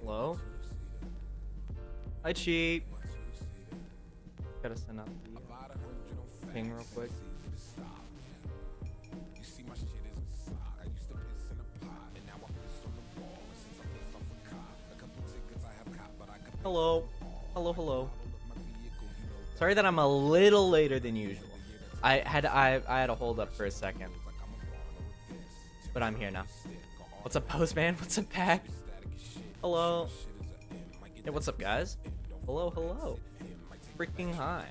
Hello? Hi, Cheap. Gotta send out the ping real quick. Hello. Hello, hello. Sorry that I'm a little later than usual. I had to hold up for a second. But I'm here now. What's up, Postman? What's up, Pack? Hello. Hey, what's up, guys? Hello, hello. Freaking hi.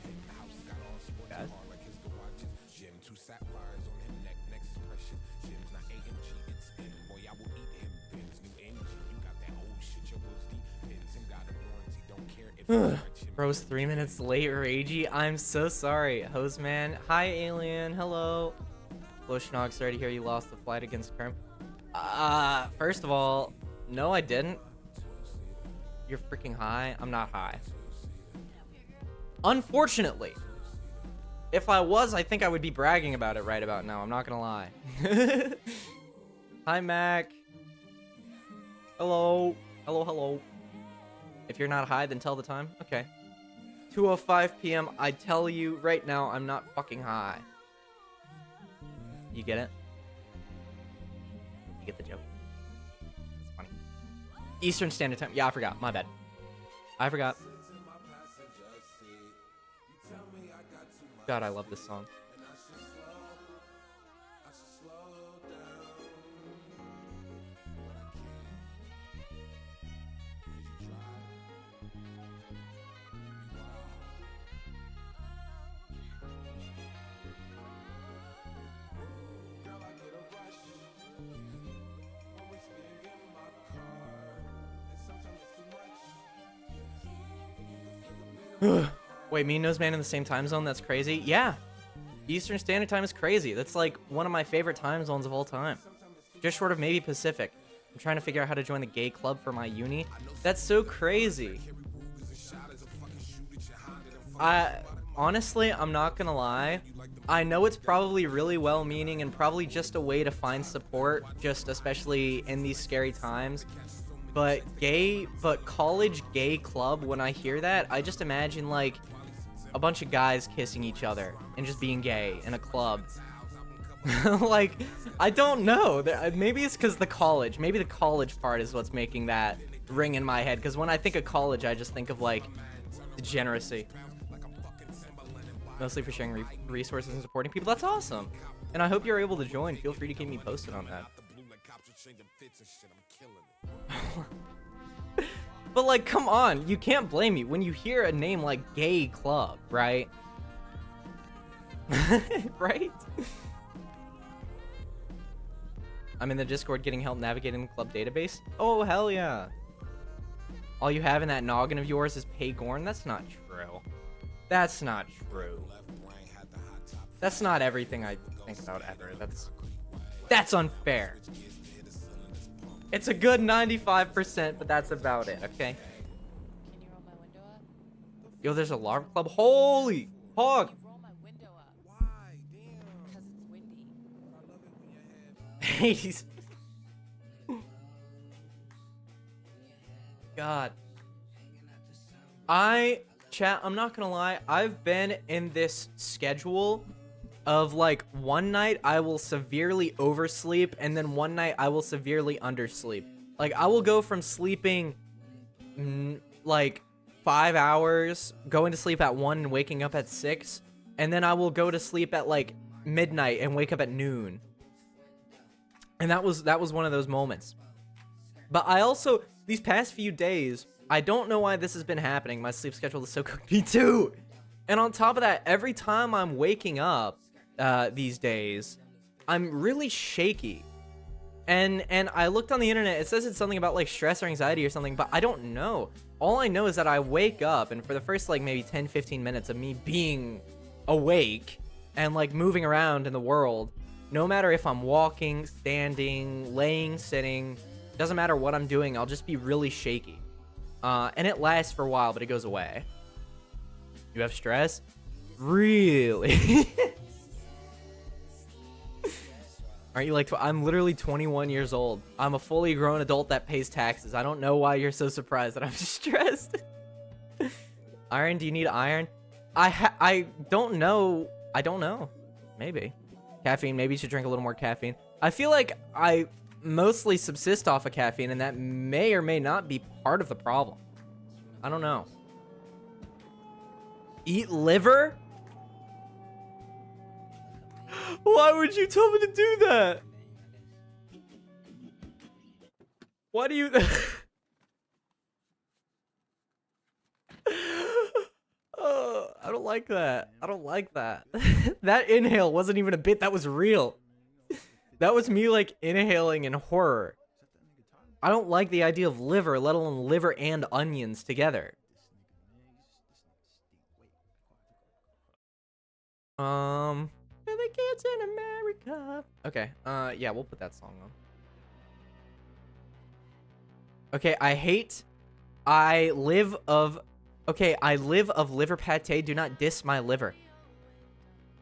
Guys. Bro's 3 minutes late, Ragey. I'm so sorry. Hoseman. Hi, Alien. Hello. Loshnog, sorry to hear you lost the flight against Kerm. First of all, no, I didn't. You're freaking high. I'm not high. Unfortunately. If I was, I think I would be bragging about it right about now. I'm not gonna lie. Hi, Mac. Hello. Hello, hello. If you're not high, then tell the time. Okay. 2:05 p.m. I tell you right now, I'm not fucking high. You get it? You get the joke. It's funny. Eastern Standard Time. Yeah, I forgot. My bad. I forgot. God, I love this song. Wait, me and Noseman in the same time zone? That's crazy. Yeah. Eastern Standard Time is crazy. That's like one of my favorite time zones of all time. Just short of maybe Pacific. I'm trying to figure out how to join the gay club for my uni. That's so crazy. Honestly, I'm not gonna lie. I know it's probably really well-meaning and probably just a way to find support, just especially in these scary times. But college gay club, when I hear that, I just imagine like a bunch of guys kissing each other and just being gay in a club. Like, I don't know. Maybe it's because the college. Maybe the college part is what's making that ring in my head. Because when I think of college, I just think of like degeneracy. Mostly for sharing resources and supporting people. That's awesome. And I hope you're able to join. Feel free to keep me posted on that. But like, come on, you can't blame me when you hear a name like Gay Club, right? Right? I'm in the Discord getting help navigating the club database. Oh, hell yeah. All you have in that noggin of yours is Paygorn? That's not true. That's not true. That's not everything I think about ever. That's unfair. It's a good 95%, but that's about it, okay? Can you roll my window up? Yo, there's a larva club. Holy fuck! Can you roll my window up? Why? Damn. Because it's windy. Hades. God. Chat, I'm not gonna lie. I've been in this schedule of like one night I will severely oversleep and then one night I will severely undersleep. Like I will go from sleeping like 5 hours, going to sleep at 1 and waking up at 6, and then I will go to sleep at like midnight and wake up at noon. And that was one of those moments. But I also, these past few days, I don't know why this has been happening. My sleep schedule is so cooked. Me too. And on top of that, every time I'm waking up these days, I'm really shaky. And I looked on the internet, it says it's something about like stress or anxiety or something, but I don't know. All I know is that I wake up and for the first like maybe 10-15 minutes of me being awake and like moving around in the world, no matter if I'm walking, standing, laying, sitting, doesn't matter what I'm doing, I'll just be really shaky. And it lasts for a while, but it goes away. You have stress? Really? Aren't you like, I'm literally 21 years old. I'm a fully grown adult that pays taxes. I don't know why you're so surprised that I'm stressed. Iron, do you need iron? I don't know. I don't know. Maybe. Caffeine, maybe you should drink a little more caffeine. I feel like I mostly subsist off of caffeine, and that may or may not be part of the problem. I don't know. Eat liver? Why would you tell me to do that? Why do you... Oh, I don't like that. I don't like that. That inhale wasn't even a bit. That was real. That was me, like, inhaling in horror. I don't like the idea of liver, let alone liver and onions together. For the kids in America. Okay, yeah, we'll put that song on. Okay, I live of liver pate. Do not diss my liver.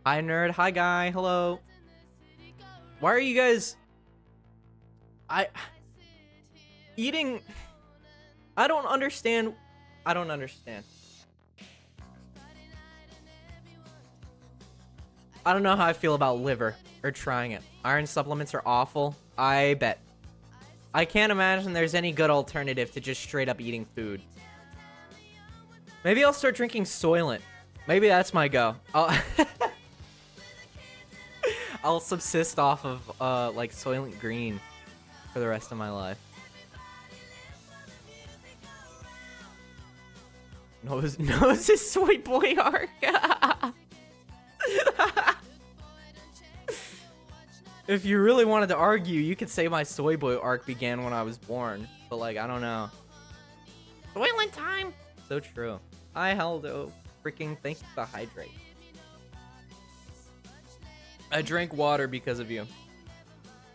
Hi, nerd. Hi, guy. Hello. Why are you guys... eating... I don't understand. I don't understand. I don't know how I feel about liver or trying it. Iron supplements are awful. I bet. I can't imagine there's any good alternative to just straight up eating food. Maybe I'll start drinking Soylent. Maybe that's my go. I'll subsist off of like Soylent Green for the rest of my life. Nose is soy boy arc. If you really wanted to argue, you could say my soy boy arc began when I was born. But like, I don't know. Soylent time. So true. Hi, Heldo. Freaking thank you for the hydrate. I drank water because of you.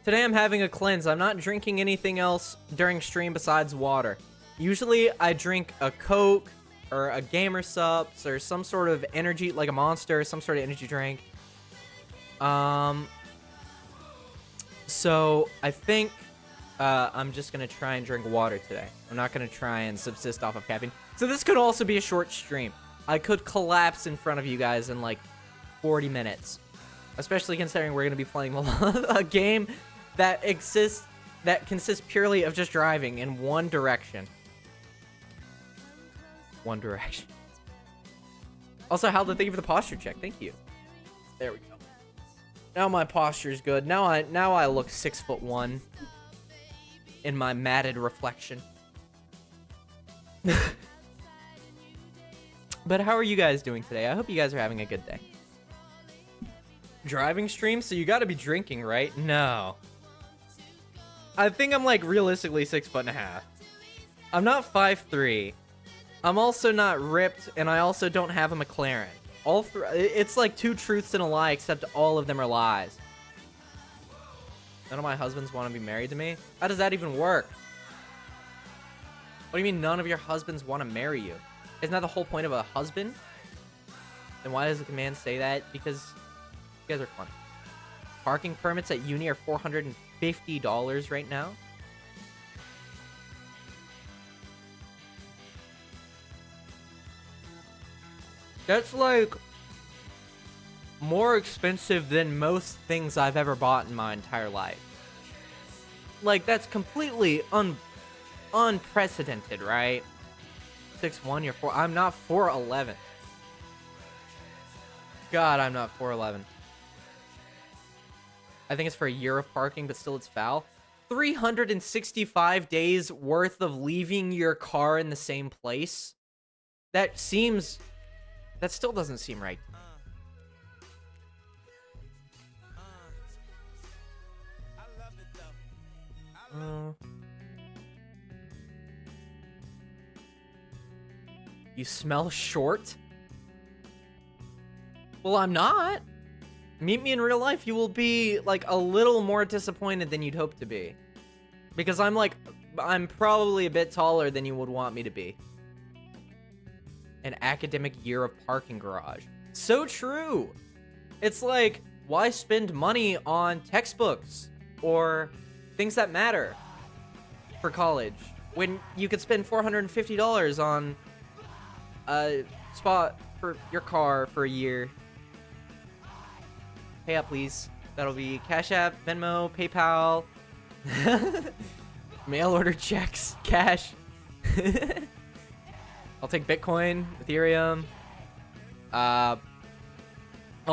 Today I'm having a cleanse. I'm not drinking anything else during stream besides water. Usually I drink a Coke or a Gamer Supps or some sort of energy, like a Monster, some sort of energy drink. So I think I'm just gonna try and drink water today. I'm not gonna try and subsist off of caffeine. So this could also be a short stream. I could collapse in front of you guys in like 40 minutes. Especially considering we're gonna be playing a game that consists purely of just driving in one direction. One direction. Also, Halda, thank you for the posture check. Thank you. There we go. Now my posture is good. Now I look 6'1" in my matted reflection. But how are you guys doing today? I hope you guys are having a good day. Driving stream? So you gotta be drinking, right? No. I think I'm like realistically 6'1". I'm not 5'3". I'm also not ripped, and I also don't have a McLaren. It's like two truths and a lie, except all of them are lies. None of my husbands want to be married to me? How does that even work? What do you mean none of your husbands want to marry you? Isn't that the whole point of a husband? Then why does the command say that? Because you guys are funny. Parking permits at uni are $450 right now. That's like more expensive than most things I've ever bought in my entire life. Like, that's completely unprecedented, right? 6'1", you're 4. I'm not 4'11". God, I'm not 4'11". I think it's for a year of parking, but still it's foul. 365 days worth of leaving your car in the same place? That still doesn't seem right. You smell short? Well, I'm not. Meet me in real life. You will be like a little more disappointed than you'd hope to be. Because I'm probably a bit taller than you would want me to be. An academic year of parking garage. So true. It's like, why spend money on textbooks or things that matter for college when you could spend $450 on a spot for your car for a year. Pay up, please. That'll be Cash App, Venmo, PayPal, mail order checks, cash. I'll take Bitcoin, Ethereum. I'll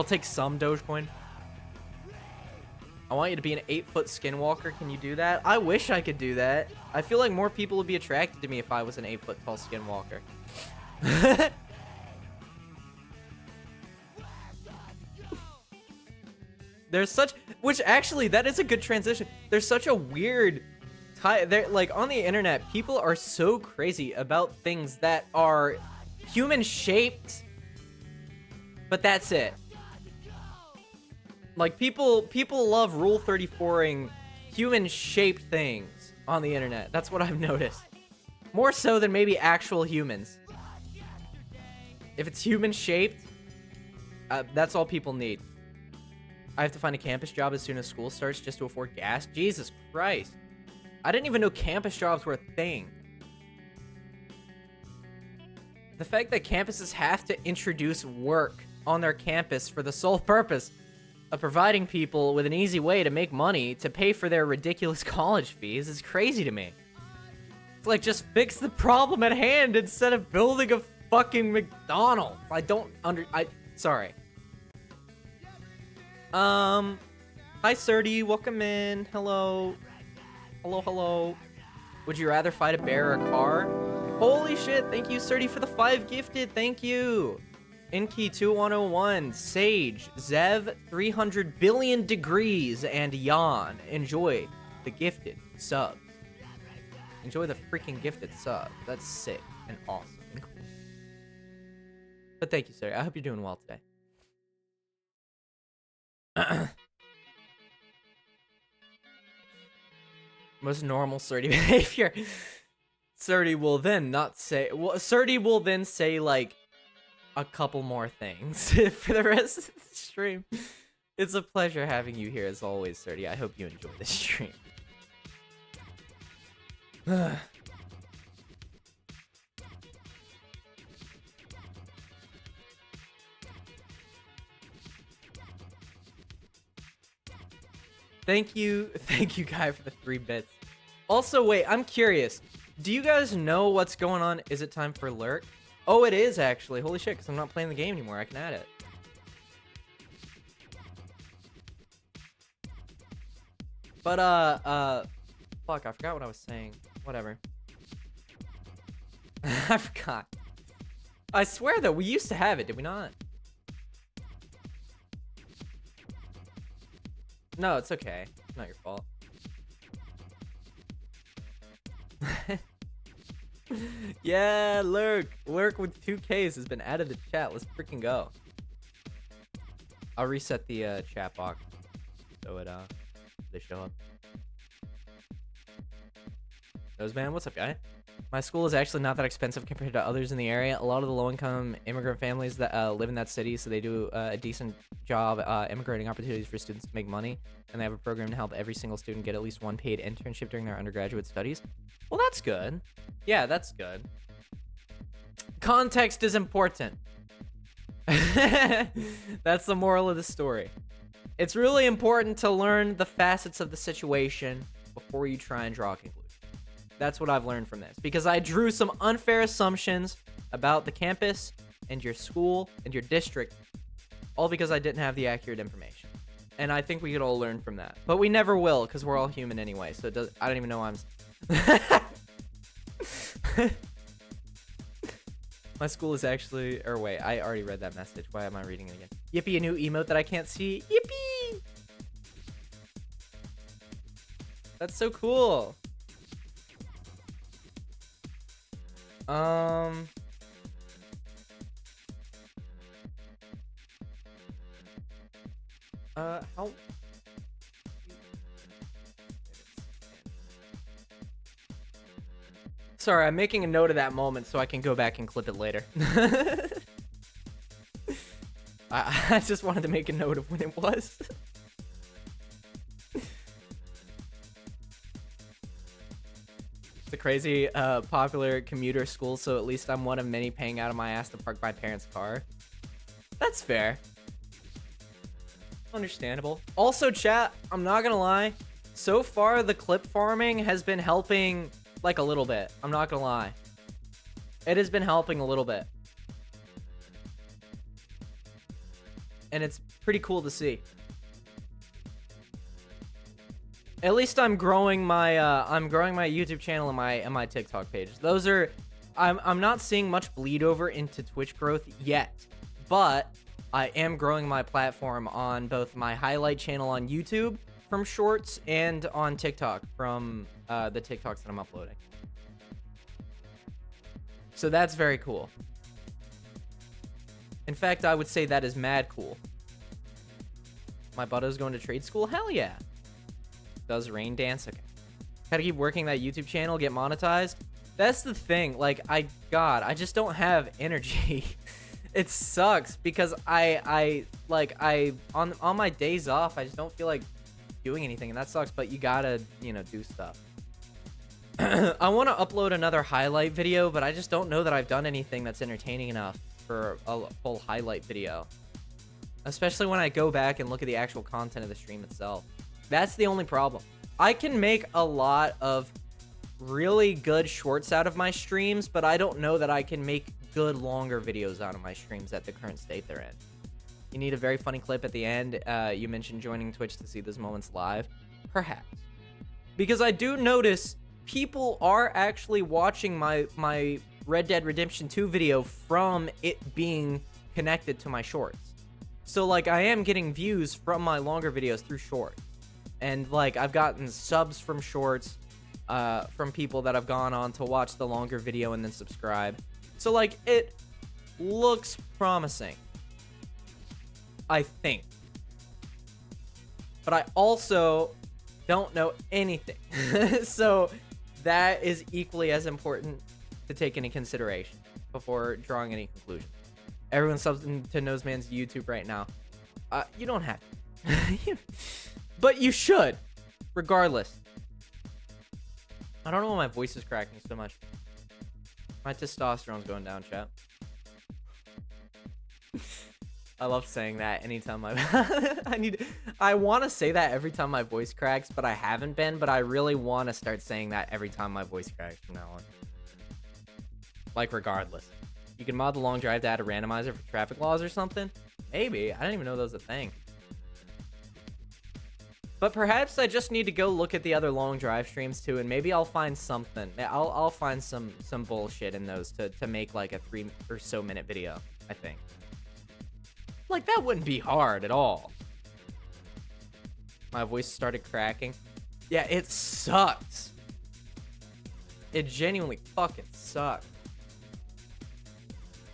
take some Dogecoin. I want you to be an 8-foot skinwalker. Can you do that? I wish I could do that. I feel like more people would be attracted to me if I was an 8-foot tall skinwalker. There's such, which actually, that is a good transition. There's such a weird tie. There, like on the internet, people are so crazy about things that are human shaped, but that's it. Like people love Rule 34ing human-shaped things on the internet. That's what I've noticed. More so than maybe actual humans. If it's human-shaped, that's all people need. I have to find a campus job as soon as school starts just to afford gas. Jesus Christ. I didn't even know campus jobs were a thing. The fact that campuses have to introduce work on their campus for the sole purpose of providing people with an easy way to make money to pay for their ridiculous college fees is crazy to me. It's like, just fix the problem at hand instead of building a fucking McDonald's. Sorry. Hi, Surdy. Welcome in. Hello. Hello. Would you rather fight a bear or a car? Holy shit. Thank you, Surdy, for the 5 gifted. Thank you. Inky 2101, Sage, Zev 300 billion degrees, and Yan. Enjoy the gifted subs. Enjoy the freaking gifted sub. That's sick and awesome and cool. But thank you, sir. I hope you're doing well today. Most normal Surdy behavior. Surdy will then not say. Well, Surdy will then say like a couple more things for the rest of the stream. It's a pleasure having you here as always, Surdy. I hope you enjoy the stream. Thank you, Guy, for the 3 bits. Also, wait, I'm curious. Do you guys know what's going on? Is it time for Lurk? Oh, it is actually. Holy shit, because I'm not playing the game anymore. I can add it. But, fuck, I forgot what I was saying. Whatever. I forgot. I swear, though, we used to have it, did we not? No, it's okay. It's not your fault. Yeah, Lurk with 2 Ks has been added to chat. Let's freaking go. I'll reset the chat box so it they show up. Noseman, what's up, guy? My school is actually not that expensive compared to others in the area. A lot of the low-income immigrant families that live in that city, so they do a decent job immigrating opportunities for students to make money, and they have a program to help every single student get at least 1 paid internship during their undergraduate studies. Well, that's good. Yeah, that's good. Context is important. That's the moral of the story. It's really important to learn the facets of the situation before you try and draw a conclusion. That's what I've learned from this, because I drew some unfair assumptions about the campus and your school and your district, all because I didn't have the accurate information. And I think we could all learn from that, but we never will, because we're all human anyway. So I don't even know why I'm. My school is actually, or wait, I already read that message. Why am I reading it again? Yippee, a new emote that I can't see. Yippee! That's so cool. How? Sorry, I'm making a note of that moment so I can go back and clip it later. I just wanted to make a note of when it was. It's a crazy popular commuter school, so at least I'm one of many paying out of my ass to park my parents' car. That's fair. Understandable. Also, chat, I'm not gonna lie. So far, the clip farming has been helping, like, a little bit. I'm not gonna lie. It has been helping a little bit. And it's pretty cool to see. At least I'm growing my YouTube channel and my TikTok page. Those are, I'm not seeing much bleed over into Twitch growth yet, but I am growing my platform on both my highlight channel on YouTube from shorts and on TikTok from the TikToks that I'm uploading. So that's very cool. In fact, I would say that is mad cool. My Butto's going to trade school? Hell yeah. Does Rain dance? Okay. Gotta keep working that YouTube channel, get monetized. That's the thing. Like, I just don't have energy. It sucks because on my days off, I just don't feel like doing anything, and that sucks, but you gotta, do stuff. I want to upload another highlight video, but I just don't know that I've done anything that's entertaining enough for a full highlight video. Especially when I go back and look at the actual content of the stream itself. That's the only problem. I can make a lot of really good shorts out of my streams, but I don't know that I can make good longer videos out of my streams at the current state they're in. You need a very funny clip at the end. You mentioned joining Twitch to see those moments live. Perhaps. Because I do notice people are actually watching my Red Dead Redemption 2 video from it being connected to my shorts. So, like, I am getting views from my longer videos through shorts. And, like, I've gotten subs from shorts from people that have gone on to watch the longer video and then subscribe. So, like, it looks promising. I think. But I also don't know anything. So, that is equally as important to take into consideration before drawing any conclusions. Everyone subs to Noseman's YouTube right now. You don't have to. But you should, regardless. I don't know why my voice is cracking so much. My testosterone's going down, chat. I love saying that anytime I want to say that every time my voice cracks, but I haven't been, but I really want to start saying that every time my voice cracks from now on. Like, regardless. You can mod the long drive to add a randomizer for traffic laws or something? Maybe. I didn't even know that was a thing. But perhaps I just need to go look at the other long drive streams too, and maybe I'll find something. I'll find some bullshit in those to make like a 3 or so minute video, I think. Like, that wouldn't be hard at all. My voice started cracking. Yeah, it sucks. It genuinely fucking sucks.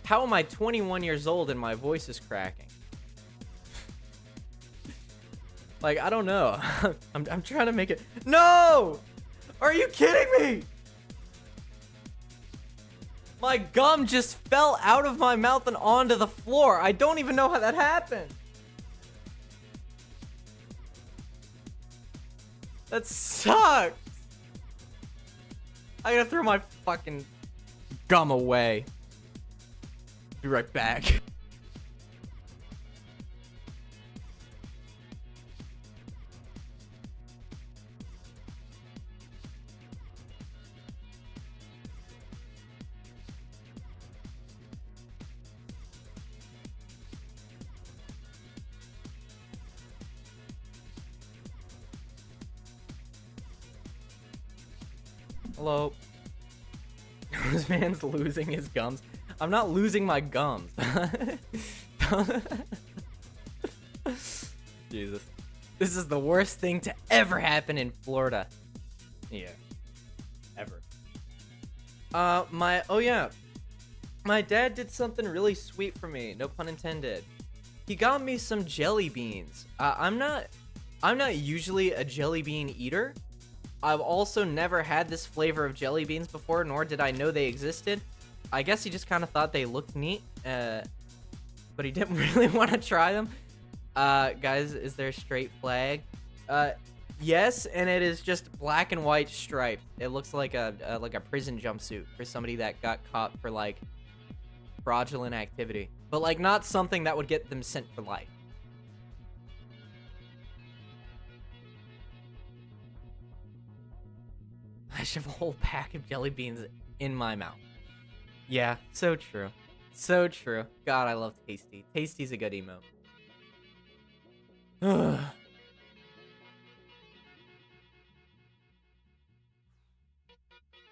How am I 21 years old and my voice is cracking? Like, I don't know. I'm trying to make it. No! Are you kidding me? My gum just fell out of my mouth and onto the floor. I don't even know how that happened. That sucks. I gotta throw my fucking gum away. Be right back. Hello. This man's losing his gums. I'm not losing my gums. Jesus. This is the worst thing to ever happen in Florida. Yeah. Ever. Oh yeah. My dad did something really sweet for me. No pun intended. He got me some jelly beans. I'm not usually a jelly bean eater. I've also never had this flavor of jelly beans before, nor did I know they existed. I guess he just kind of thought they looked neat, but he didn't really want to try them. Guys, is there a straight flag? Yes, and it is just black and white striped. It looks like a prison jumpsuit for somebody that got caught for like fraudulent activity, but like not something that would get them sent for life. I should have a whole pack of jelly beans in my mouth. Yeah, so true. So true. God, I love Tasty. Tasty's a good emote.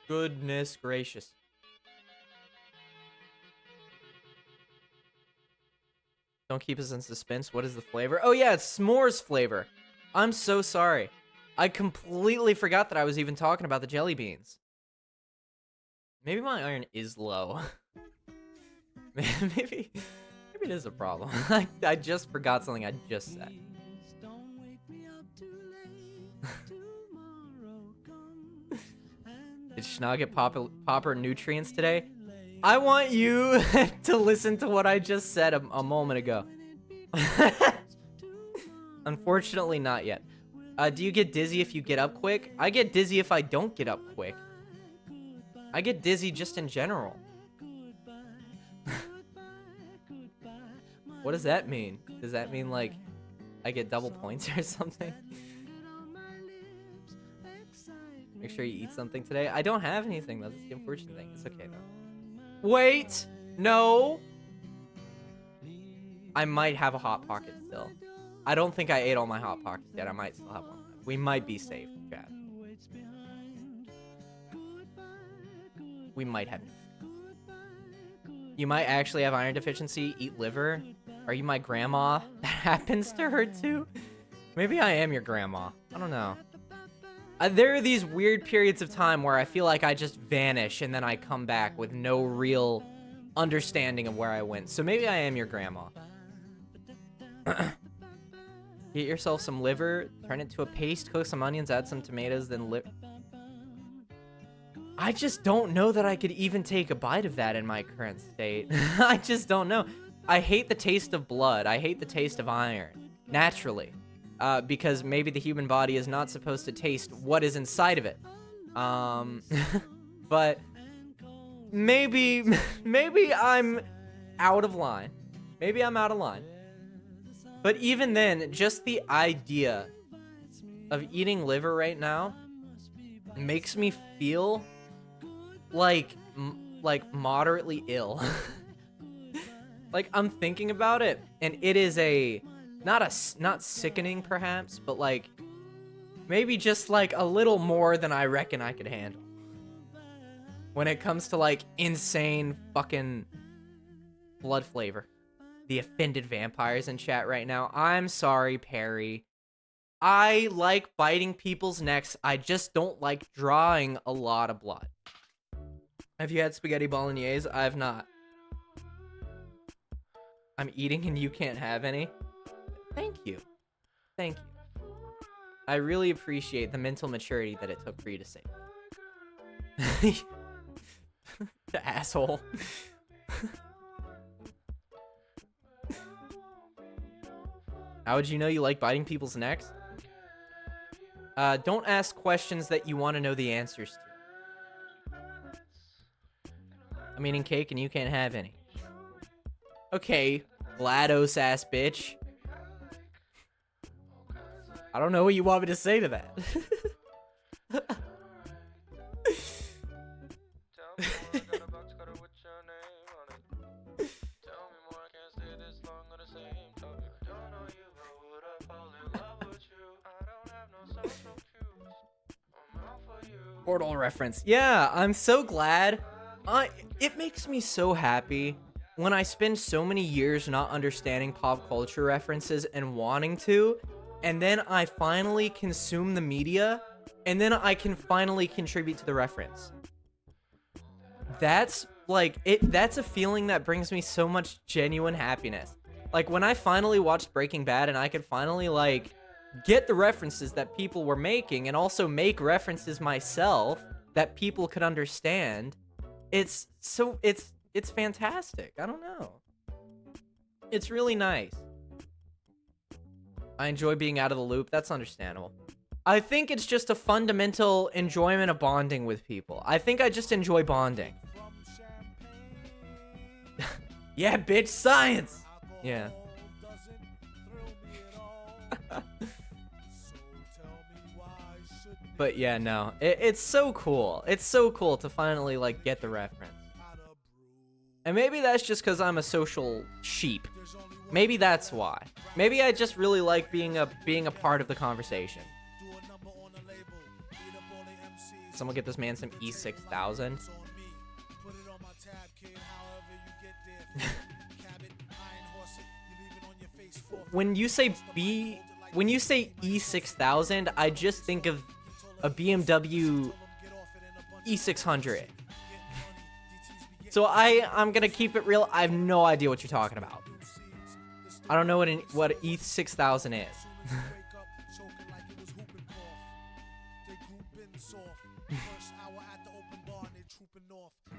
Goodness gracious. Don't keep us in suspense. What is the flavor? Oh yeah, it's s'mores flavor. I'm so sorry. I completely forgot that I was even talking about the jelly beans. Maybe my iron is low. maybe it is a problem. I just forgot something I just said. Did Schnog get proper nutrients today? I want you to listen to what I just said a moment ago. Unfortunately, not yet. Do you get dizzy if you get up quick? I get dizzy if I don't get up quick. I get dizzy just in general. What does that mean? Does that mean, like, I get double points or something? Make sure you eat something today. I don't have anything, though. That's the unfortunate thing. It's okay, though. Wait! No! I might have a Hot Pocket still. I don't think I ate all my Hot Pockets yet. I might still have one left. We might be safe, chat. We might have. You might actually have iron deficiency. Eat liver. Are you my grandma? That happens to her too? Maybe I am your grandma. I don't know. There are these weird periods of time where I feel like I just vanish and then I come back with no real understanding of where I went. So maybe I am your grandma. Get yourself some liver, turn it to a paste, cook some onions, add some tomatoes, then I just don't know that I could even take a bite of that in my current state. I just don't know. I hate the taste of blood. I hate the taste of iron. Naturally. Because maybe the human body is not supposed to taste what is inside of it. But maybe I'm out of line. Maybe I'm out of line. But even then, just the idea of eating liver right now makes me feel like moderately ill. Like, I'm thinking about it, and it is not sickening perhaps, but like maybe just like a little more than I reckon I could handle when it comes to like insane fucking blood flavor. The offended vampires in chat right now. I'm sorry, Perry. I like biting people's necks. I just don't like drawing a lot of blood. Have you had spaghetti bolognese? I have not. I'm eating and you can't have any? Thank you. Thank you. I really appreciate the mental maturity that it took for you to say that. The asshole. How would you know you like biting people's necks? Don't ask questions that you want to know the answers to. I'm eating cake and you can't have any. Okay, GLaDOS ass bitch. I don't know what you want me to say to that. Portal reference. Yeah, I'm so glad. It makes me so happy when I spend so many years not understanding pop culture references and wanting to, and then I finally consume the media, and then I can finally contribute to the reference. That's like that's a feeling that brings me so much genuine happiness. Like when I finally watched Breaking Bad and I could finally like get the references that people were making and also make references myself that people could understand. It's fantastic. I don't know. It's really nice. I enjoy being out of the loop. That's understandable. I think it's just a fundamental enjoyment of bonding with people. I think I just enjoy bonding. Yeah, bitch, science! Yeah. But yeah, no. It's so cool. It's so cool to finally, like, get the reference. And maybe that's just because I'm a social sheep. Maybe that's why. Maybe I just really like being a part of the conversation. Someone get this man some E6000. When you say E6000, I just think of a BMW E600. So I'm gonna keep it real. I have no idea what you're talking about. I don't know what E6000 is.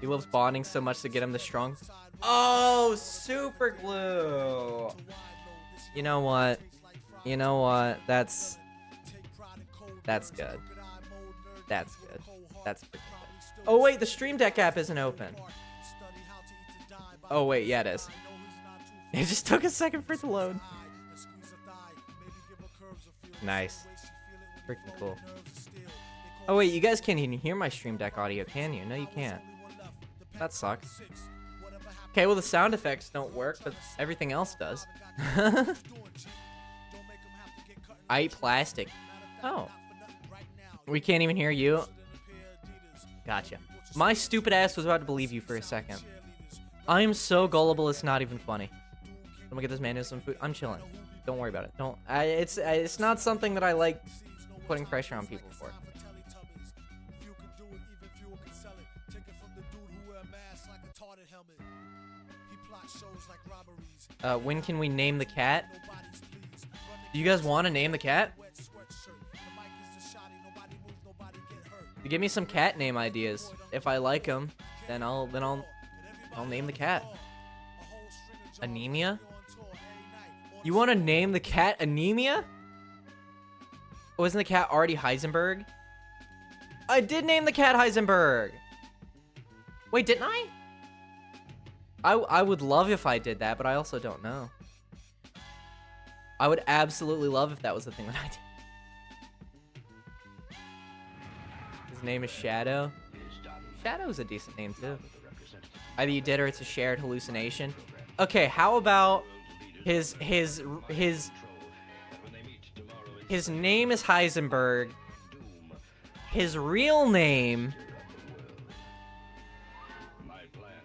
He loves bonding so much to get him the strong. Oh, super glue. You know what? You know what? That's good. That's good. That's pretty good. Oh wait, the Stream Deck app isn't open. Oh wait, yeah it is. It just took a second for it to load. Nice. Freaking cool. Oh wait, you guys can't even hear my Stream Deck audio, can you? No, you can't. That sucks. Okay, well the sound effects don't work, but everything else does. I eat plastic. Oh. We can't even hear you? Gotcha. My stupid ass was about to believe you for a second. I am so gullible, it's not even funny. I'm gonna get this man some food. I'm chilling. Don't worry about it. Don't. It's not something that I like putting pressure on people for. When can we name the cat? Do you guys want to name the cat? You give me some cat name ideas. If I like them, then I'll name the cat. Anemia? You want to name the cat Anemia? Wasn't the cat already Heisenberg? I did name the cat Heisenberg. Wait, didn't I? I would love if I did that, but I also don't know. I would absolutely love if that was the thing that I did. His name is Shadow. Shadow's a decent name too. Either you did or it's a shared hallucination. Okay, how about his name is Heisenberg. His real name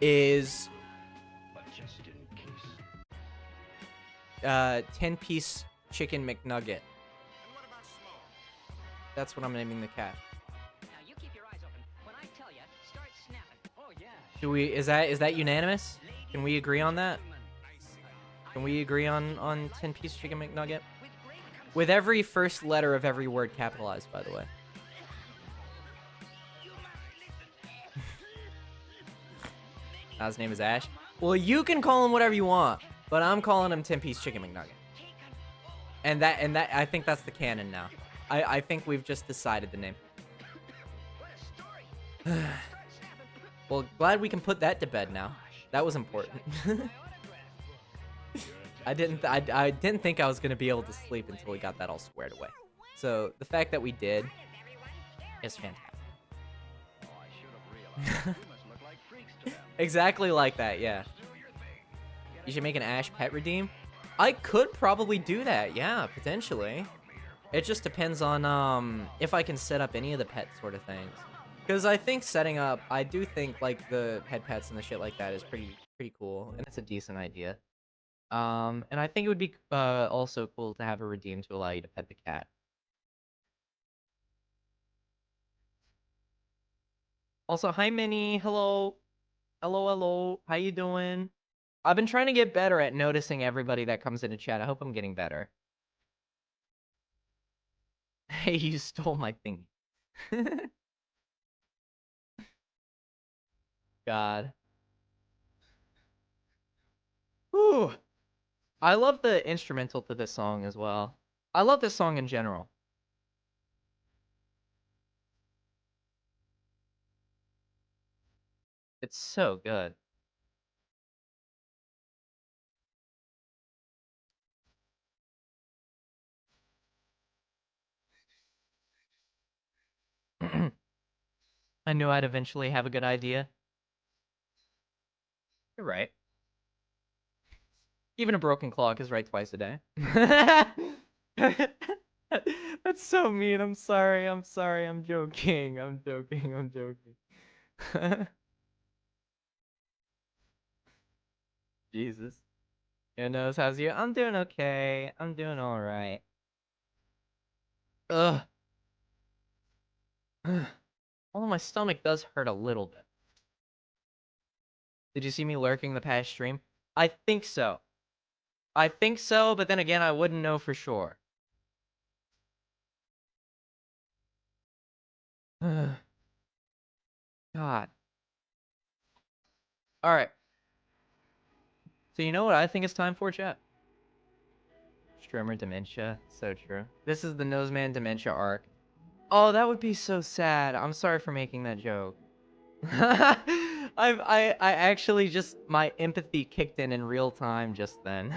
is 10-piece chicken McNugget. That's what I'm naming the cat. Do we? Is that unanimous? Can we agree on that? Can we agree on 10-piece chicken McNugget? With every first letter of every word capitalized, by the way. His name is Ash. Well, you can call him whatever you want, but I'm calling him 10-piece chicken McNugget. And that I think that's the canon now. I think we've just decided the name. Well, glad we can put that to bed now. That was important. I didn't think I was gonna be able to sleep until we got that all squared away. So the fact that we did is fantastic. Exactly like that, yeah. You should make an Ash pet redeem. I could probably do that, yeah, potentially. It just depends on if I can set up any of the pet sort of things. Because I think setting up, I do think like the head pets and the shit like that is pretty cool, and it's a decent idea. And I think it would be also cool to have a redeem to allow you to pet the cat. Also, hi Minnie, hello. Hello, how you doing? I've been trying to get better at noticing everybody that comes into chat. I hope I'm getting better. Hey, you stole my thing. God. Whew. I love the instrumental to this song as well. I love this song in general. It's so good. I knew I'd eventually have a good idea. You're right. Even a broken clock is right twice a day. That's so mean. I'm sorry. I'm sorry. I'm joking. I'm joking. I'm joking. Jesus. Who knows how's you? I'm doing okay. I'm doing all right. Ugh. Although my stomach does hurt a little bit. Did you see me lurking the past stream? I think so. I think so, but then again, I wouldn't know for sure. God. Alright. So you know what I think it's time for, chat? Streamer dementia. So true. This is the Noseman dementia arc. Oh, that would be so sad. I'm sorry for making that joke. I actually just, my empathy kicked in real time just then.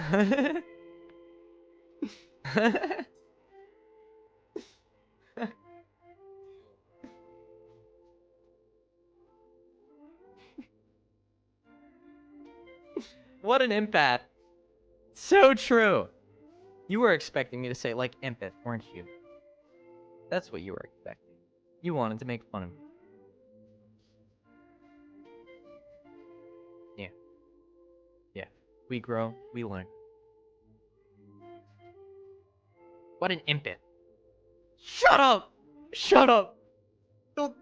What an empath. So true. You were expecting me to say, like, empath, weren't you? That's what you were expecting. You wanted to make fun of me. Yeah. Yeah. We grow, we learn. What an empath. Shut up! Shut up! Don't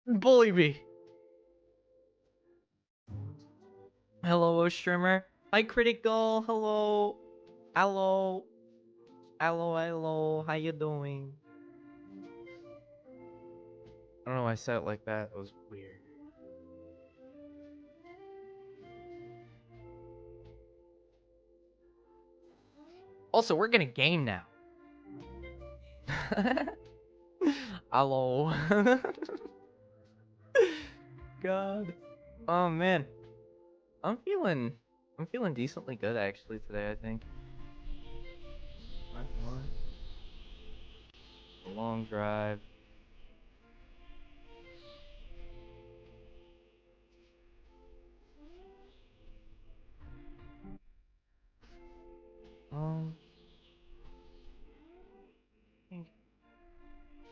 bully me. Hello, streamer. Hi, Critical. Hello. Hello. Hello. How you doing? I don't know why I said it like that. It was weird. Also, we're gonna game now. Hello. God. Oh man. I'm feeling decently good actually today, I think. A long drive.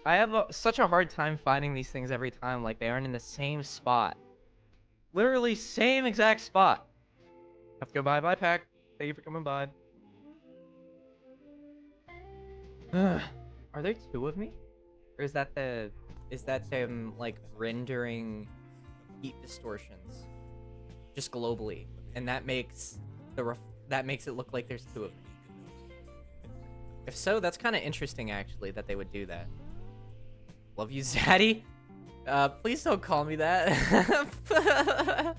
I have such a hard time finding these things every time, like they aren't in the same spot. Literally same exact spot. Have to go bye, Pack. Thank you for coming by. Are there two of me? Or is that them like rendering heat distortions just globally, and that makes it look like there's two of me. If so, that's kind of interesting actually that they would do that. Love you, Zaddy. Please don't call me that.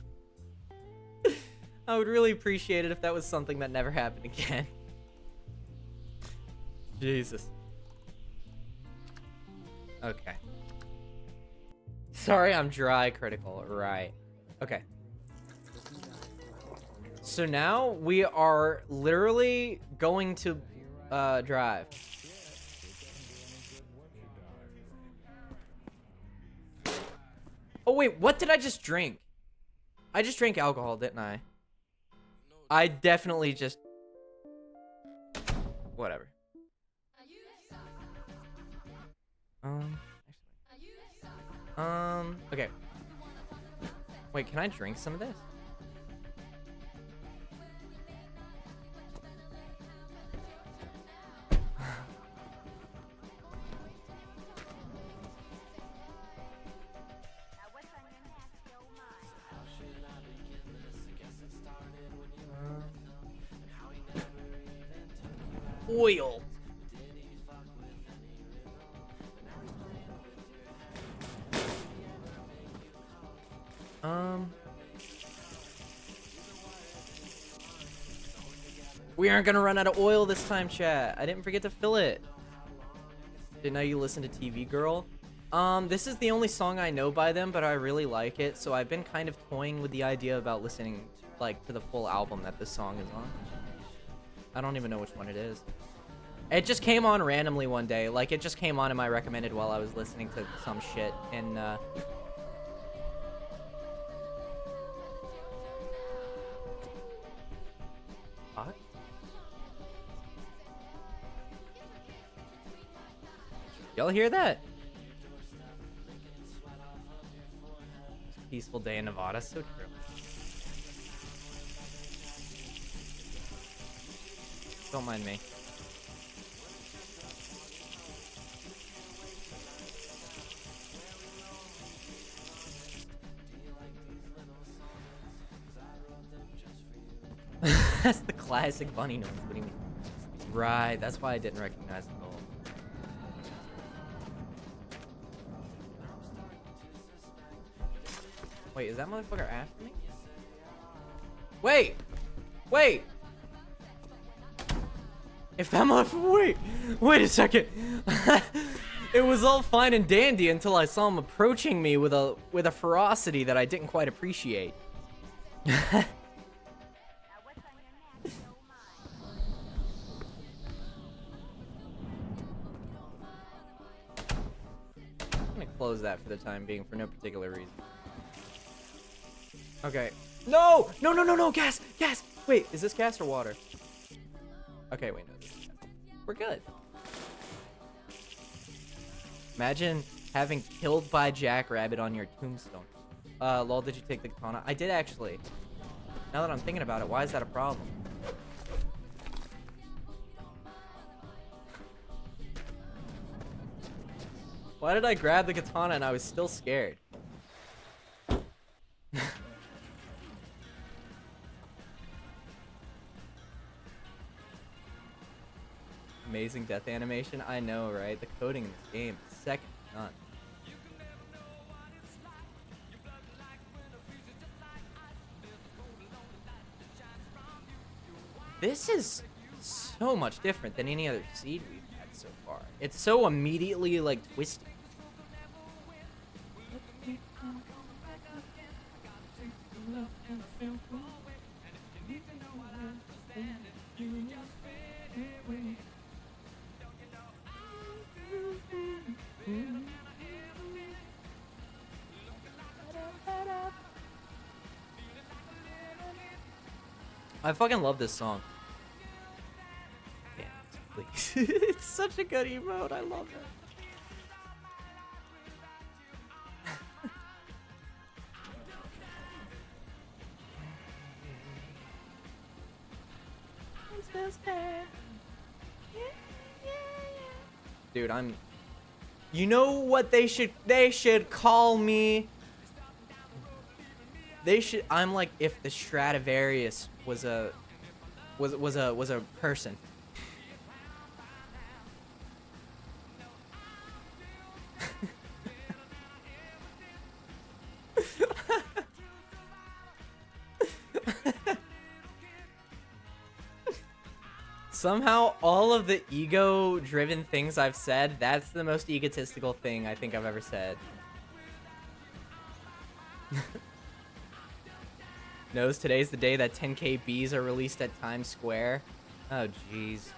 I would really appreciate it if that was something that never happened again. Jesus. Okay. Sorry, I'm dry, Critical. Right. Okay. So now we are literally going to drive. Oh wait, what did I just drink? I just drank alcohol, didn't I? I definitely just... Whatever. Okay. Wait, can I drink some of this? Oil. We aren't gonna run out of oil this time, chat. I didn't forget to fill it. Didn't know you listen to TV Girl? This is the only song I know by them, but I really like it, so I've been kind of toying with the idea about listening, like, to the full album that this song is on. I don't even know which one it is. It just came on randomly one day. Like, it just came on in my recommended while I was listening to some shit, and, fuck? Y'all hear that? Peaceful day in Nevada, so true. Don't mind me. That's the classic bunny noise. What do you mean? Right, that's why I didn't recognize it at all. Wait, is that motherfucker after me? Wait! Wait! If that motherfucker... Wait a second! It was all fine and dandy until I saw him approaching me with a ferocity that I didn't quite appreciate. I'm gonna close that for the time being for no particular reason. Okay. No! No, no, no, no! Gas! Gas! Wait, is this gas or water? Okay, wait, no. This is gas. We're good. Imagine having killed by Jackrabbit on your tombstone. Lol, did you take the katana? I did actually. Now that I'm thinking about it, why is that a problem? Why did I grab the katana and I was still scared? Amazing death animation. I know, right? The coding in this game is second to none. This is so much different than any other seed we've had so far. It's so immediately, like, twisty. I fucking love this song. Yeah, please. It's such a good emote. I love it. Dude, you know what they should call me? I'm like if the Stradivarius was a person. Somehow, all of the ego-driven things I've said, that's the most egotistical thing I think I've ever said. Knows today's the day that 10K bees are released at Times Square. Oh, jeez.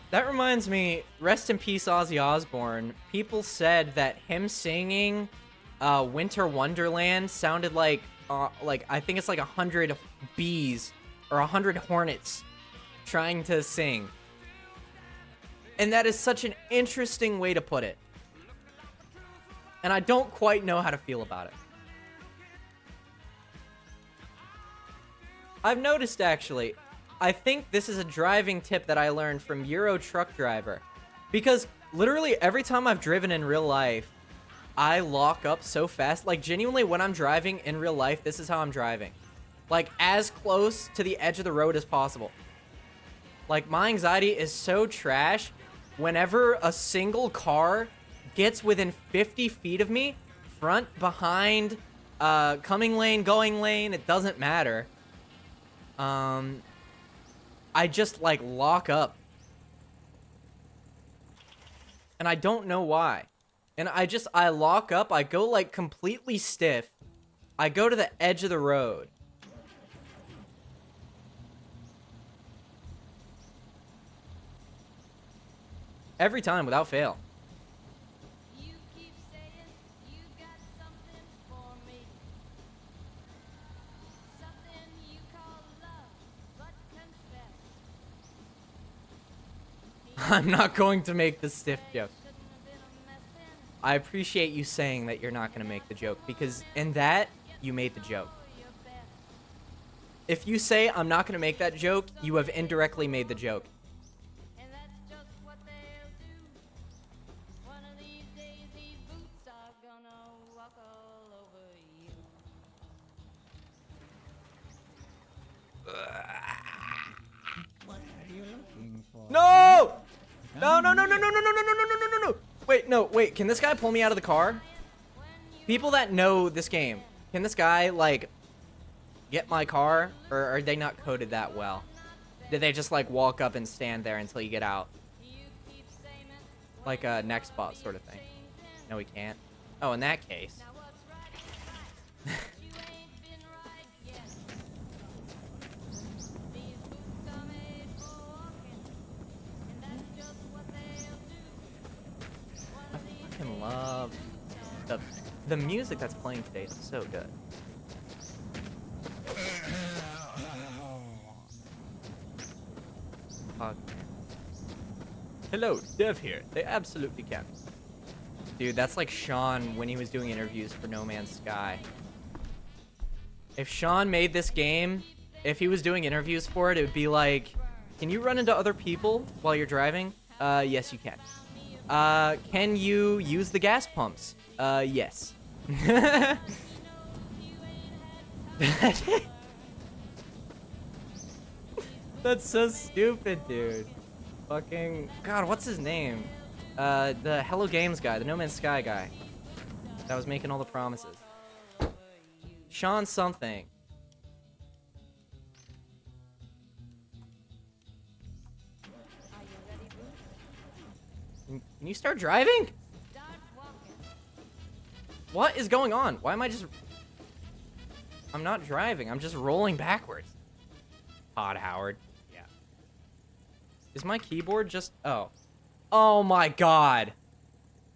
That reminds me, rest in peace Ozzy Osbourne. People said that him singing Winter Wonderland sounded like I think it's like 100 bees or 100 hornets trying to sing. And that is such an interesting way to put it. And I don't quite know how to feel about it. I've noticed, actually, I think this is a driving tip that I learned from Euro Truck Driver. Because literally every time I've driven in real life, I lock up so fast. Like, genuinely, when I'm driving in real life, this is how I'm driving. Like, as close to the edge of the road as possible. Like, my anxiety is so trash. Whenever a single car gets within 50 feet of me, front, behind, coming lane, going lane, it doesn't matter. I just, like, lock up. And I don't know why. And I lock up, I go like completely stiff. I go to the edge of the road. Every time without fail. You keep saying you got something for me. Something you call love, but confess. I'm not going to make the stiff joke. Shouldn't have been a messin'. I appreciate you saying that you're not going to make the joke, because in that, you made the joke. For your best. If you say I'm not going to make that joke, you have indirectly made the joke. And that's just what they'll do. One of these days, these boots are gonna walk all over you. What are you looking for? No! No, no, no, no, no, no, no, no, no, no, no, no, no, no. Wait, no, wait. Can this guy pull me out of the car? People that know this game, can this guy, like, get my car? Or are they not coded that well? Did they just, like, walk up and stand there until you get out? You keep saying it. Like a next bot sort of thing. No, he can't. Oh, in that case. Now what's right is right. You ain't been right yet. These boots are made for walking, and that's just what they'll do. One of these I fucking days, love these boots are the music that's playing today is so good. Fuck. Hello, Dev here. They absolutely can. Dude, that's like Sean when he was doing interviews for No Man's Sky. If Sean made this game, if he was doing interviews for it, it would be like, can you run into other people while you're driving? Yes, you can. Can you use the gas pumps? Yes. That's so stupid, dude. Fucking God, what's his name? The Hello Games guy, the No Man's Sky guy, that was making all the promises. Sean something. Are you ready, boots? Can you start driving? Start walking. What is going on? Why am I just... I'm not driving. I'm just rolling backwards. Todd Howard. Yeah. Is my keyboard just... Oh. Oh my god.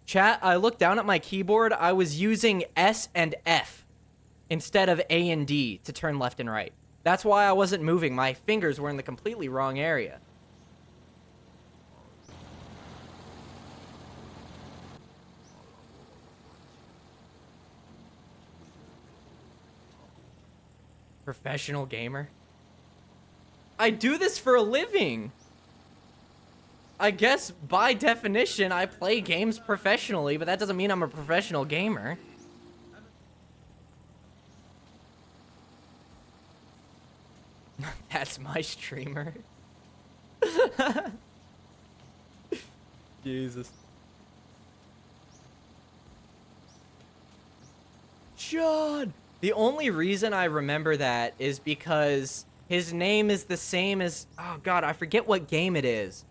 Chat, I looked down at my keyboard. I was using S and F instead of A and D to turn left and right. That's why I wasn't moving. My fingers were in the completely wrong area. Professional gamer. I do this for a living. I guess by definition I play games professionally, but that doesn't mean I'm a professional gamer. That's my streamer. Jesus. Sean! The only reason I remember that is because his name is the same as... Oh god, I forget what game it is.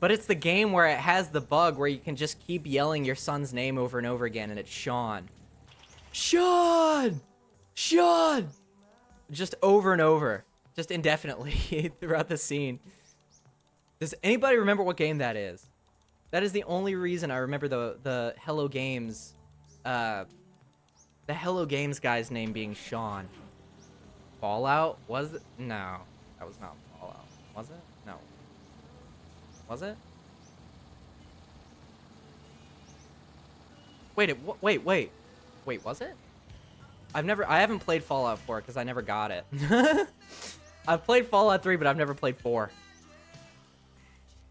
But it's the game where it has the bug where you can just keep yelling your son's name over and over again, and it's Sean. Sean! Sean! Just over and over. Just indefinitely throughout the scene. Does anybody remember what game that is? That is the only reason I remember the Hello Games... the Hello Games guy's name being Sean. Fallout? Was it? No. That was not Fallout. Was it? No. Was it? Wait, wait. Wait, was it? I haven't played Fallout 4 because I never got it. I've played Fallout 3, but I've never played 4.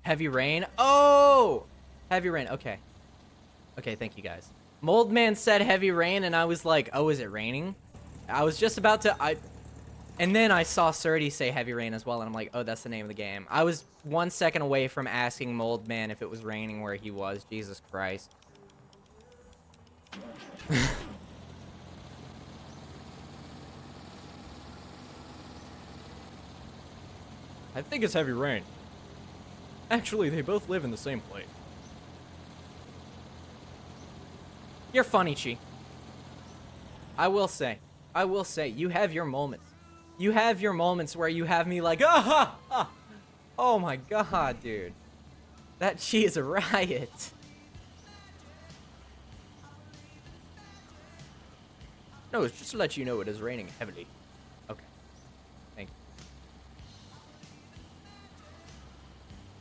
Heavy Rain? Oh! Heavy Rain, okay. Okay, thank you guys. Moldman said Heavy Rain, and I was like, oh, is it raining? I was just about to... And then I saw Surdy say Heavy Rain as well, and I'm like, oh, that's the name of the game. I was 1 second away from asking Moldman if it was raining where he was. Jesus Christ. I think it's Heavy Rain. Actually, they both live in the same place. You're funny, Chi. I will say, you have your moments. You have your moments where you have me like, ah, ah. Oh my god, dude. That Chi is a riot. No, it's just to let you know it is raining heavily. Okay. Thank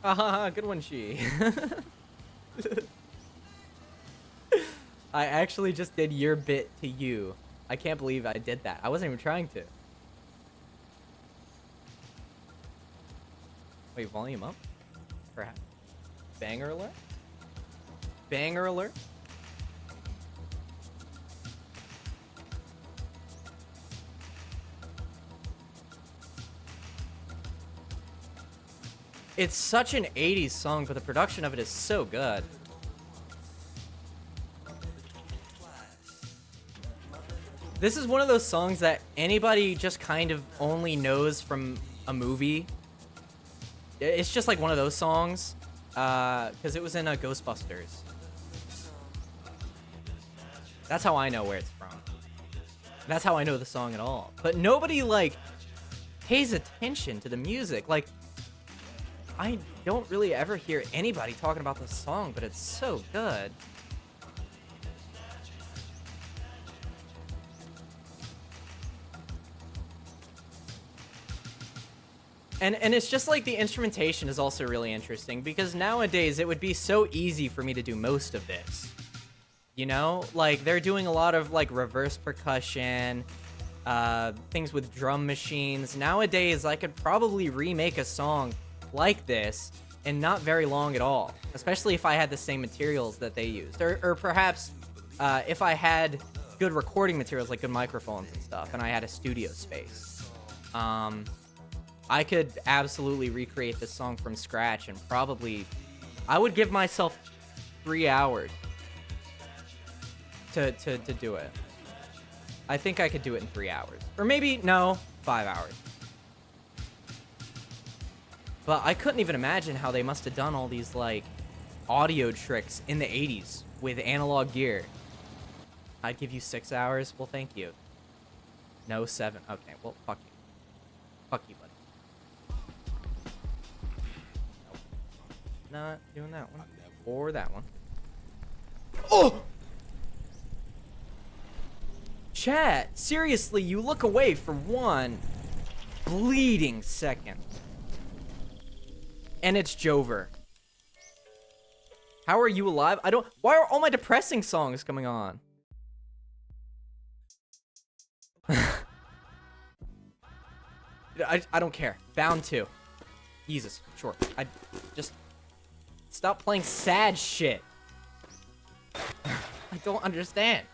you. Good one, Chi. I actually just did your bit to you. I can't believe I did that. I wasn't even trying to. Wait, volume up? Perhaps. Banger alert? Banger alert? It's such an 80s song, but the production of it is so good. This is one of those songs that anybody just kind of only knows from a movie. It's just like one of those songs, because it was in Ghostbusters. That's how I know where it's from. That's how I know the song at all. But nobody, like, pays attention to the music. Like, I don't really ever hear anybody talking about this song, but it's so good. And it's just like the instrumentation is also really interesting because nowadays it would be so easy for me to do most of this. You know? Like, they're doing a lot of, like, reverse percussion, things with drum machines. Nowadays, I could probably remake a song like this in not very long at all, especially if I had the same materials that they used. Or perhaps if I had good recording materials, like good microphones and stuff, and I had a studio space. I could absolutely recreate this song from scratch and probably... I would give myself 3 hours to do it. I think I could do it in 3 hours. Or maybe, no, 5 hours. But I couldn't even imagine how they must have done all these, like, audio tricks in the 80s with analog gear. I'd give you 6 hours? Well, thank you. No, 7. Okay, well, fuck you. Fuck you, buddy. Nope. Not doing that one. Or that one. Oh! Chat, seriously, you look away for 1 bleeding second. And it's Jover. How are you alive? Why are all my depressing songs coming on? I don't care. Bound to. Jesus, sure. I just stop playing sad shit. I don't understand.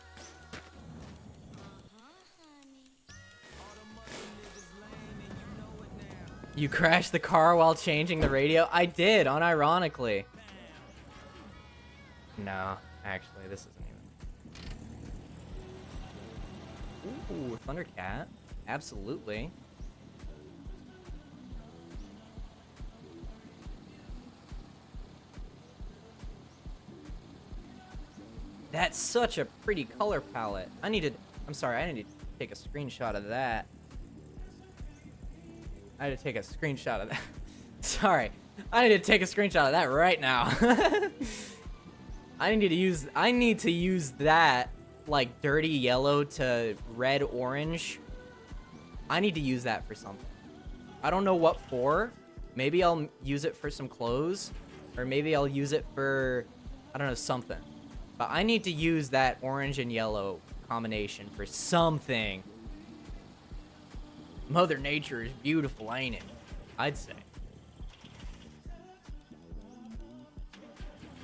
You crashed the car while changing the radio? I did, unironically. No, actually, this isn't even. Ooh, Thundercat. Absolutely. That's such a pretty color palette. I'm sorry, I need to take a screenshot of that. I had to take a screenshot of that. Sorry. I need to take a screenshot of that right now. I need to use that, like, dirty yellow to red orange. I need to use that for something. I don't know what for. Maybe I'll use it for some clothes. Or maybe I'll use it for, I don't know, something. But I need to use that orange and yellow combination for something. Mother Nature is beautiful, ain't it? I'd say.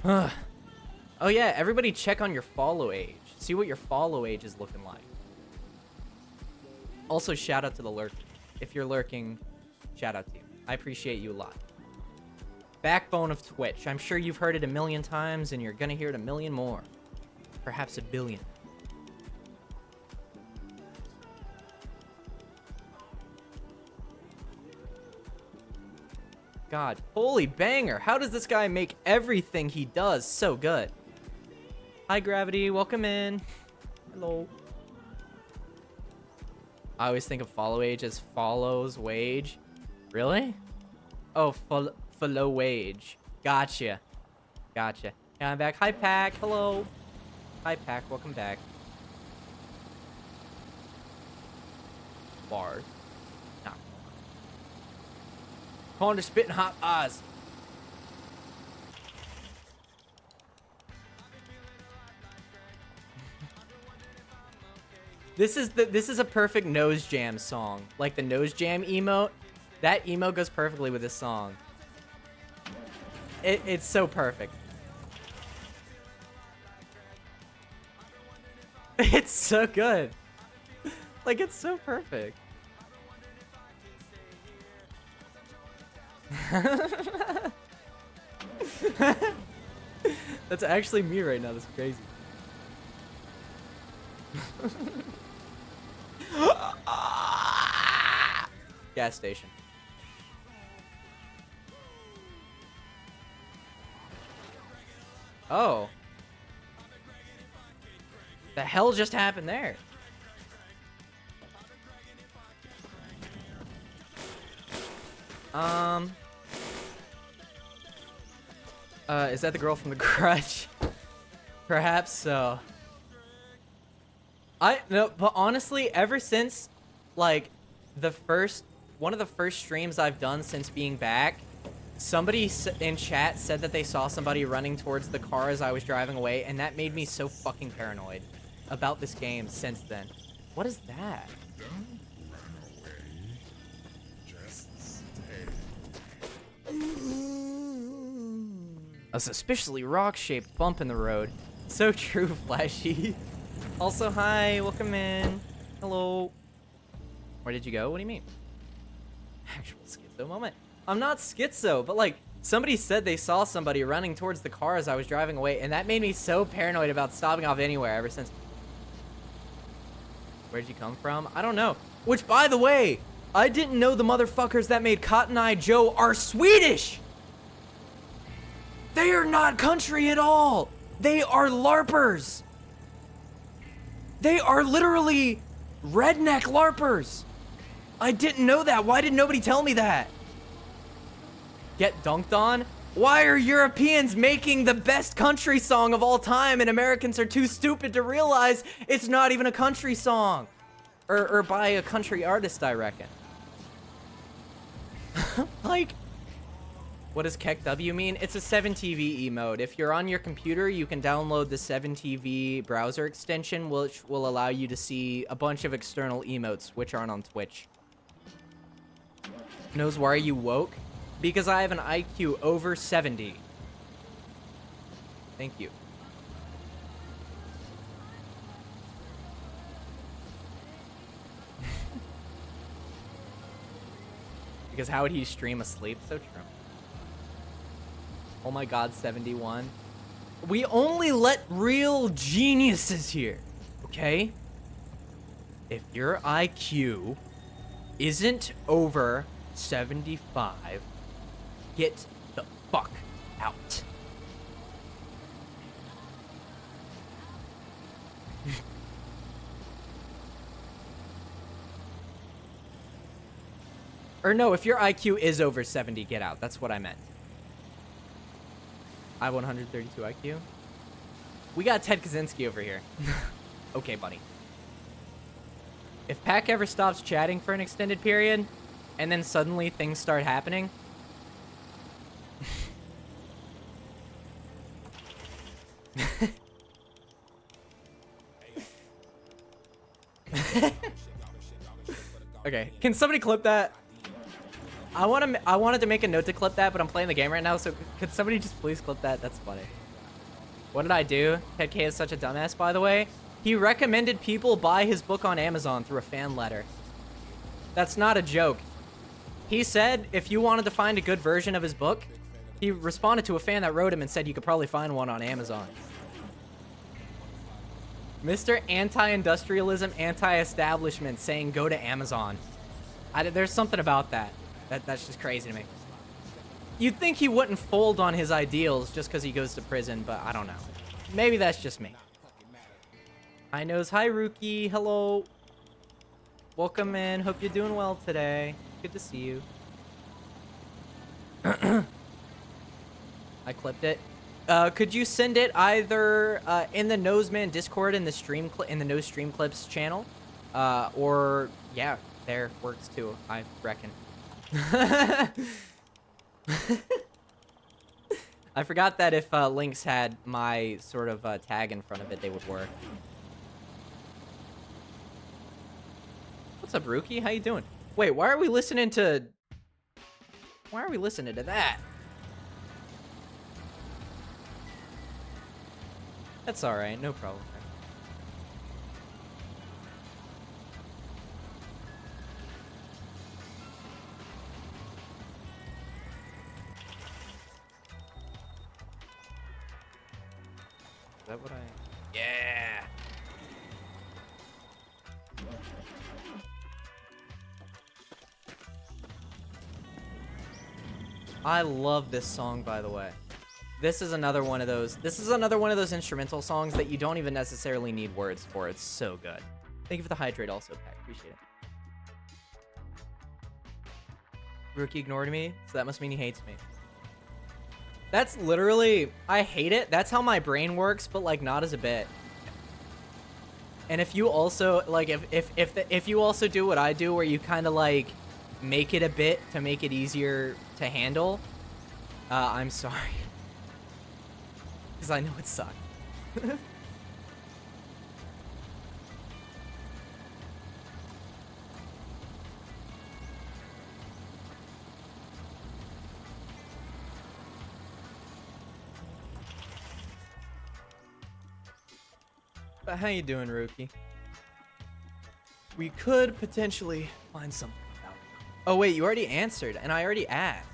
Oh yeah, everybody check on your follow age. See what your follow age is looking like. Also, shout out to the lurker. If you're lurking, shout out to you. I appreciate you a lot. Backbone of Twitch. I'm sure you've heard it a million times, and you're gonna hear it a million more. Perhaps a billion. God, holy banger. How does this guy make everything he does so good? Hi, Gravity. Welcome in. Hello. I always think of follow age as follows wage. Really? Oh, follow wage. Gotcha. Gotcha. Yeah, I'm back. Hi, Pack. Hello. Hi, Pack. Welcome back. Bars. Nah. Calling to spitting hot eyes. This is a perfect Nose Jam song. Like the Nose Jam emote. That emote goes perfectly with this song. It's so perfect. It's so good. Like, it's so perfect. That's actually me right now. That's crazy. Gas station. Oh. The hell just happened there? Is that the girl from The Grudge? Perhaps so. No, but honestly, ever since, like, one of the first streams I've done since being back, somebody in chat said that they saw somebody running towards the car as I was driving away, and that made me so fucking paranoid about this game since then. What is that? A suspiciously rock-shaped bump in the road. So true, Flashy. Also, hi, welcome in. Hello. Where did you go? What do you mean? Actual schizo moment. I'm not schizo, but like, somebody said they saw somebody running towards the car as I was driving away, and that made me so paranoid about stopping off anywhere ever since. Where'd you come from? I don't know. Which, by the way, I didn't know the motherfuckers that made Cotton Eye Joe are Swedish! They are not country at all! They are LARPers! They are literally redneck LARPers! I didn't know that. Why did nobody tell me that? Get dunked on? Why are Europeans making the best country song of all time and Americans are too stupid to realize it's not even a country song? Or by a country artist, I reckon. Like, what does KEKW mean? It's a 7TV emote. If you're on your computer, you can download the 7TV browser extension, which will allow you to see a bunch of external emotes, which aren't on Twitch. Knows why are you woke? Because I have an IQ over 70. Thank you. Because how would he stream asleep? So true. Oh my god, 71. We only let real geniuses here, okay? If your IQ isn't over 75, get the fuck out. Or no, if your IQ is over 70, get out. That's what I meant. I have 132 IQ. We got Ted Kaczynski over here. Okay, buddy. If Pac ever stops chatting for an extended period, and then suddenly things start happening... Okay, can somebody clip that? I wanted to make a note to clip that, but I'm playing the game right now, so could somebody just please clip that? That's funny. What did I do? Ted K is such a dumbass, by the way. He recommended people buy his book on Amazon through a fan letter. That's not a joke. He said if you wanted to find a good version of his book, he responded to a fan that wrote him and said you could probably find one on Amazon. Mr. Anti-Industrialism, Anti-Establishment saying go to Amazon. There's something about that. That's just crazy to me. You'd think he wouldn't fold on his ideals just because he goes to prison, but I don't know. Maybe that's just me. Hi Nose, hi Rookie, hello. Welcome in, hope you're doing well today. Good to see you. I clipped it. Could you send it either in the Noseman Discord in the in the Nose Stream Clips channel, or yeah, there works too. I reckon. I forgot that if links had my sort of tag in front of it, they would work. What's up, Rookie? How you doing? Wait, why are we listening to? Why are we listening to that? That's all right, no problem. Is that what I? Yeah. I love this song, by the way. This is another one of those. This is another one of those instrumental songs that you don't even necessarily need words for. It's so good. Thank you for the hydrate, also, Pat. Appreciate it. Rookie ignored me, so that must mean he hates me. That's literally, I hate it. That's how my brain works, but like not as a bit. And if you also like, if you also do what I do, where you kind of like make it a bit to make it easier to handle, I'm sorry, because I know it sucks. But how you doing, Rookie? We could potentially find something about it. Oh wait, you already answered, and I already asked.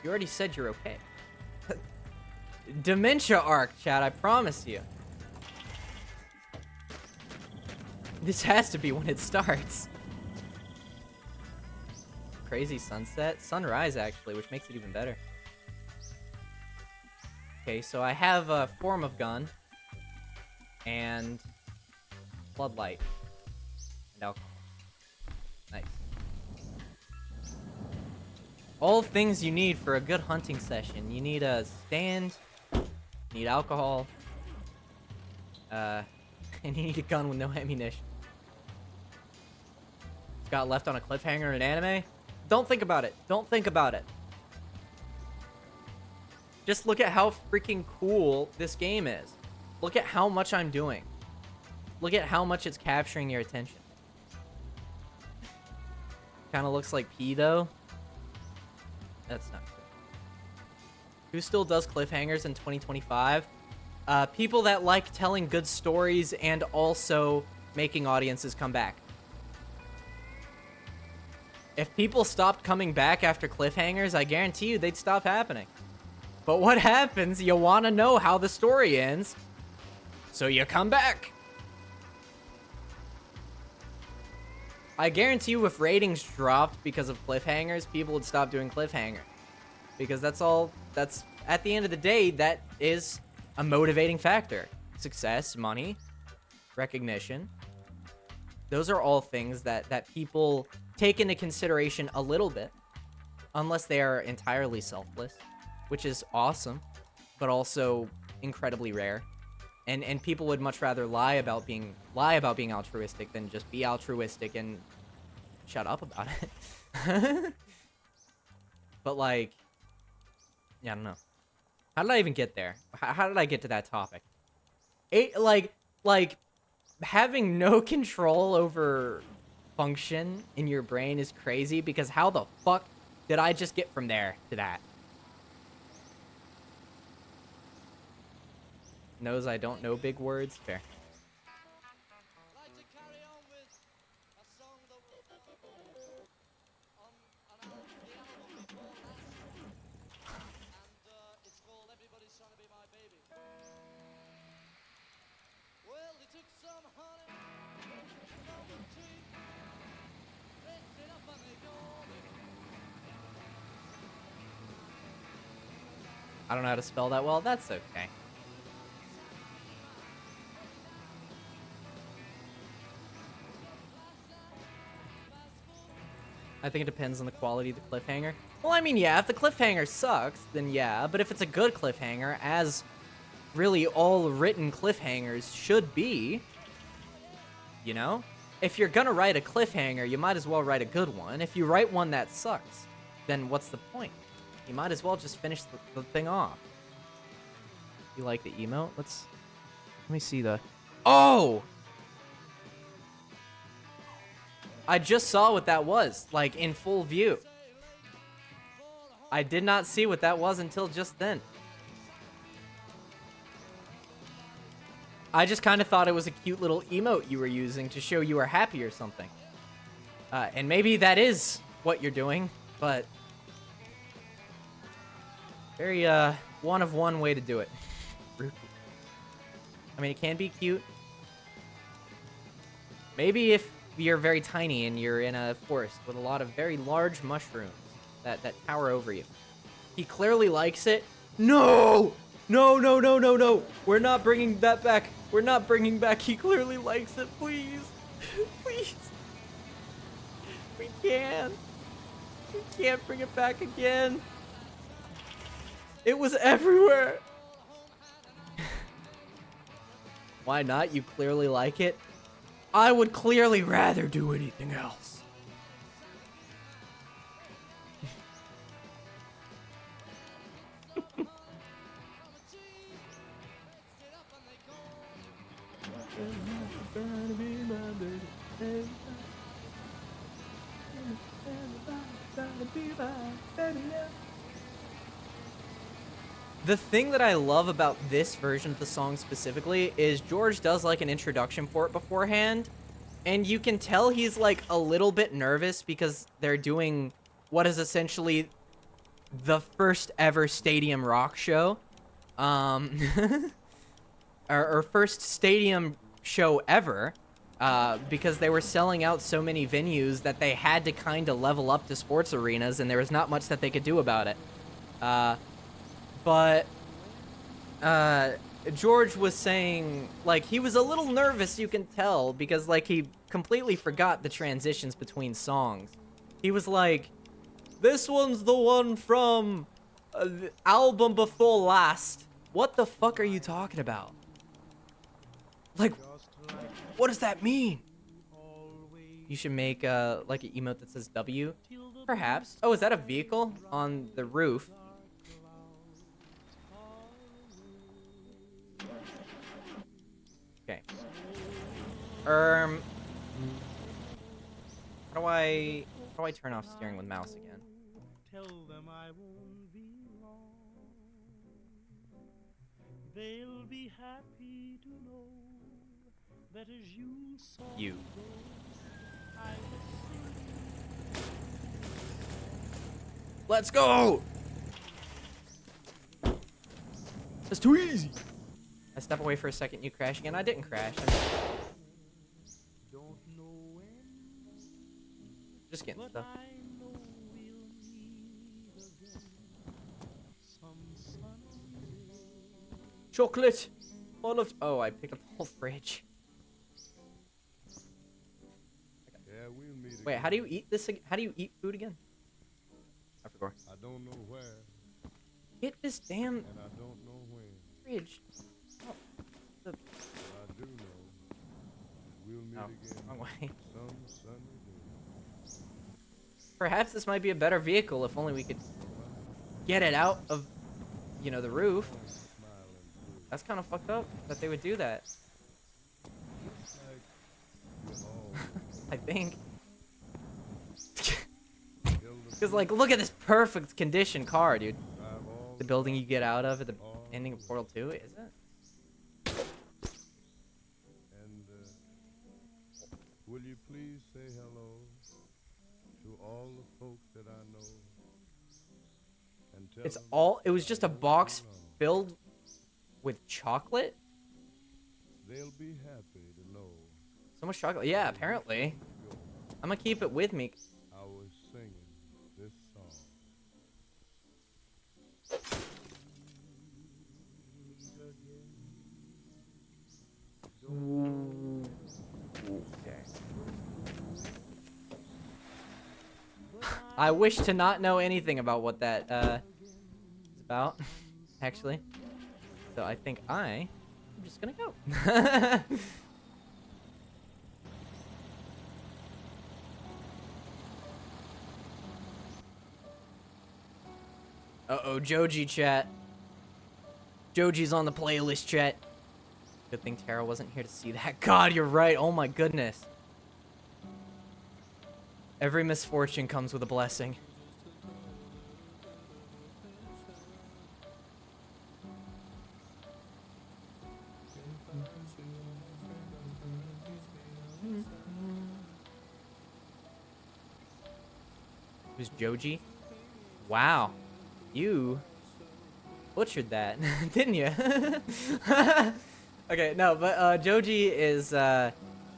You already said you're okay. Dementia arc, chat, I promise you. This has to be when it starts. Crazy sunset? Sunrise, actually, which makes it even better. Okay, so I have a form of gun. And floodlight and alcohol. Nice. All things you need for a good hunting session. You need a stand, you need alcohol, and you need a gun with no ammunition. It's got left on a cliffhanger in an anime. Don't think about it. Don't think about it. Just look at how freaking cool this game is. Look at how much I'm doing. Look at how much it's capturing your attention. Kind of looks like pee, though. That's not good. Who still does cliffhangers in 2025? People that like telling good stories and also making audiences come back. If people stopped coming back after cliffhangers, I guarantee you they'd stop happening. But what happens, you want to know how the story ends, so you come back. I guarantee you if ratings dropped because of cliffhangers, people would stop doing cliffhanger. Because that's at the end of the day, that is a motivating factor. Success, money, recognition. Those are all things that people take into consideration a little bit. Unless they are entirely selfless, which is awesome, but also incredibly rare. And people would much rather lie about being altruistic than just be altruistic and shut up about it. But like, yeah, I don't know. How did I even get there? How did I get to that topic? Like having no control over function in your brain is crazy, because how the fuck did I just get from there to that? Knows I don't know big words. Fair. I'd like to carry on with a song that was on the album before last, and it's called Everybody's Trying to Be My Baby. Well, they took some honey from the tree, picked it up and they called it. I don't know how to spell that well. That's okay. I think it depends on the quality of the cliffhanger. Well, I mean, yeah, if the cliffhanger sucks, then yeah. But if it's a good cliffhanger, as really all written cliffhangers should be, you know? If you're gonna write a cliffhanger, you might as well write a good one. If you write one that sucks, then what's the point? You might as well just finish the thing off. You like the emote? Let me see the... Oh! I just saw what that was, like, in full view. I did not see what that was until just then. I just kind of thought it was a cute little emote you were using to show you were happy or something. And maybe that is what you're doing, but... Very, one of one way to do it. I mean, it can be cute. Maybe if you're very tiny and you're in a forest with a lot of very large mushrooms that tower over you. He clearly likes it. No! No, no, no, no, no! We're not bringing that back. We're not bringing back. He clearly likes it. Please. Please. We can't. We can't bring it back again. It was everywhere. Why not? You clearly like it. I would clearly rather do anything else. The thing that I love about this version of the song specifically is George does like an introduction for it beforehand, and you can tell he's like a little bit nervous because they're doing what is essentially the first ever stadium rock show, or first stadium show ever, because they were selling out so many venues that they had to kind of level up to sports arenas, and there was not much that they could do about it. But George was saying, like, he was a little nervous, you can tell, because, like, he completely forgot the transitions between songs. He was like, this one's the one from the album before last. What the fuck are you talking about? Like, what does that mean? You should make, like, an emote that says W? Perhaps. Oh, is that a vehicle on the roof? Okay. How do I turn off steering with mouse again? Tell them I won't be long. They'll be happy to know that as you saw You. I was singing. Let's go! That's too easy. I step away for a second, you crash again. I didn't crash. Don't know when, Just getting but stuff. I know we'll meet again some Sunday. Chocolate! All of... Oh, I picked up the whole fridge. Yeah, we'll meet Wait, again. how do you eat this? How do you eat food again? I forgot. I don't know where, Get this damn and I don't know when, fridge. Oh, but I do know we'll meet oh, again wrong way. some Sunday day. Perhaps this might be a better vehicle if only we could get it out of, you know, the roof. Smiling through. That's kind of fucked up that they would do that. Looks like we're all I think. killed Because, like, look at this perfect condition car, dude. drive all The building you get out of at the ending of Portal 2, is it? and will you please say hello to all the folks that I know and tell It's them all, it was just a I won't box be long. filled with chocolate? They'll be happy to know So much chocolate. Yeah, apparently. go. I'm gonna keep it with me. I was singing this song. Okay. I wish to not know anything about what that is about, actually. So I think I'm just gonna go. Uh-oh, Joji chat. Joji's on the playlist chat. Good thing Tara wasn't here to see that. God, you're right. Oh my goodness. Every misfortune comes with a blessing. Who's Joji? Wow. You butchered that, didn't you? Okay, no, but Joji is,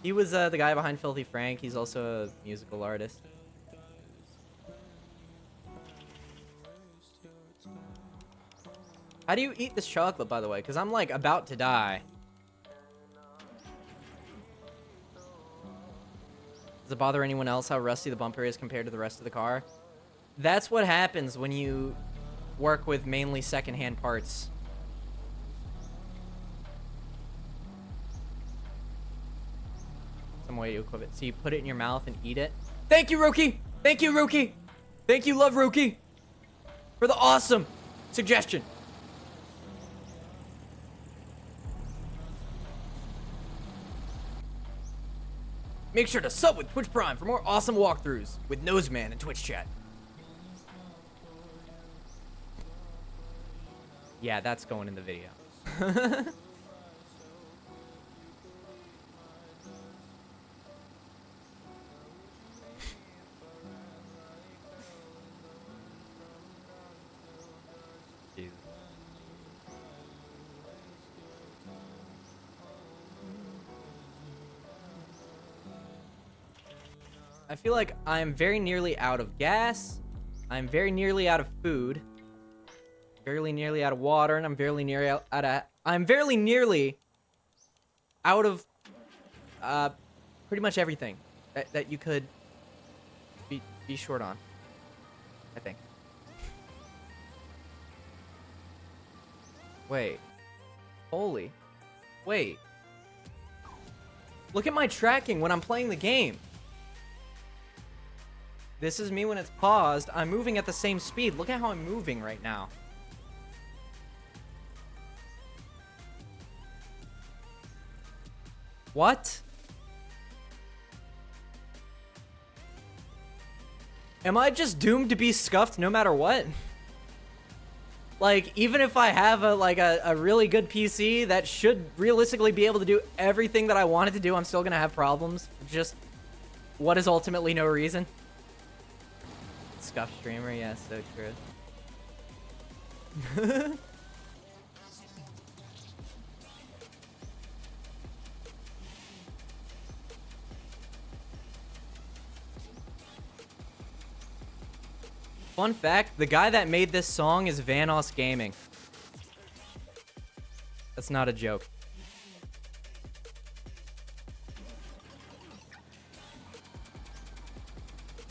he was the guy behind Filthy Frank. He's also a musical artist. How do you eat this chocolate, by the way? Because I'm, like, about to die. Does it bother anyone else how rusty the bumper is compared to the rest of the car? That's what happens when you work with mainly secondhand parts. Some way to equip it. So you put it in your mouth and eat it. Thank you, Rookie! Thank you, Rookie! Thank you, Love Rookie! For the awesome suggestion. Make sure to sub with Twitch Prime for more awesome walkthroughs with Noseman and Twitch chat. Yeah, that's going in the video. Jesus. I feel like I'm very nearly out of gas. I'm very nearly out of food. Very nearly out of water, and I'm very nearly out of. I'm very nearly out of pretty much everything that you could be short on. I think. Wait. Holy. Wait. Look at my tracking when I'm playing the game. This is me when it's paused. I'm moving at the same speed. Look at how I'm moving right now. What? Am I just doomed to be scuffed no matter what? Like, even if I have a really good PC that should realistically be able to do everything that I wanted to do, I'm still gonna have problems. Just what is ultimately no reason. Scuffed streamer, yeah, so true. Fun fact, the guy that made this song is Vanoss Gaming. That's not a joke.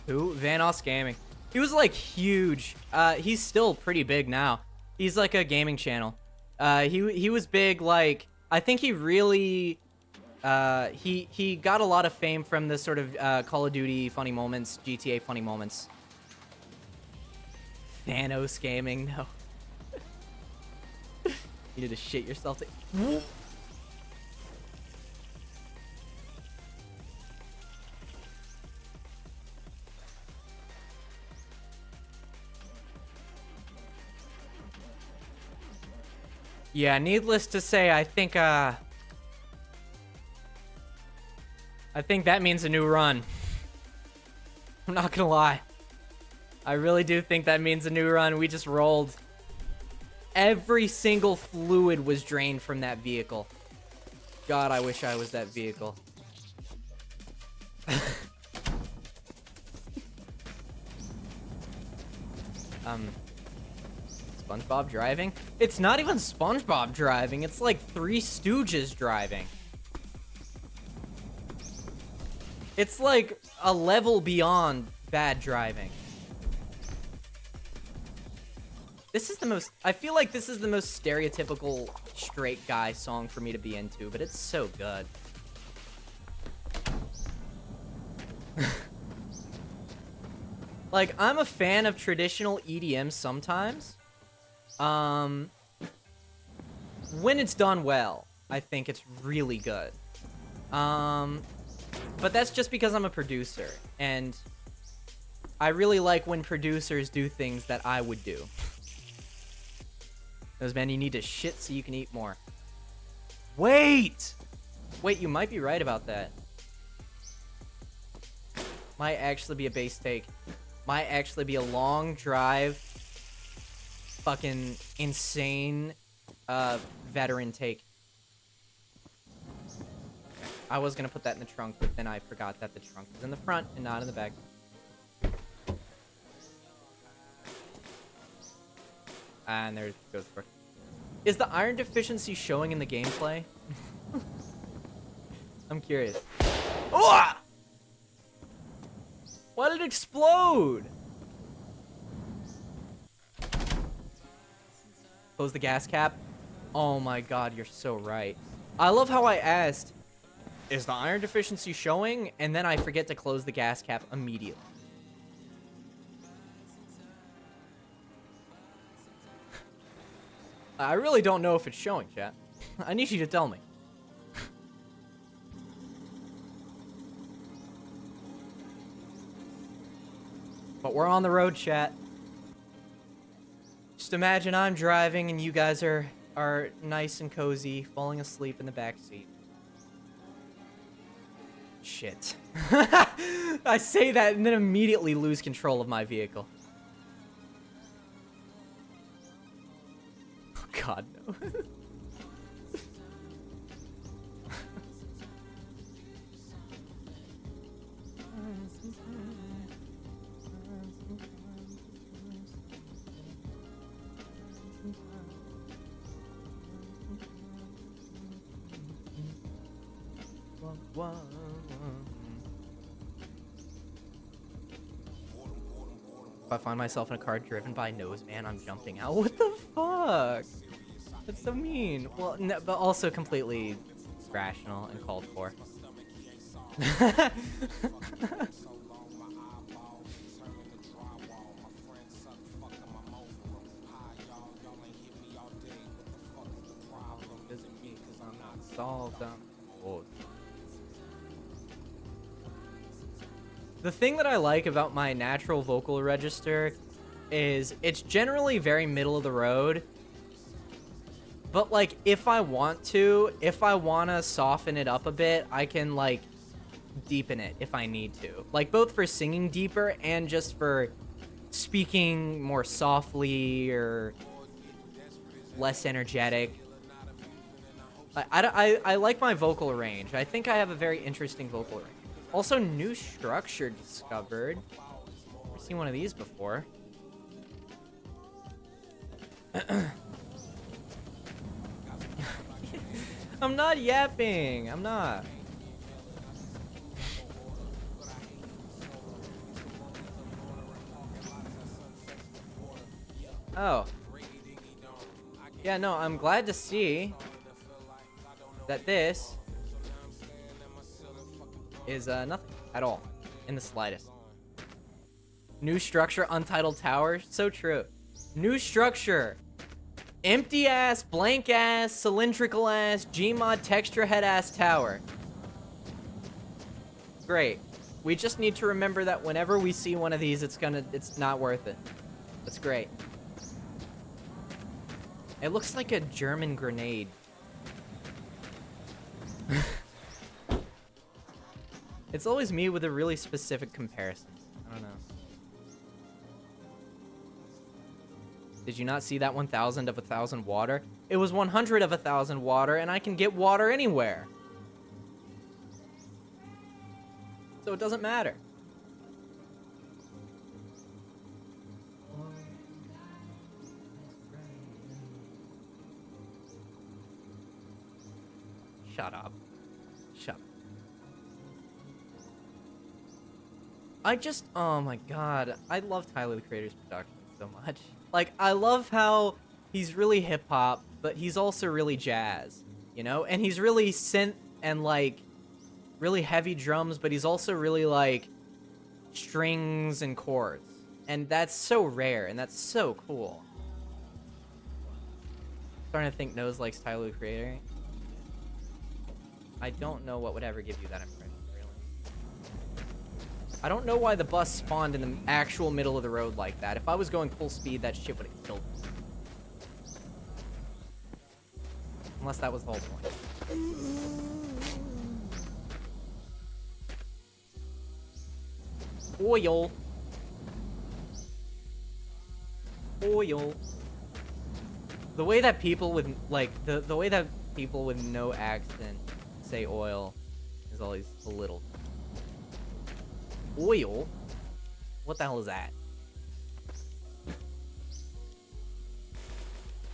Who? Vanoss Gaming. He was like huge. He's still pretty big now. He's like a gaming channel. He was big, like, I think he really he got a lot of fame from the sort of Call of Duty funny moments, GTA funny moments. Vanoss Gaming, no. You need to shit yourself. Yeah, needless to say, I think that means a new run. I'm not gonna lie. I really do think that means a new run. We just rolled. Every single fluid was drained from that vehicle. God, I wish I was that vehicle. SpongeBob driving? It's not even SpongeBob driving. It's like Three Stooges driving. It's like a level beyond bad driving. This is the most, I feel like this is the most stereotypical straight guy song for me to be into, but it's so good. Like, I'm a fan of traditional EDM sometimes. When it's done well, I think it's really good. But that's just because I'm a producer, and I really like when producers do things that I would do. Those man, you need to shit so you can eat more. Wait! Wait, you might be right about that. Might actually be a base take. Might actually be a long drive, fucking insane, veteran take. I was gonna put that in the trunk, but then I forgot that the trunk is in the front and not in the back. And there goes the first. Is the iron deficiency showing in the gameplay? I'm curious. Oh! Why did it explode? Close the gas cap. Oh my god, you're so right. I love how I asked, is the iron deficiency showing? And then I forget to close the gas cap immediately. I really don't know if it's showing, chat. I need you to tell me. But we're on the road, chat. Just imagine I'm driving and you guys are nice and cozy, falling asleep in the back seat. Shit. I say that and then immediately lose control of my vehicle. Oh god, no. If I find myself in a car driven by Noseman, I'm jumping out. What the fuck? That's so mean. Well, no, but also completely rational and called for. Solved them. Oh. The thing that I like about my natural vocal register is it's generally very middle of the road. But like if I want to soften it up a bit, I can like deepen it if I need to. Like both for singing deeper and just for speaking more softly or less energetic. I like my vocal range. I think I have a very interesting vocal range. Also, new structure discovered. Never seen one of these before. I'm not yapping. I'm not. Oh. Yeah, no, I'm glad to see that this is nothing at all in the slightest. New structure, untitled tower. So true. New structure. Empty ass, blank ass, cylindrical ass, Gmod texture head ass tower. Great. We just need to remember that whenever we see one of these, it's not worth it. That's great. It looks like a German grenade. It's always me with a really specific comparison. I don't know. Did you not see that 1000 of 1000 water? It was 100 of 1000 water, and I can get water anywhere. So it doesn't matter. Shut up. Shut up. Oh my god. I love Tyler the Creator's production so much. Like, I love how he's really hip hop, but he's also really jazz, you know? And he's really synth and like really heavy drums, but he's also really like strings and chords. And that's so rare and that's so cool. Starting to think Nose likes Tyler the Creator. I don't know what would ever give you that impression, really. I don't know why the bus spawned in the actual middle of the road like that. If I was going full speed, that shit would have killed me. Unless that was the whole point. Oil. Oil. The way that people with, like, the way that people with no accent say oil is always a little. Oil? What the hell is that?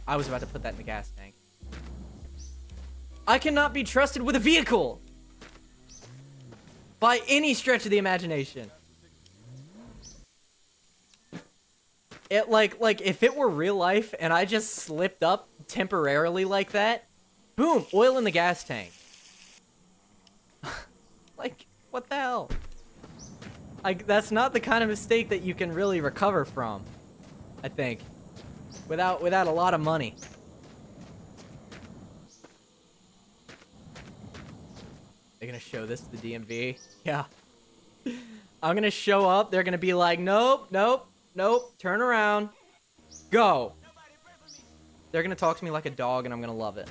I was about to put that in the gas tank. I cannot be trusted with a vehicle! By any stretch of the imagination. It, like, if it were real life and I just slipped up temporarily like that, boom, oil in the gas tank. Like, what the hell? Like, that's not the kind of mistake that you can really recover from, I think. Without a lot of money. They're gonna show this to the DMV? Yeah. I'm gonna show up, they're gonna be like, nope, nope, nope, turn around, go. They're gonna talk to me like a dog and I'm gonna love it.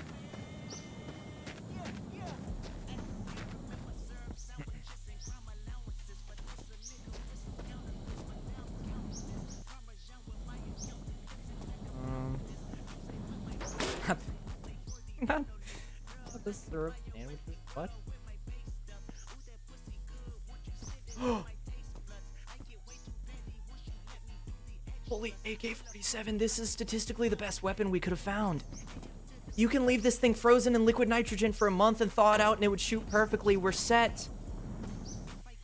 Not the syrup sandwiches, what? Holy AK-47, this is statistically the best weapon we could have found. You can leave this thing frozen in liquid nitrogen for a month and thaw it out and it would shoot perfectly. We're set.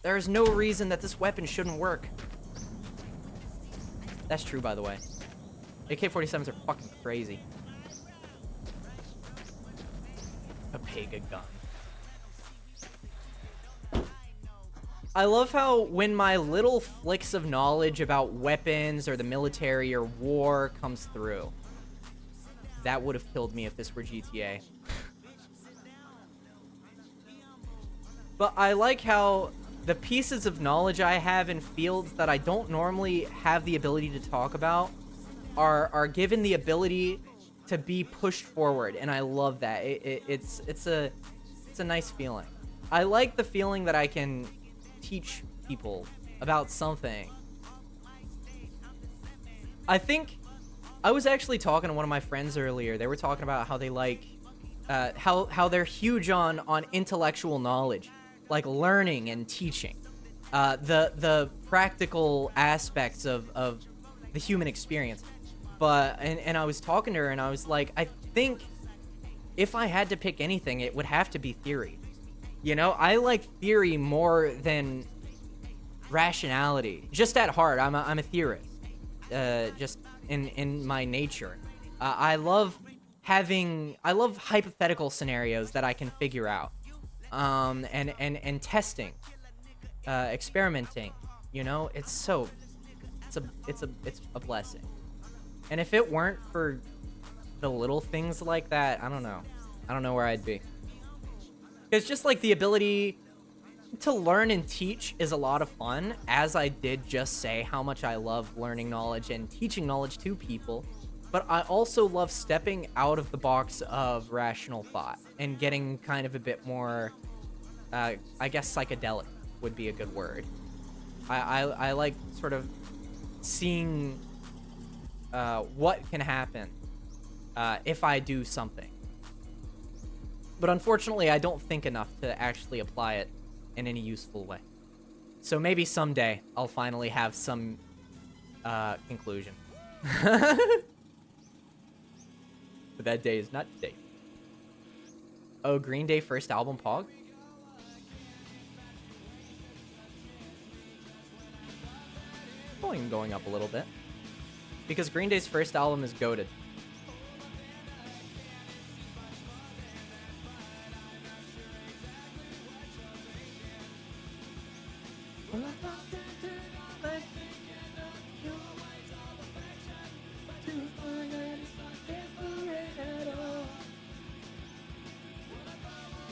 There is no reason that this weapon shouldn't work. That's true, by the way. AK-47s are fucking crazy. A Pega gun. I love how when my little flicks of knowledge about weapons or the military or war comes through, that would have killed me if this were GTA. But I like how the pieces of knowledge I have in fields that I don't normally have the ability to talk about are given the ability to be pushed forward, and I love that. It's a nice feeling. I like the feeling that I can teach people about something. I think I was actually talking to one of my friends earlier. They were talking about how they like how they're huge on intellectual knowledge, like learning and teaching, the practical aspects of the human experience. But and I was talking to her and I was like, I think if I had to pick anything, it would have to be theory. You know, I like theory more than rationality. Just at heart, I'm a theorist. Just in my nature. I love hypothetical scenarios that I can figure out. And testing, experimenting, you know, it's a blessing. And if it weren't for the little things like that, I don't know where I'd be. Because just like the ability to learn and teach is a lot of fun, as I did just say how much I love learning knowledge and teaching knowledge to people. But I also love stepping out of the box of rational thought and getting kind of a bit more, I guess psychedelic would be a good word. I like sort of seeing what can happen if I do something. But unfortunately, I don't think enough to actually apply it in any useful way. So maybe someday I'll finally have some conclusion. But that day is not today. Oh, Green Day first album, Pog? Volume going up a little bit. because Green Day's first album is goated.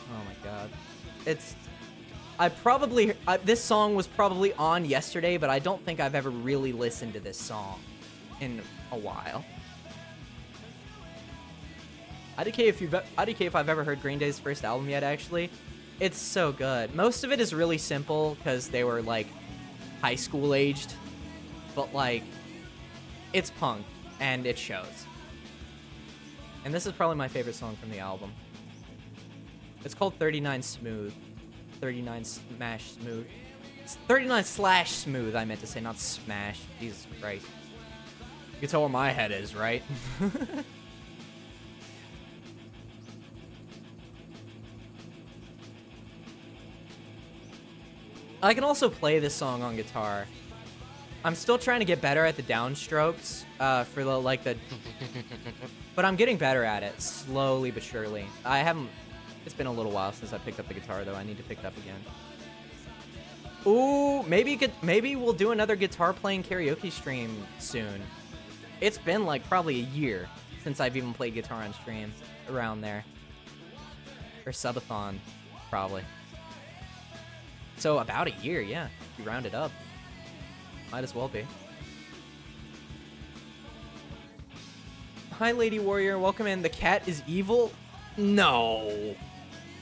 Oh my god. This song was probably on yesterday, but I don't think I've ever really listened to this song in a while. IDK if I've ever heard Green Day's first album yet, actually. It's so good. Most of it is really simple because they were like high school aged, but like it's punk and it shows. And this is probably my favorite song from the album. It's called 39 Smooth. 39 Smash Smooth. It's 39 slash smooth, I meant to say, not smash. Jesus Christ. You can tell where my head is, right? I can also play this song on guitar. I'm still trying to get better at the downstrokes for the but I'm getting better at it slowly but surely. It's been a little while since I picked up the guitar though. I need to pick it up again. Ooh, maybe we'll do another guitar playing karaoke stream soon. It's been like probably a year since I've even played guitar on stream, around there. Or subathon, probably. So about a year, yeah. If you round it up. Might as well be. Hi, Lady Warrior. Welcome in. The cat is evil? No.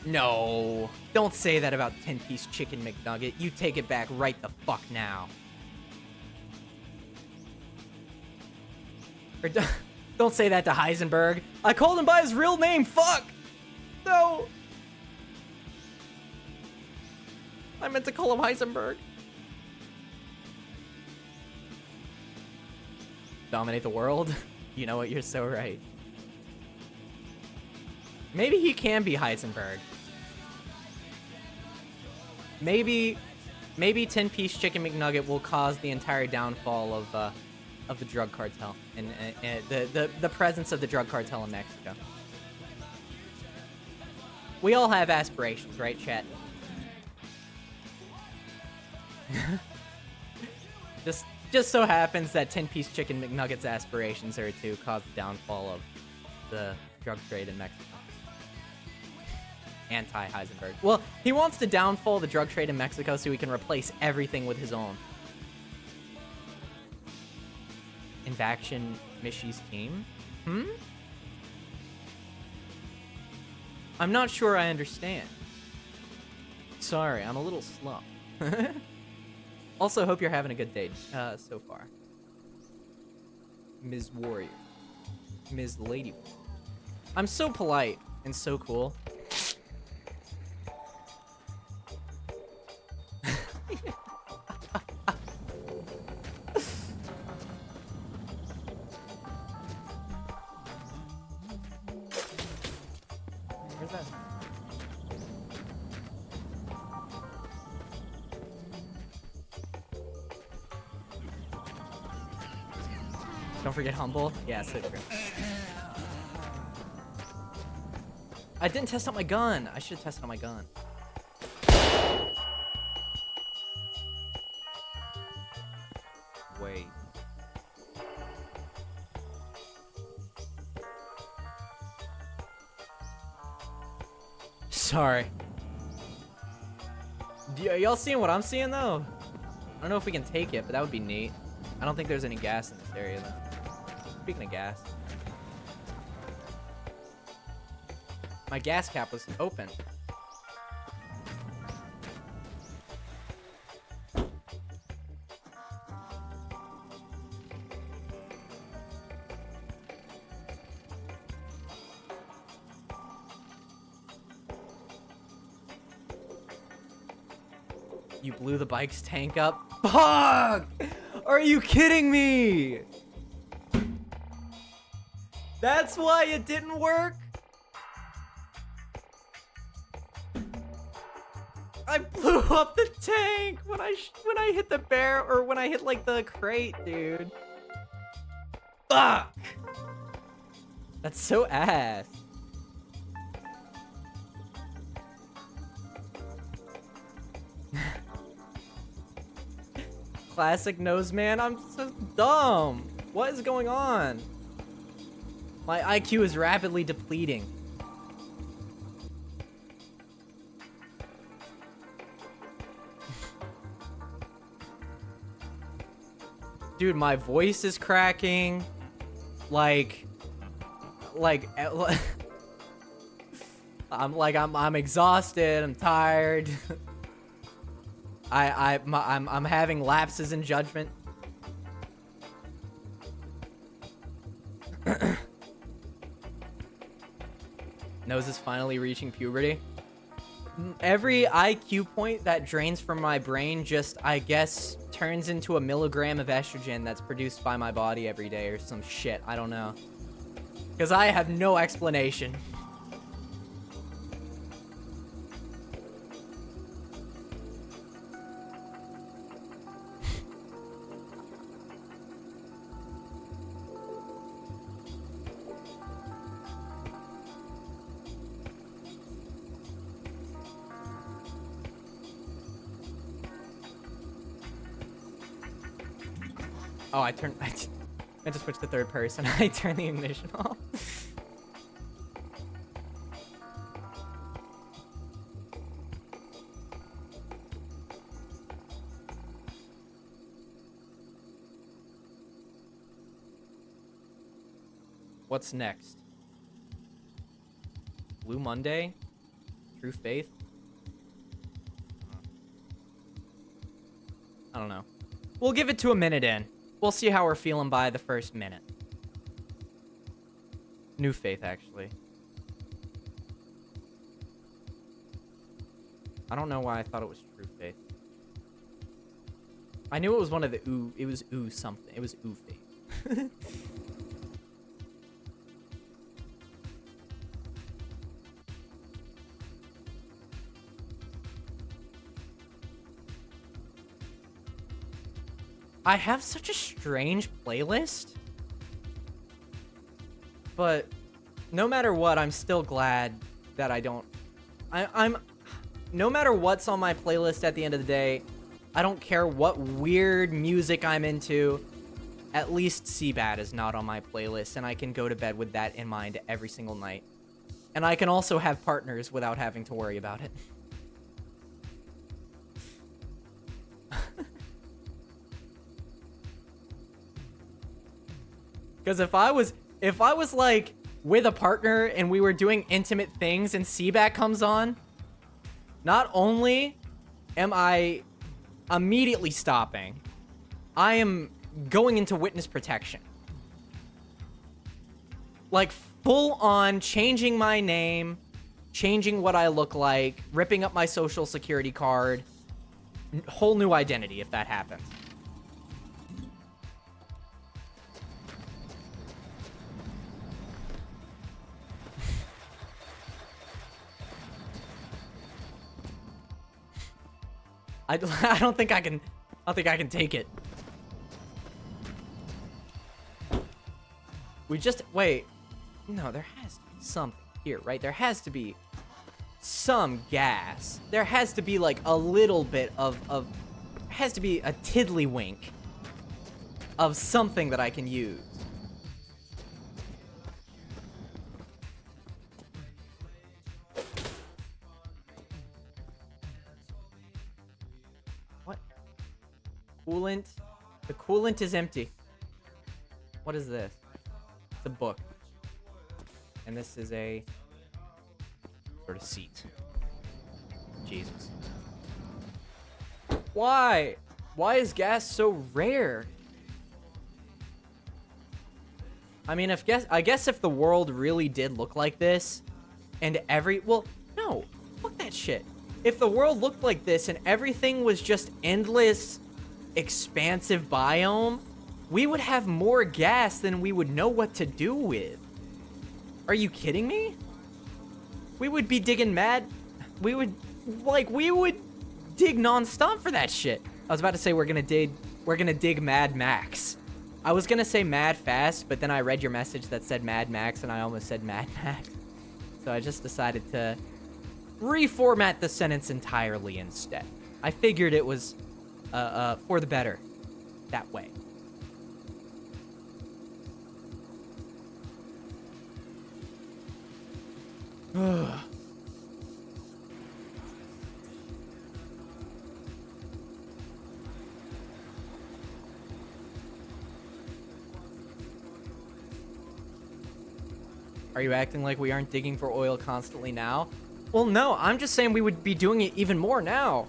No. Don't say that about 10-piece chicken McNugget. You take it back right the fuck now. Or don't say that to Heisenberg. I called him by his real name. Fuck. No. I meant to call him Heisenberg. Dominate the world? You know what? You're so right. Maybe he can be Heisenberg. Maybe 10-piece chicken McNugget will cause the entire downfall of the drug cartel and the presence of the drug cartel in Mexico. We all have aspirations, right, chat? Just so happens that 10-piece chicken McNuggets aspirations are to cause the downfall of the drug trade in Mexico. Anti-Heisenberg. Well, he wants to downfall the drug trade in Mexico so he can replace everything with his own. Invaction Mishy's team? I'm not sure I understand. Sorry, I'm a little slow. Also, hope you're having a good day so far. Ms. Warrior. Ms. Lady. I'm so polite and so cool. Where's that? Don't forget humble. Yeah, so true. I didn't test out my gun. I should have tested out my gun. Wait. Sorry. Y'all seeing what I'm seeing though? I don't know if we can take it, but that would be neat. I don't think there's any gas in this area though. Speaking of gas. My gas cap was open. You blew the bike's tank up? Fuck! Are you kidding me? That's why it didn't work? I blew up the tank when I hit the bear, or when I hit like the crate, dude. Fuck! That's so ass. Classic nose man, I'm so dumb. What is going on? My IQ is rapidly depleting. Dude, my voice is cracking. Like I'm exhausted. I'm tired. I'm having lapses in judgment. Nose is finally reaching puberty. Every IQ point that drains from my brain just, I guess, turns into a milligram of estrogen that's produced by my body every day or some shit. I don't know. Because I have no explanation. Oh, I meant to switch to third person. I turned the ignition off. What's next? Blue Monday? True Faith? I don't know. We'll give it to a minute in. We'll see how we're feeling by the first minute. New Faith, actually. I don't know why I thought it was True Faith. I knew it was one of the ooh. It was ooh something. It was ooh Faith. I have such a strange playlist, but no matter what, I'm still glad that I don't. I'm no matter what's on my playlist at the end of the day, I don't care what weird music I'm into. At least Seabat is not on my playlist, and I can go to bed with that in mind every single night. And I can also have partners without having to worry about it. Because if I was like with a partner and we were doing intimate things and Seabat comes on, not only am I immediately stopping, I am going into witness protection. Like full on changing my name, changing what I look like, ripping up my social security card, whole new identity if that happens. I don't think I can take it. We just wait. No, there has to be something here, right? There has to be some gas. There has to be like a little bit of has to be a tiddlywink of something that I can use. What? Coolant? The coolant is empty. What is this? It's a book. And this is a sort of seat. Jesus. Why? Why is gas so rare? I mean, I guess if the world really did look like this, and well, no, fuck that shit. If the world looked like this and everything was just endless, expansive biome, we would have more gas than we would know what to do with. Are you kidding me? We would be digging mad. We would dig nonstop for that shit. I was about to say we're gonna dig Mad Max. I was gonna say Mad Fast, but then I read your message that said Mad Max, and I almost said Mad Max. So I just decided to reformat the sentence entirely instead. I figured it was for the better that way. Are you acting like we aren't digging for oil constantly now? Well, no, I'm just saying we would be doing it even more now.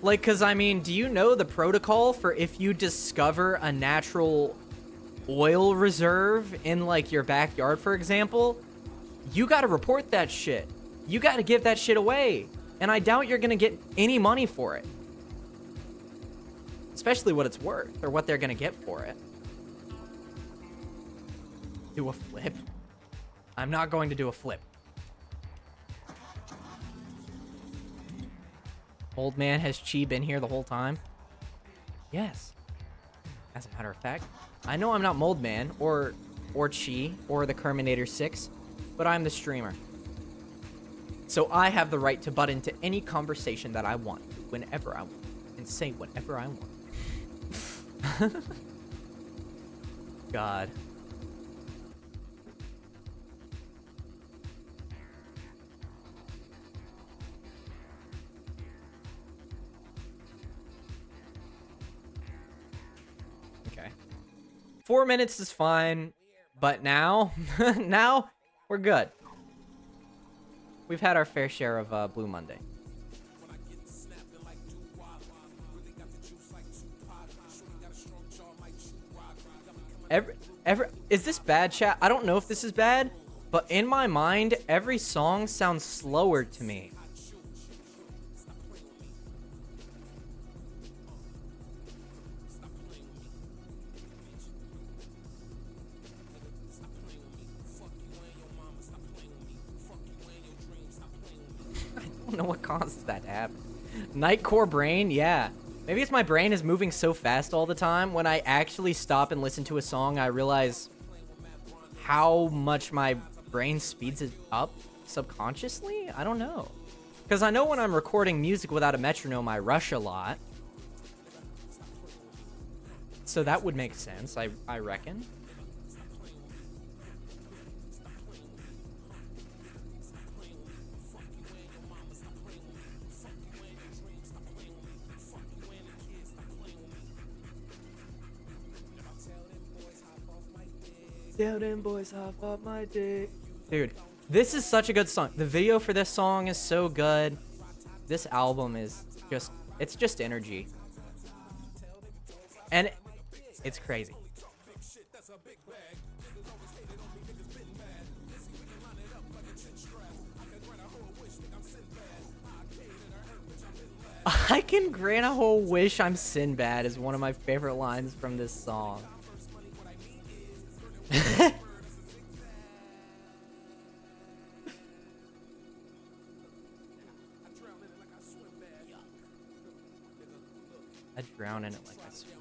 Like, cause I mean, do you know the protocol for if you discover a natural oil reserve in like your backyard, for example? You gotta report that shit. You gotta give that shit away. And I doubt you're gonna get any money for it. Especially what it's worth, or what they're gonna get for it. Do a flip? I'm not going to do a flip. Old man, has Chi been here the whole time? Yes. As a matter of fact, I know I'm not Mold Man, or Chi, or the Kerminator 6, but I'm the streamer. So I have the right to butt into any conversation that I want, whenever I want, and say whatever I want. God. Okay. 4 minutes is fine, but now, now we're good. We've had our fair share of Blue Monday. Is this bad, chat? I don't know if this is bad, but in my mind, every song sounds slower to me. I don't know what causes that to happen. Nightcore brain, yeah. Maybe it's my brain is moving so fast all the time. When I actually stop and listen to a song, I realize how much my brain speeds it up subconsciously. I don't know. Because I know when I'm recording music without a metronome, I rush a lot. So that would make sense, I reckon. Tell them boys hop off my dick. Dude, this is such a good song. The video for this song is so good. This album is just, it's just energy. And it's crazy. I can grant a whole wish I'm Sinbad is one of my favorite lines from this song. I drown in it like I swim.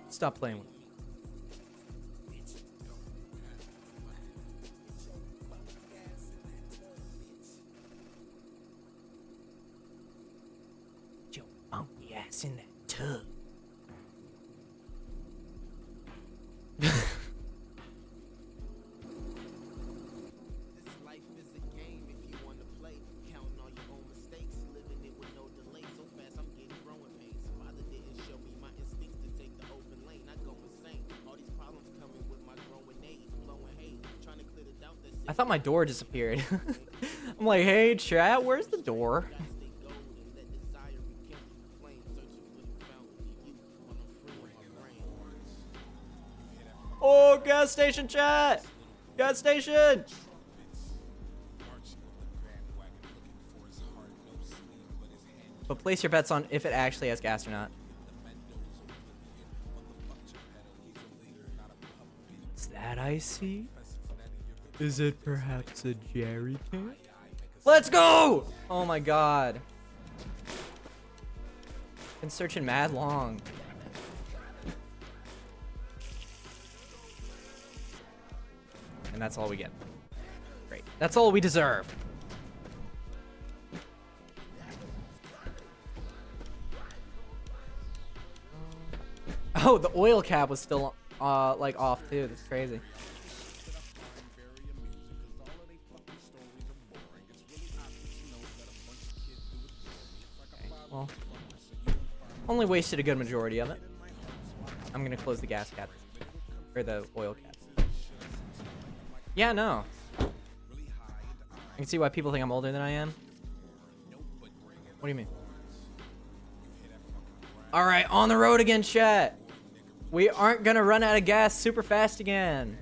Stop playing with me. Your funky ass in that tub. I thought my door disappeared. I'm like, hey, chat, where's the door? Oh, gas station, chat! Gas station! But place your bets on if it actually has gas or not. Is that icy? Is it perhaps a jerry can? Let's go! Oh my god. Been searching mad long. And that's all we get. Great. That's all we deserve. Oh, the oil cap was still like off too. That's crazy. Okay, well, only wasted a good majority of it. I'm gonna close the gas cap or the oil cap. Yeah, no. I can see why people think I'm older than I am. What do you mean? All right, on the road again, chat. We aren't gonna run out of gas super fast again.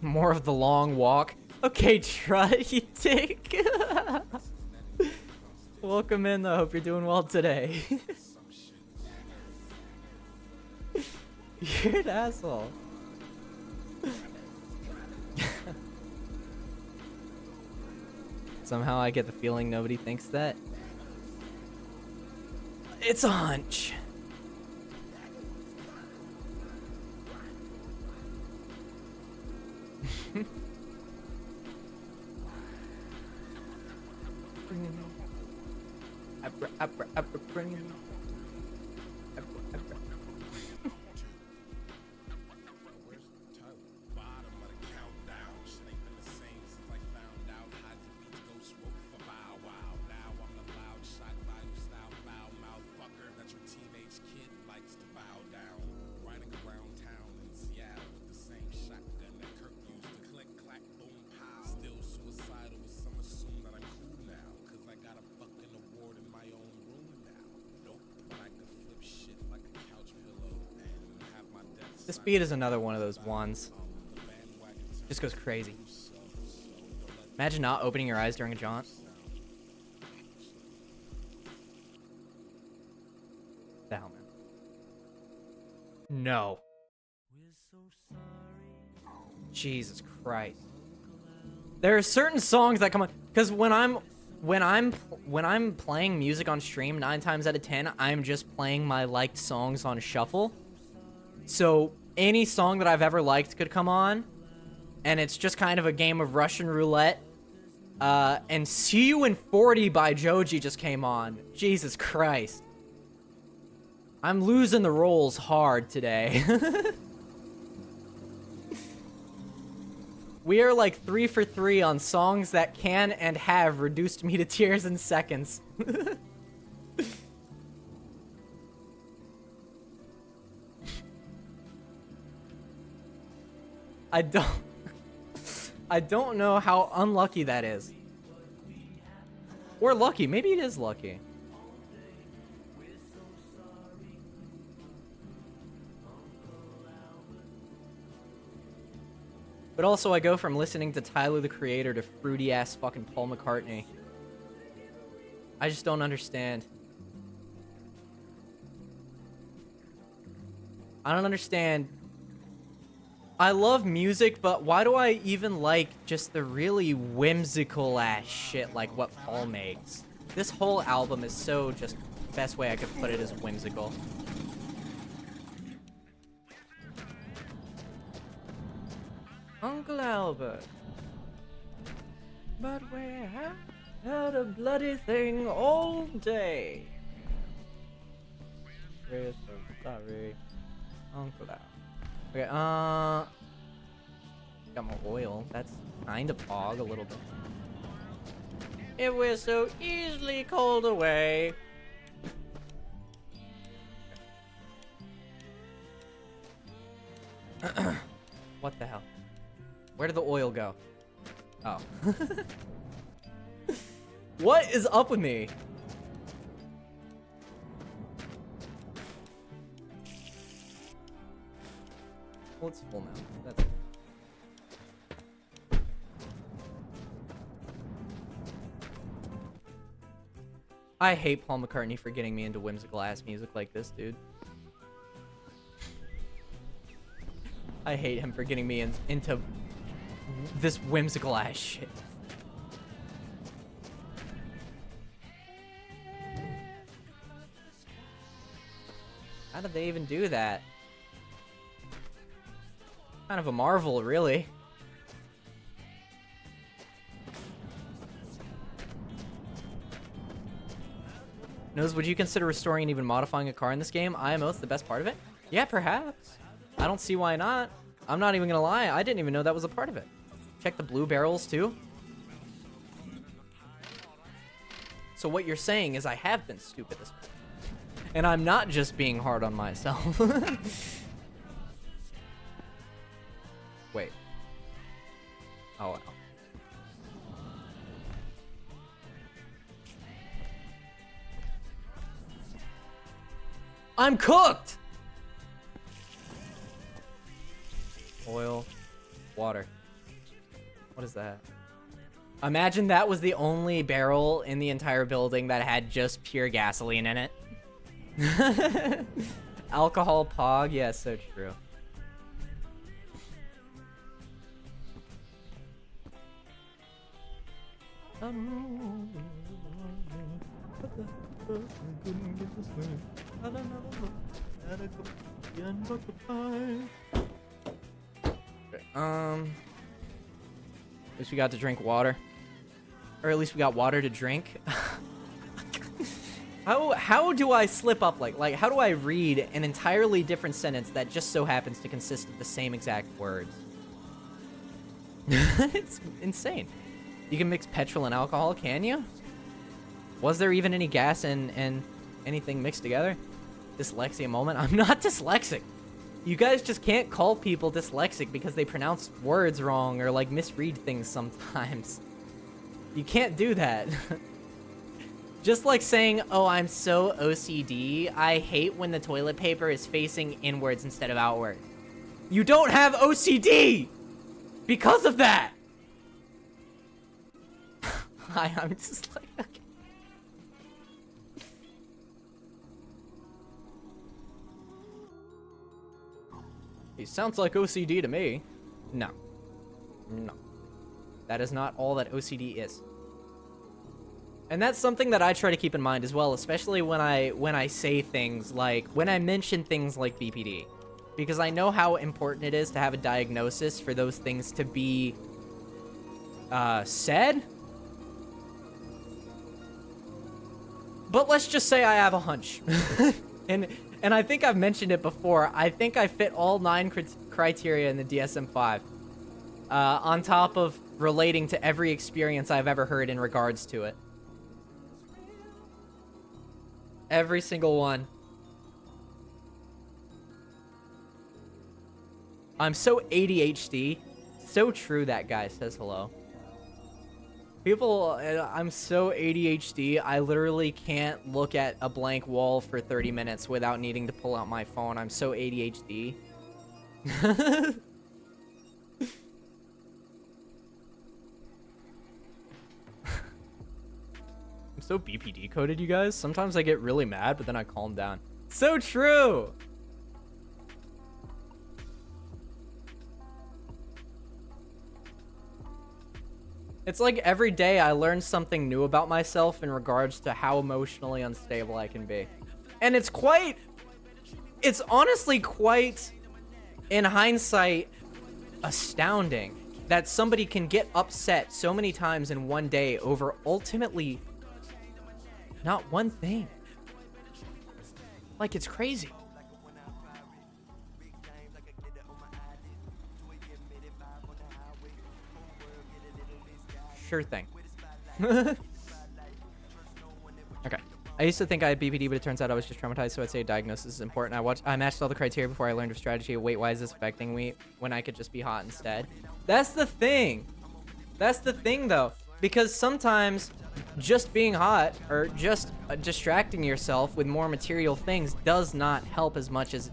More of the long walk. Okay, Trut, you dick. Welcome in, though. Hope you're doing well today. You're an asshole. Somehow I get the feeling nobody thinks that. It's a hunch. This beat is another one of those ones. Just goes crazy. Imagine not opening your eyes during a jaunt. The hell, man. No. Jesus Christ. There are certain songs that come on, because when I'm playing music on stream, 9 times out of 10, I'm just playing my liked songs on shuffle. So any song that I've ever liked could come on, and it's just kind of a game of Russian roulette. And See You in 40 by Joji just came on. Jesus Christ. I'm losing the rolls hard today. We are like 3 for 3 on songs that can and have reduced me to tears in seconds. I don't know how unlucky that is. Or lucky. Maybe it is lucky. But also I go from listening to Tyler the Creator to fruity ass fucking Paul McCartney. I just don't understand. I don't understand. I love music, but why do I even like just the really whimsical ass shit like what Paul makes? This whole album is so just, best way I could put it is whimsical. Uncle Albert. But we have had a bloody thing all day. Sorry, Uncle Albert. Okay, got more oil. That's kind of pog a little bit. It was so easily called away. What the hell? Where did the oil go? Oh. What is up with me? Well, it's full now. That's it. I hate Paul McCartney for getting me into whimsical ass music like this, dude. I hate him for getting me into this whimsical ass shit. How did they even do that? Kind of a marvel, really. Nose, would you consider restoring and even modifying a car in this game? IMO's the best part of it? Yeah, perhaps. I don't see why not. I'm not even gonna lie, I didn't even know that was a part of it. Check the blue barrels too. So what you're saying is I have been stupid this morning. And I'm not just being hard on myself. Wait. Oh, wow. I'm cooked! Oil. Water. What is that? Imagine that was the only barrel in the entire building that had just pure gasoline in it. Alcohol pog, yeah, so true. At least we got to drink water. Or at least we got water to drink. How do I slip up like how do I read an entirely different sentence that just so happens to consist of the same exact words? It's insane. You can mix petrol and alcohol, can you? Was there even any gas and anything mixed together? Dyslexia moment. I'm not dyslexic. You guys just can't call people dyslexic because they pronounce words wrong or like misread things sometimes. You can't do that. Just like saying, oh, I'm so OCD, I hate when the toilet paper is facing inwards instead of outward. You don't have OCD because of that. I'm just like, okay. He sounds like OCD to me. No. No. That is not all that OCD is. And that's something that I try to keep in mind as well, especially when I say things like, when I mention things like BPD. Because I know how important it is to have a diagnosis for those things to be said. But let's just say I have a hunch. And I think I've mentioned it before. I think I fit all 9 criteria in the DSM-5. On top of relating to every experience I've ever heard in regards to it. Every single one. I'm so ADHD. So true, that guy says hello. People, I'm so ADHD, I literally can't look at a blank wall for 30 minutes without needing to pull out my phone. I'm so ADHD. I'm so BPD coded, you guys. Sometimes I get really mad, but then I calm down. So true! It's like every day I learn something new about myself in regards to how emotionally unstable I can be. And it's honestly quite, in hindsight, astounding that somebody can get upset so many times in one day over ultimately not one thing. Like, it's crazy. Sure thing. Okay. I used to think I had BPD, but it turns out I was just traumatized, so I'd say diagnosis is important. I matched all the criteria before I learned of strategy. Wait, why is this affecting me when I could just be hot instead? That's the thing. That's the thing, though. Because sometimes just being hot or just distracting yourself with more material things does not help as much as,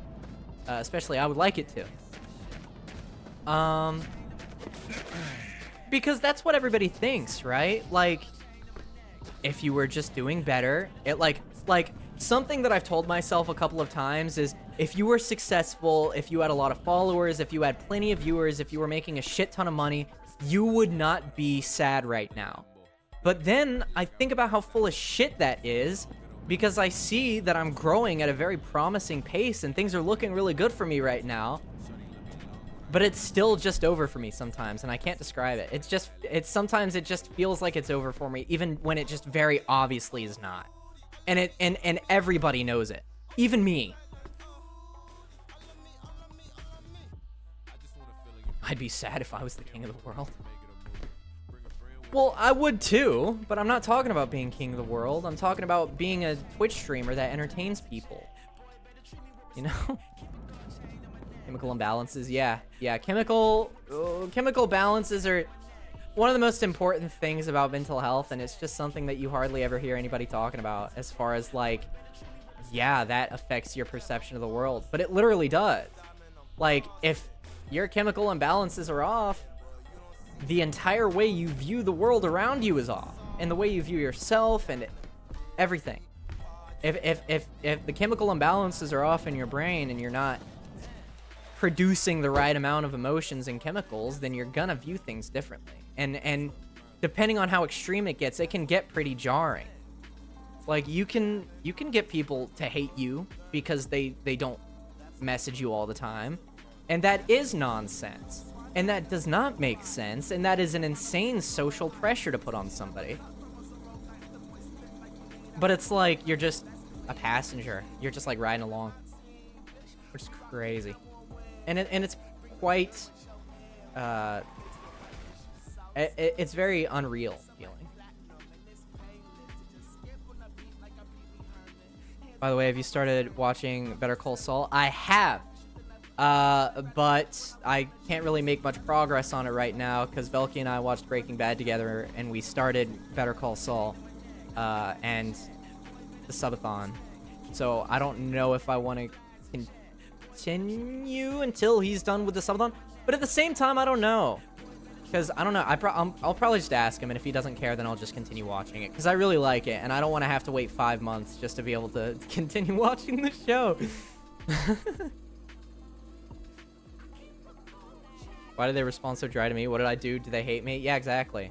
especially I would like it to. Because that's what everybody thinks, right? Like, if you were just doing better, it like something that I've told myself a couple of times is if you were successful, if you had a lot of followers, if you had plenty of viewers, if you were making a shit ton of money, you would not be sad right now. But then I think about how full of shit that is, because I see that I'm growing at a very promising pace and things are looking really good for me right now. But it's still just over for me sometimes, and I can't describe it. Sometimes it just feels like it's over for me, even when it just very obviously is not. And everybody knows it. Even me. I'd be sad if I was the king of the world. Well, I would too, but I'm not talking about being king of the world. I'm talking about being a Twitch streamer that entertains people. You know? Chemical imbalances, yeah. Chemical balances are one of the most important things about mental health, and it's just something that you hardly ever hear anybody talking about as far as like, yeah, that affects your perception of the world, but it literally does. Like, if your chemical imbalances are off, the entire way you view the world around you is off, and the way you view yourself and everything. If the chemical imbalances are off in your brain and you're not producing the right amount of emotions and chemicals, then you're gonna view things differently. And depending on how extreme it gets, it can get pretty jarring. Like, you can get people to hate you because they don't message you all the time. And that is nonsense. And that does not make sense. And that is an insane social pressure to put on somebody. But it's like you're just a passenger. You're just like riding along. Which is crazy. And it's quite it's very unreal feeling. By the way, have you started watching Better Call Saul? I have. But I can't really make much progress on it right now because Velky and I watched Breaking Bad together and we started Better Call Saul and the subathon. So I don't know if I want to continue until he's done with the subathon. But at the same time, I don't know. Because I don't know. I'll probably just ask him, and if he doesn't care, then I'll just continue watching it. Because I really like it, and I don't want to have to wait 5 months just to be able to continue watching the show. Why did they respond so dry to me? What did I do? Do they hate me? Yeah, exactly.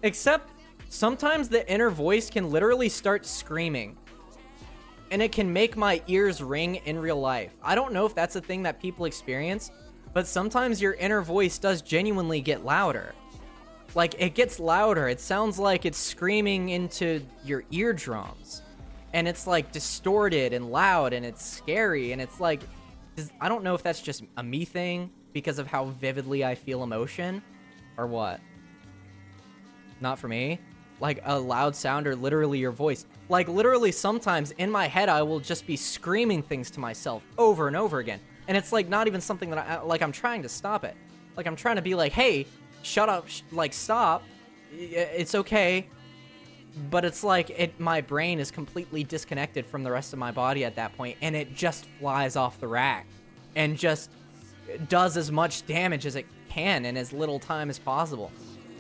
Except sometimes the inner voice can literally start screaming. And it can make my ears ring in real life. I don't know if that's a thing that people experience, but sometimes your inner voice does genuinely get louder. Like, it gets louder. It sounds like it's screaming into your eardrums. And it's like distorted and loud and it's scary. And it's like, I don't know if that's just a me thing because of how vividly I feel emotion or what. Not for me. Like, a loud sound or literally your voice. Like, literally sometimes in my head I will just be screaming things to myself over and over again. And it's like not even something that I'm trying to stop it. Like, I'm trying to be like, hey, shut up, like, stop. It's okay. But it's like my brain is completely disconnected from the rest of my body at that point, and it just flies off the rack and just does as much damage as it can in as little time as possible.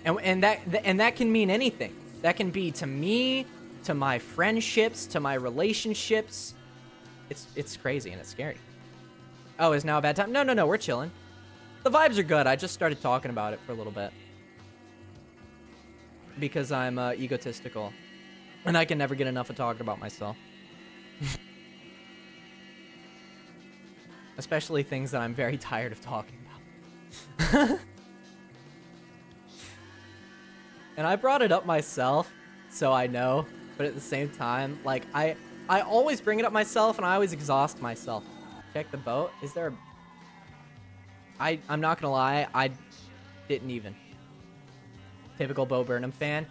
And that can mean anything. That can be to me, to my friendships, to my relationships. It's crazy and it's scary. Oh, is now a bad time? No, we're chilling. The vibes are good. I just started talking about it for a little bit. Because I'm egotistical. And I can never get enough of talking about myself. Especially things that I'm very tired of talking about. And I brought it up myself, so I know. But at the same time, like, I always bring it up myself and I always exhaust myself. Check the boat. Is there a... I'm not gonna lie, I didn't even. Typical Bo Burnham fan.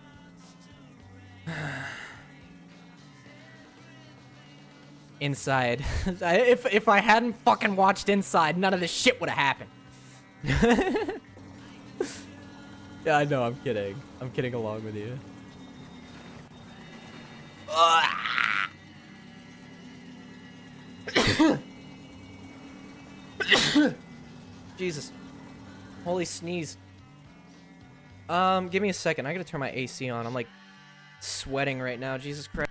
Inside. If I hadn't fucking watched Inside, none of this shit would have happened. Yeah, I know, I'm kidding. I'm kidding along with you. Jesus. Holy sneeze. Give me a second. I gotta turn my AC on. I'm like sweating right now. Jesus Christ.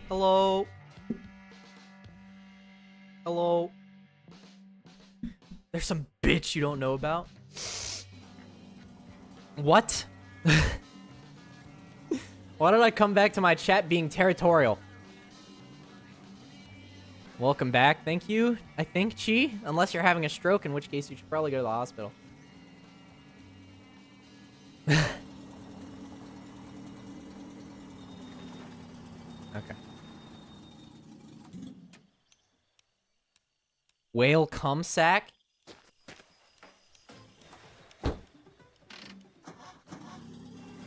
Hello? Hello? There's some bitch you don't know about. What? Why did I come back to my chat being territorial? Welcome back. Thank you, I think, Chi. Unless you're having a stroke, in which case you should probably go to the hospital. Okay. Whale cum sack?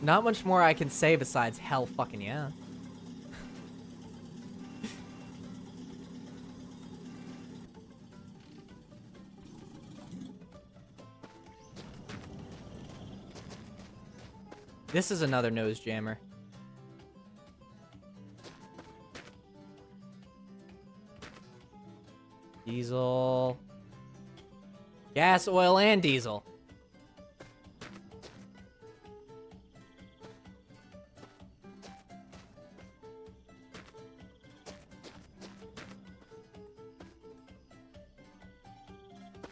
Not much more I can say besides hell fucking yeah. This is another nose jammer. Diesel. Gas, oil, and diesel.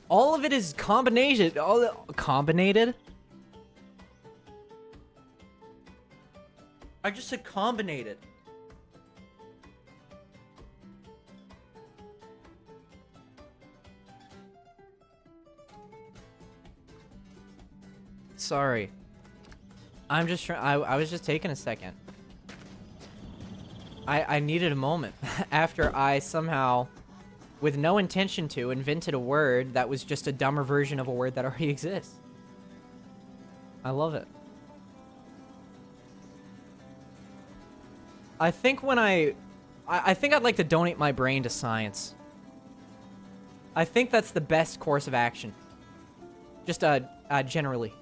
All of it is combination. Combinated? I just said combinated. Sorry. I'm just trying. I was just taking a second. I needed a moment after I somehow, with no intention to, invented a word that was just a dumber version of a word that already exists. I love it. I think when I think I'd like to donate my brain to science. I think that's the best course of action. Just generally.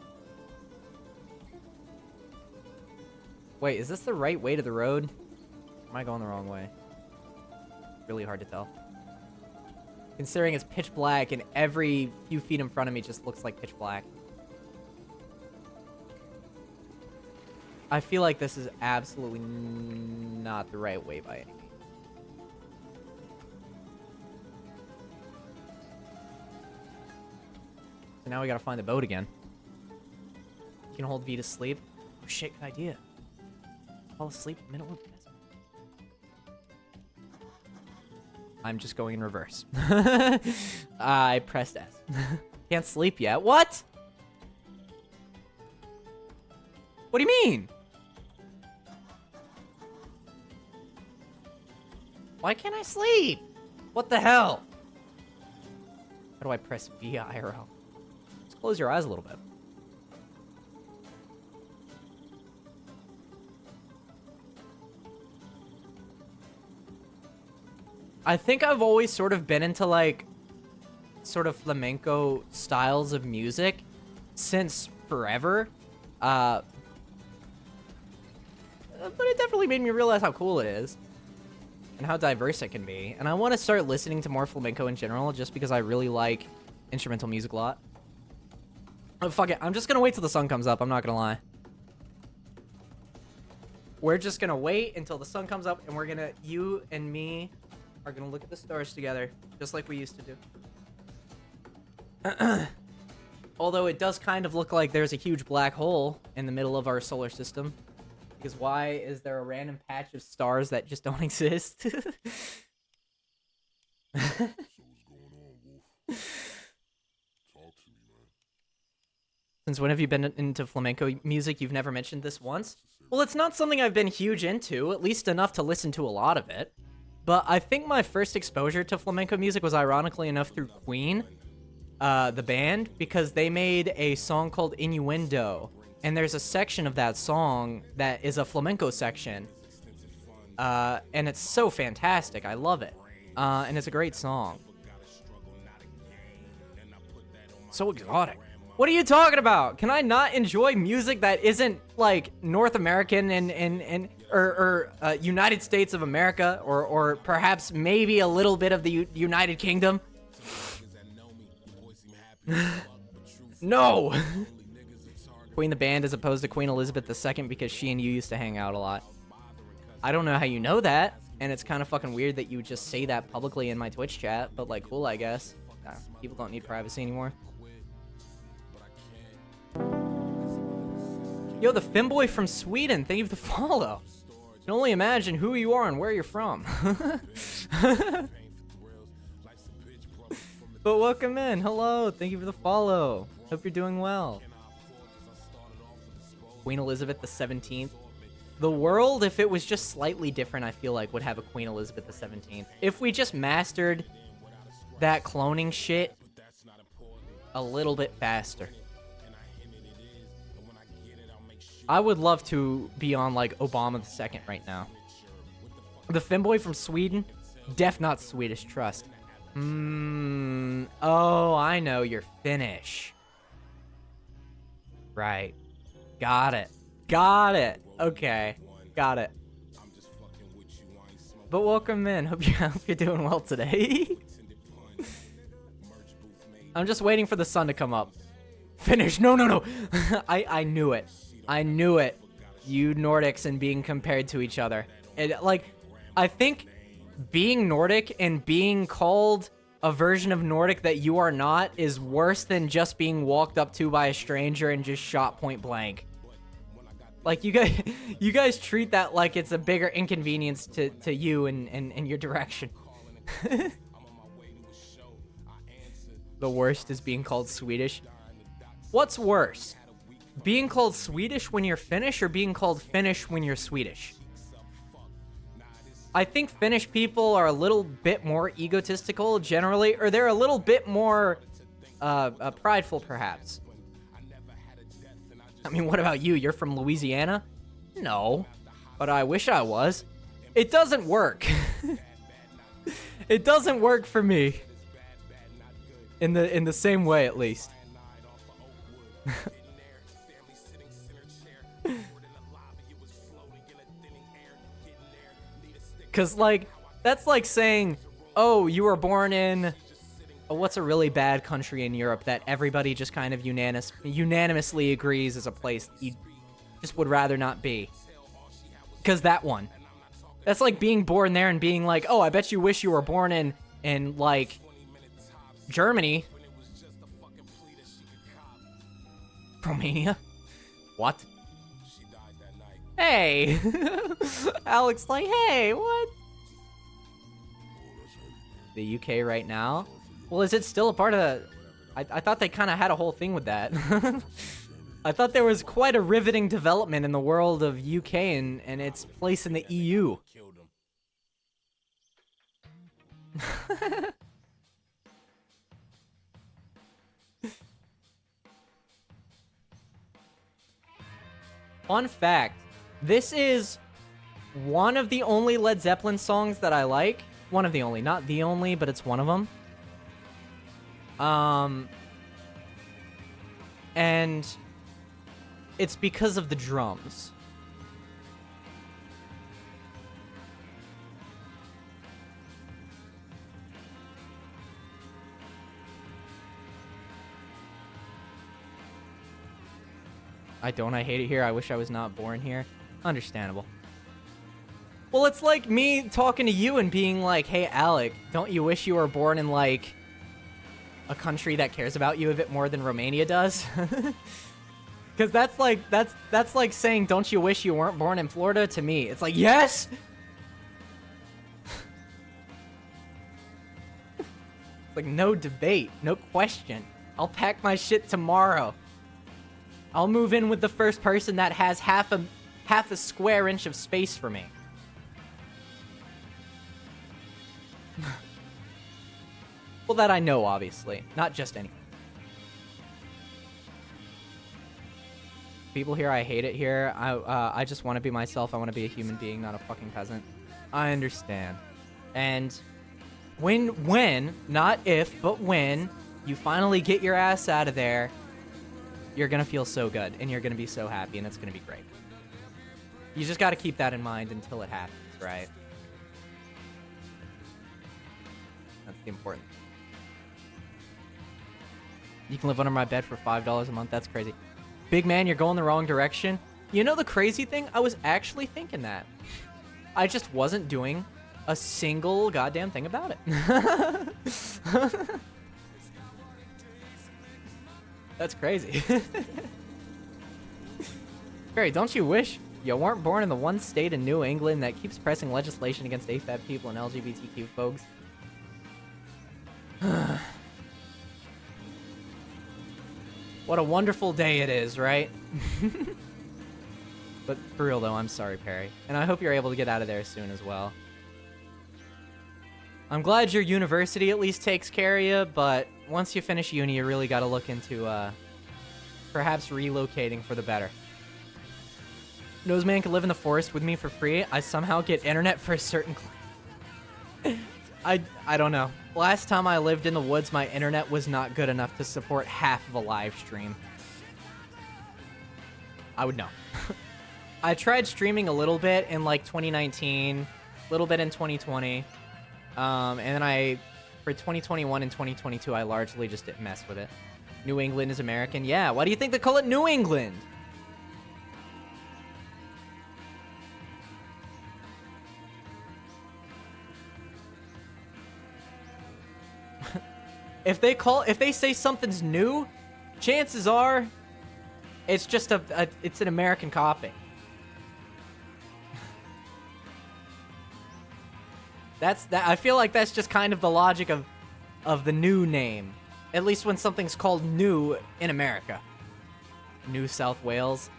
Wait, is this the right way to the road? Am I going the wrong way? Really hard to tell. Considering it's pitch black and every few feet in front of me just looks like pitch black. I feel like this is absolutely not the right way by any means. So now we gotta find the boat again. You can hold V to sleep. Oh shit, good idea. Fall asleep in the middle of this. I'm just going in reverse. I pressed S. Can't sleep yet. What? What do you mean? Why can't I sleep? What the hell? How do I press V IRL? Just close your eyes a little bit. I think I've always sort of been into like sort of flamenco styles of music since forever. But it definitely made me realize how cool it is and how diverse it can be. And I want to start listening to more flamenco in general just because I really like instrumental music a lot. Oh, fuck it. I'm just going to wait till the sun comes up. I'm not going to lie. We're just going to wait until the sun comes up and we're going to, you and me are going to look at the stars together just like we used to do. Although it does kind of look like there's a huge black hole in the middle of our solar system. Because why is there a random patch of stars that just don't exist? So what's going on, Wolf? Talk to me, man. Since when have you been into flamenco music? You've never mentioned this once? Well, it's not something I've been huge into, at least enough to listen to a lot of it. But I think my first exposure to flamenco music was ironically enough through Queen, the band, because they made a song called Innuendo. And there's a section of that song that is a flamenco section. And it's so fantastic. I love it. And it's a great song. So exotic. What are you talking about? Can I not enjoy music that isn't like North American or United States of America or perhaps maybe a little bit of the United Kingdom? No. Queen the band as opposed to Queen Elizabeth II because she and you used to hang out a lot. I don't know how you know that. And it's kind of fucking weird that you just say that publicly in my Twitch chat, but like, cool, I guess. People don't need privacy anymore. Yo, the Femboy from Sweden, thank you for the follow. I can only imagine who you are and where you're from. But welcome in, hello, thank you for the follow. Hope you're doing well. Queen Elizabeth the 17th. The world, if it was just slightly different, I feel like would have a Queen Elizabeth the 17th. If we just mastered that cloning shit a little bit faster. I would love to be on like Obama the second right now. The Femboy from Sweden, def not Swedish, trust. Oh, I know, you're Finnish. Right. Got it. Got it. Okay. Got it. But welcome in. Hope you're doing well today. I'm just waiting for the sun to come up. Finnish. No. I knew it. I knew it. You Nordics and being compared to each other. I think being Nordic and being called a version of Nordic that you are not is worse than just being walked up to by a stranger and just shot point blank. Like, you guys treat that like it's a bigger inconvenience to you and your direction. The worst is being called Swedish. What's worse? Being called Swedish when you're Finnish or being called Finnish when you're Swedish? I think Finnish people are a little bit more egotistical generally, or they're a little bit more prideful perhaps. I mean, what about you? You're from Louisiana? No, but I wish I was. It doesn't work. It doesn't work for me. In the same way, at least. Cause like, that's like saying, oh, you were born in, what's a really bad country in Europe that everybody just kind of unanimously agrees is a place that you just would rather not be. Cause that one. That's like being born there and being like, oh, I bet you wish you were born in like, Germany. Romania? What? Hey! Alex like, hey, what? The UK right now? Well, is it still a part of the... I thought they kind of had a whole thing with that. I thought there was quite a riveting development in the world of UK and its place in the EU. Fun fact, this is one of the only Led Zeppelin songs that I like. One of the only, not the only, but it's one of them. And it's because of the drums. I hate it here. I wish I was not born here. Understandable. Well, it's like me talking to you and being like, hey, Alec, don't you wish you were born in, like, a country that cares about you a bit more than Romania does? Because that's like saying, don't you wish you weren't born in Florida to me? It's like, yes! It's like, no debate, no question. I'll pack my shit tomorrow. I'll move in with the first person that has half a square inch of space for me. Well, that I know, obviously. Not just any. People here, I hate it here. I just want to be myself. I want to be a human being, not a fucking peasant. I understand. And when, not if, but when you finally get your ass out of there, you're going to feel so good, and you're going to be so happy, and it's going to be great. You just got to keep that in mind until it happens, right? That's the important thing. You can live under my bed for $5 a month. That's crazy. Big man, you're going the wrong direction. You know the crazy thing? I was actually thinking that. I just wasn't doing a single goddamn thing about it. That's crazy. Barry, don't you wish you weren't born in the one state in New England that keeps pressing legislation against AFAB people and LGBTQ folks? What a wonderful day it is, right? But for real though, I'm sorry, Perry. And I hope you're able to get out of there soon as well. I'm glad your university at least takes care of you, but once you finish uni, you really got to look into perhaps relocating for the better. Noseman can live in the forest with me for free. I somehow get internet for a certain I don't know. Last time I lived in the woods, my internet was not good enough to support half of a live stream. I would know. I tried streaming a little bit in like 2019, a little bit in 2020. And then for 2021 and 2022, I largely just didn't mess with it. New England is American. Yeah, why do you think they call it New England? If they say something's new, chances are it's just it's an American copy. I feel like that's just kind of the logic of the new name. At least when something's called new in America. New South Wales.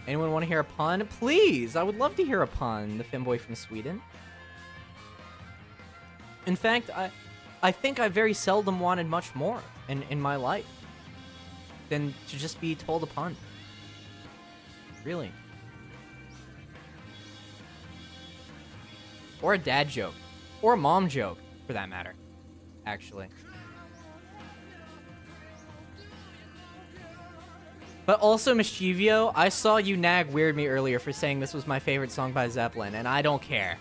Anyone want to hear a pun? Please! I would love to hear a pun. The femboy from Sweden. In fact, I think I very seldom wanted much more in my life than to just be told a pun. Really. Or a dad joke. Or a mom joke, for that matter. Actually. But also, Mischivio, I saw you nag Weird Me earlier for saying this was my favorite song by Zeppelin, and I don't care.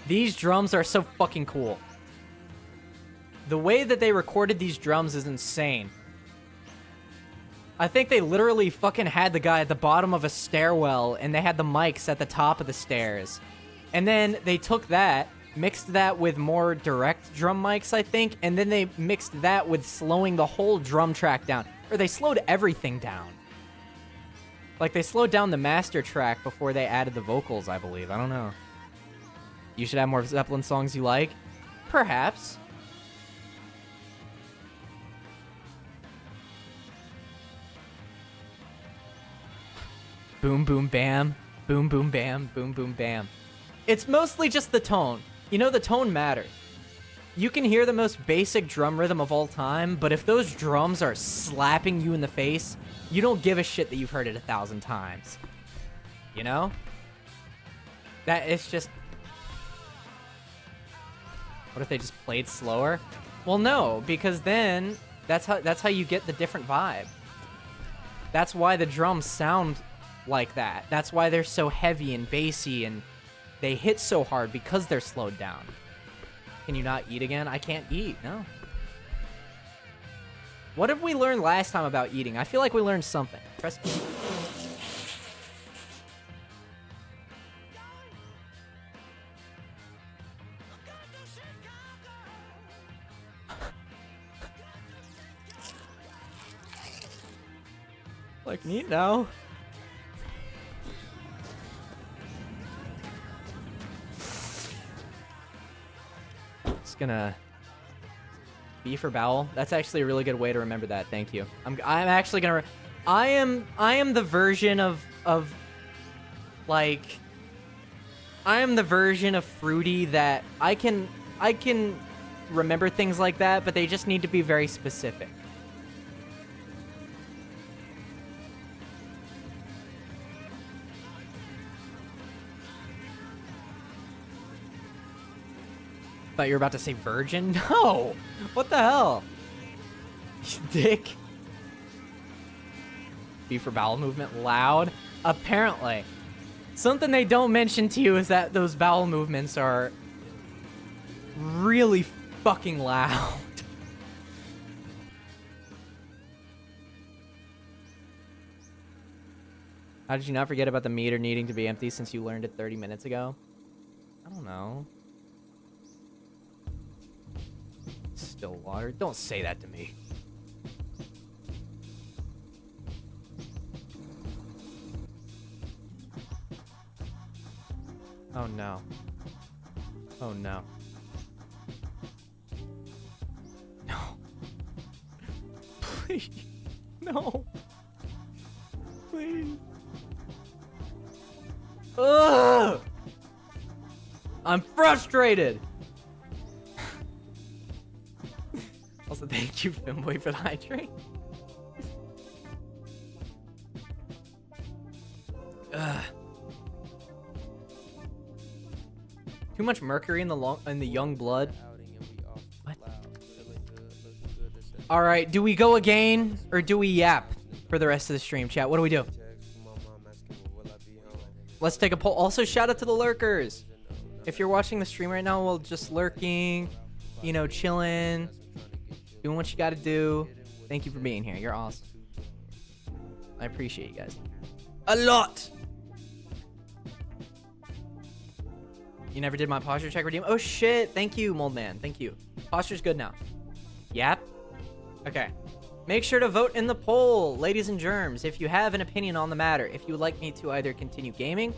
These drums are so fucking cool. The way that they recorded these drums is insane. I think they literally fucking had the guy at the bottom of a stairwell, and they had the mics at the top of the stairs. And then they took that, mixed that with more direct drum mics, I think, and then they mixed that with slowing the whole drum track down. Or they slowed everything down. Like, they slowed down the master track before they added the vocals, I believe. I don't know. You should have more Zeppelin songs you like? Perhaps. Boom, boom, bam. Boom, boom, bam. Boom, boom, bam. It's mostly just the tone. You know, the tone matters. You can hear the most basic drum rhythm of all time, but if those drums are slapping you in the face, you don't give a shit that you've heard it 1,000 times. You know? That it's just... What if they just played slower? Well, no, because then that's how you get the different vibe. That's why the drums sound like that. That's why they're so heavy and bassy and they hit so hard because they're slowed down. Can you not eat again? I can't eat, no. What did we learn last time about eating? I feel like we learned something. Press B. Like, neat now. Gonna B for bowel. That's actually a really good way to remember that. Thank you. I'm actually gonna I am the version of like I am the version of Fruity that I can remember things like that, but they just need to be very specific. Thought you were about to say virgin? No! What the hell? Dick. B for bowel movement loud? Apparently. Something they don't mention to you is that those bowel movements are really fucking loud. How did you not forget about the meter needing to be empty since you learned it 30 minutes ago? I don't know. Still water? Don't say that to me. Oh no. Oh no. No. Please. No. Please. Ugh! I'm frustrated! Also, thank you, Finboy, for the hydrate. Ugh. Too much mercury in the young blood. What? All right, do we go again or do we yap for the rest of the stream, chat? What do we do? Let's take a poll. Also, shout out to the lurkers. If you're watching the stream right now, well, just lurking, you know, chilling, doing what you got to do. Thank you for being here. You're awesome. I appreciate you guys a lot. You never did my posture check redeem. Oh shit! Thank you, Mold Man. Thank you. Posture's good now. Yep. Okay. Make sure to vote in the poll, ladies and germs, if you have an opinion on the matter. If you would like me to either continue gaming,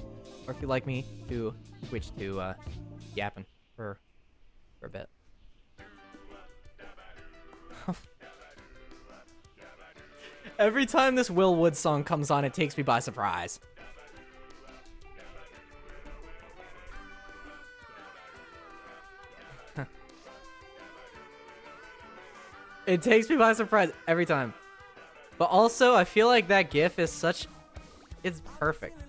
or if you'd like me to switch to yapping for a bit. Every time this Will Wood song comes on, it takes me by surprise. It takes me by surprise every time. But also, I feel like that GIF is such... It's perfect.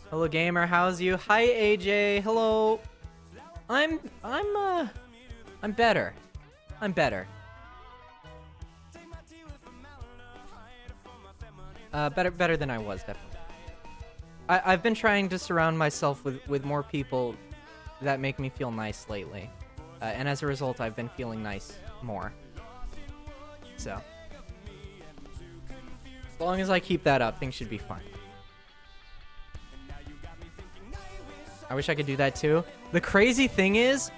Hello, gamer. How's you? Hi, AJ. Hello. I'm better. I'm better. Better than I was, definitely. I've been trying to surround myself with more people that make me feel nice lately. And as a result, I've been feeling nice more. So, as long as I keep that up, things should be fine. I wish I could do that too. The crazy thing is,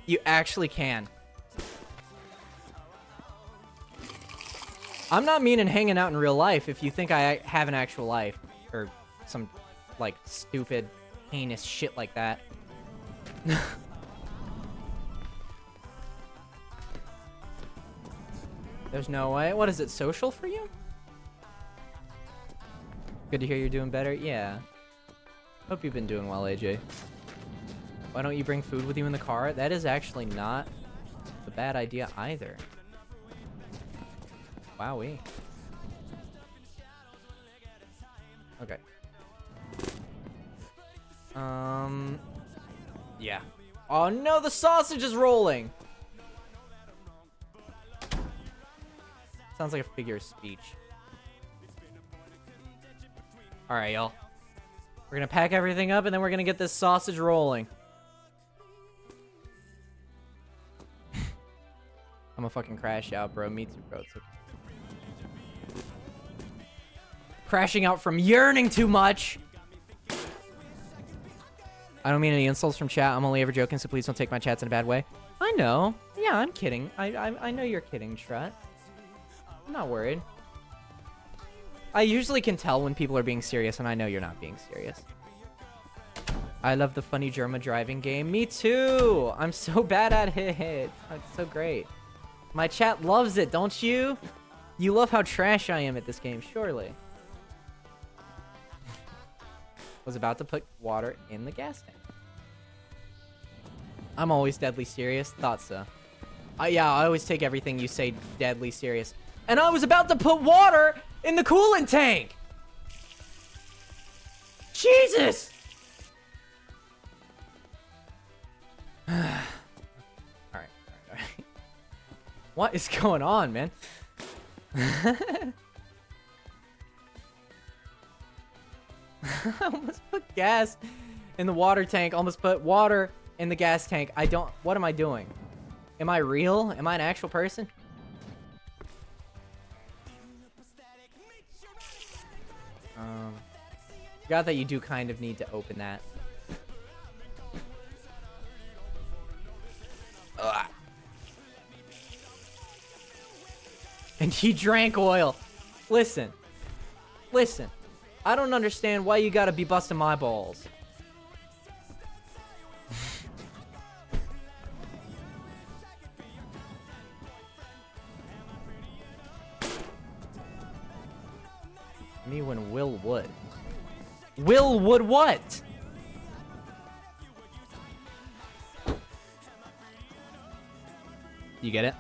you actually can. I'm not meaning hanging out in real life if you think I have an actual life or some like stupid, heinous shit like that. There's no way. What is it, social for you? Good to hear you're doing better. Yeah. Hope you've been doing well, AJ. Why don't you bring food with you in the car? That is actually not a bad idea either. Wowee. Okay. Yeah. Oh no, the sausage is rolling! Sounds like a figure of speech. Alright, y'all. We're gonna pack everything up and then we're gonna get this sausage rolling. I'm gonna fucking crash out, bro. Me too, bro. It's okay. Crashing out from yearning too much! I don't mean any insults from chat. I'm only ever joking, so please don't take my chats in a bad way. I know. Yeah, I'm kidding. I know you're kidding, Strut. I'm not worried. I usually can tell when people are being serious, and I know you're not being serious. I love the funny Germa driving game. Me too! I'm so bad at it. It's so great. My chat loves it, don't you? You love how trash I am at this game, surely. Was about to put water in the gas tank. I'm always deadly serious. Thought so. Yeah, I always take everything you say deadly serious. And I was about to put water in the coolant tank! Jesus! Alright. What is going on, man? I almost put gas in the water tank. Almost put water in the gas tank. What am I doing? Am I real? Am I an actual person? Forgot that you do kind of need to open that. Ugh. And he drank oil. Listen. Listen. I don't understand why you gotta be busting my balls. Me when Will would. Will would what? You get it?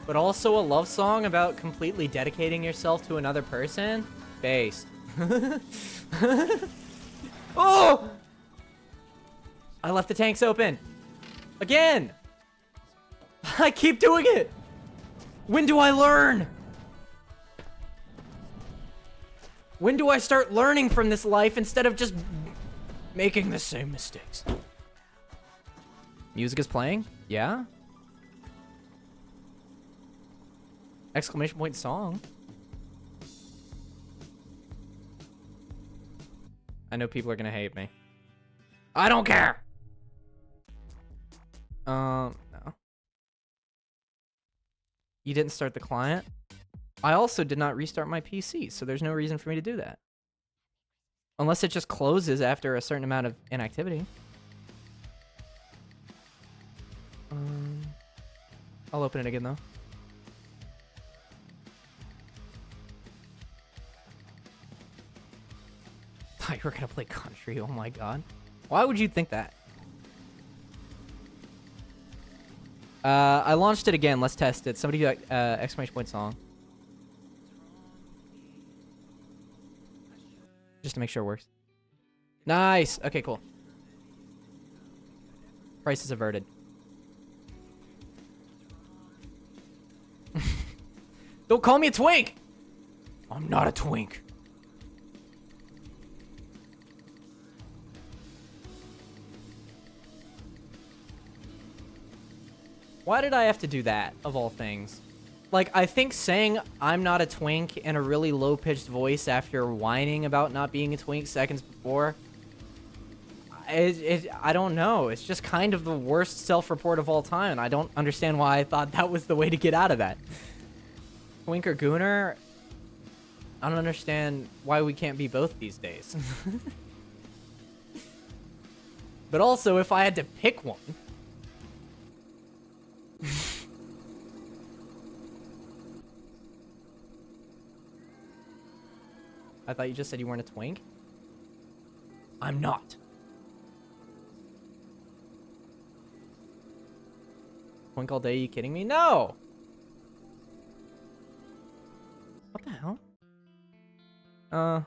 But also a love song about completely dedicating yourself to another person? Based. Oh! I left the tanks open. Again! I keep doing it! When do I learn? When do I start learning from this life instead of just making the same mistakes? Music is playing? Yeah? Exclamation point song. I know people are gonna hate me. I don't care! No. You didn't start the client? I also did not restart my PC, so there's no reason for me to do that. Unless it just closes after a certain amount of inactivity. I'll open it again though. Thought you were gonna play country, oh my god. Why would you think that? I launched it again, let's test it. Somebody do exclamation point song. Just to make sure it works. Nice! Okay, cool. Crisis averted. Don't call me a twink! I'm not a twink. Why did I have to do that, of all things? Like, I think saying I'm not a twink in a really low-pitched voice after whining about not being a twink seconds before, I don't know. It's just kind of the worst self-report of all time, and I don't understand why I thought that was the way to get out of that. Twink or Gooner? I don't understand why we can't be both these days. But also, if I had to pick one... I thought you just said you weren't a twink. I'm not. Twink all day, you kidding me? No! What the hell? Don't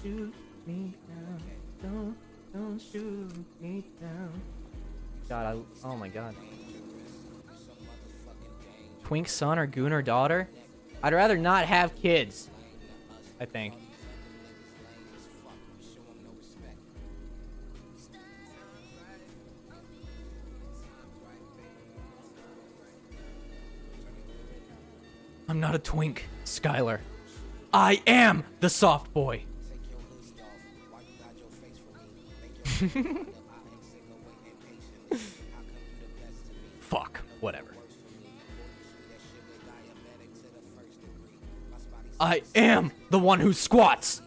shoot me down. Don't shoot me down. God, oh my god. Twink son or Gooner daughter? I'd rather not have kids, I think. I'm not a twink, Skylar. I am the soft boy. Fuck, whatever. I am the one who squats.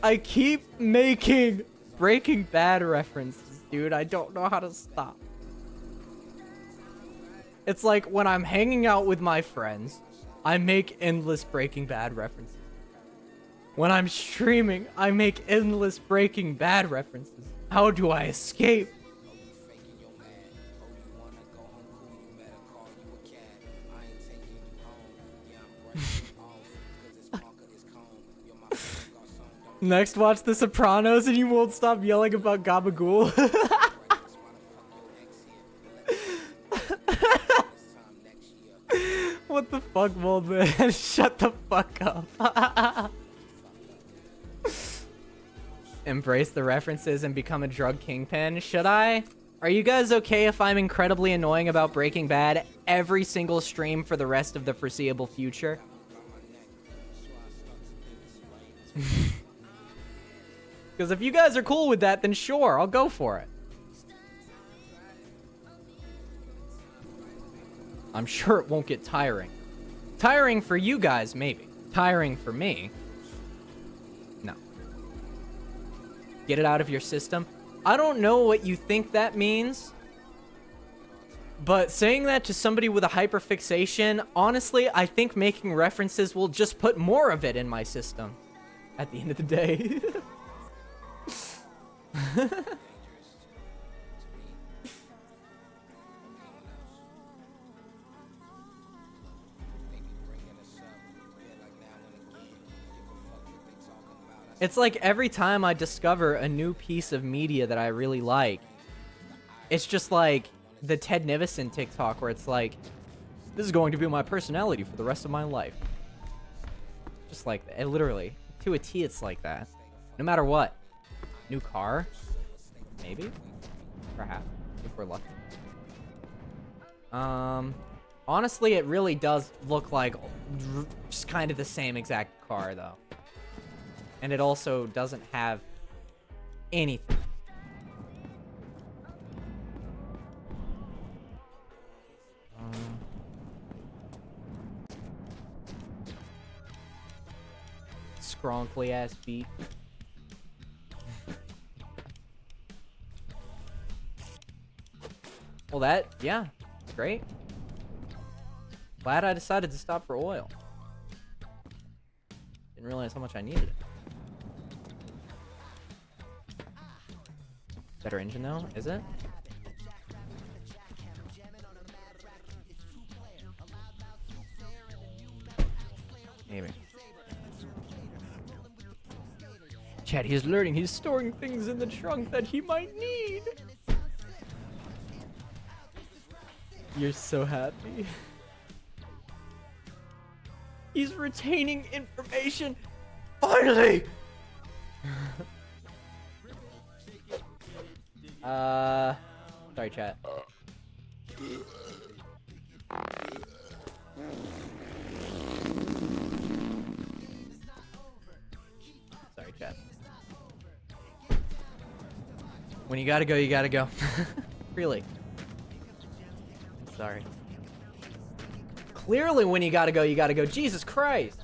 I keep making Breaking Bad references, dude. I don't know how to stop. It's like when I'm hanging out with my friends, I make endless Breaking Bad references. When I'm streaming, I make endless Breaking Bad references. How do I escape? Next, watch The Sopranos and you won't stop yelling about Gabagool. What the fuck, old man? Shut the fuck up. Embrace the references and become a drug kingpin. Should I? Are you guys okay if I'm incredibly annoying about Breaking Bad every single stream for the rest of the foreseeable future? Because if you guys are cool with that, then sure, I'll go for it. I'm sure it won't get tiring. Tiring for you guys, maybe. Tiring for me, no. Get it out of your system. I don't know what you think that means, but saying that to somebody with a hyperfixation, honestly, I think making references will just put more of it in my system at the end of the day. It's like every time I discover a new piece of media that I really like, it's just like the Ted Nivison TikTok where it's like, this is going to be my personality for the rest of my life. Just like, it literally, to a T, it's like that. No matter what. New car? Maybe? Perhaps, if we're lucky. Honestly, it really does look like just kind of the same exact car, though. And it also doesn't have anything. Scronkly ass beat. Well, that, yeah, great. Glad I decided to stop for oil. Didn't realize how much I needed it. Better engine though, is it? Maybe. Chad, he's learning. He's storing things in the trunk that he might need. You're so happy. He's retaining information. Finally! Sorry, chat. Sorry, chat. When you gotta go, you gotta go. Really. Sorry. Clearly, when you gotta go, you gotta go. Jesus Christ.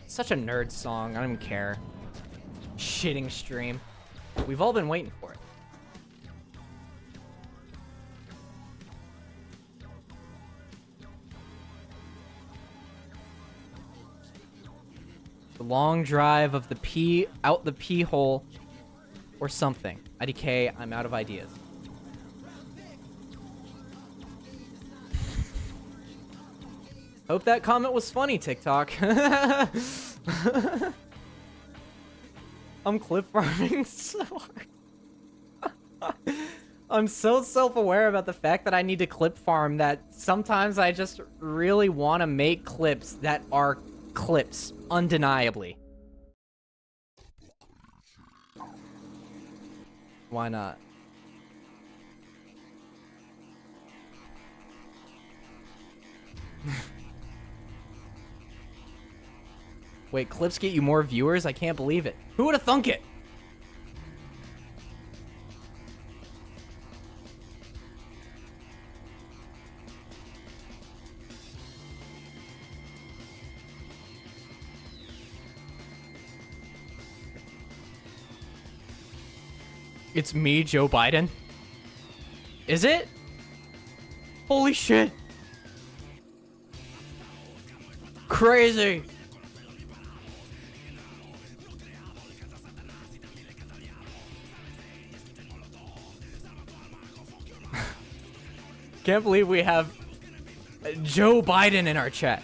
Such a nerd song. I don't even care. Shitting stream. We've all been waiting for it. The long drive of the pee out the pee hole or something. IDK, I'm out of ideas. Hope that comment was funny, TikTok. I'm clip farming so hard. I'm so self-aware about the fact that I need to clip farm that sometimes I just really want to make clips that are clips, undeniably. Why not? Wait, clips get you more viewers? I can't believe it. Who would have thunk it? It's me, Joe Biden. Is it? Holy shit. Crazy. Can't believe we have Joe Biden in our chat.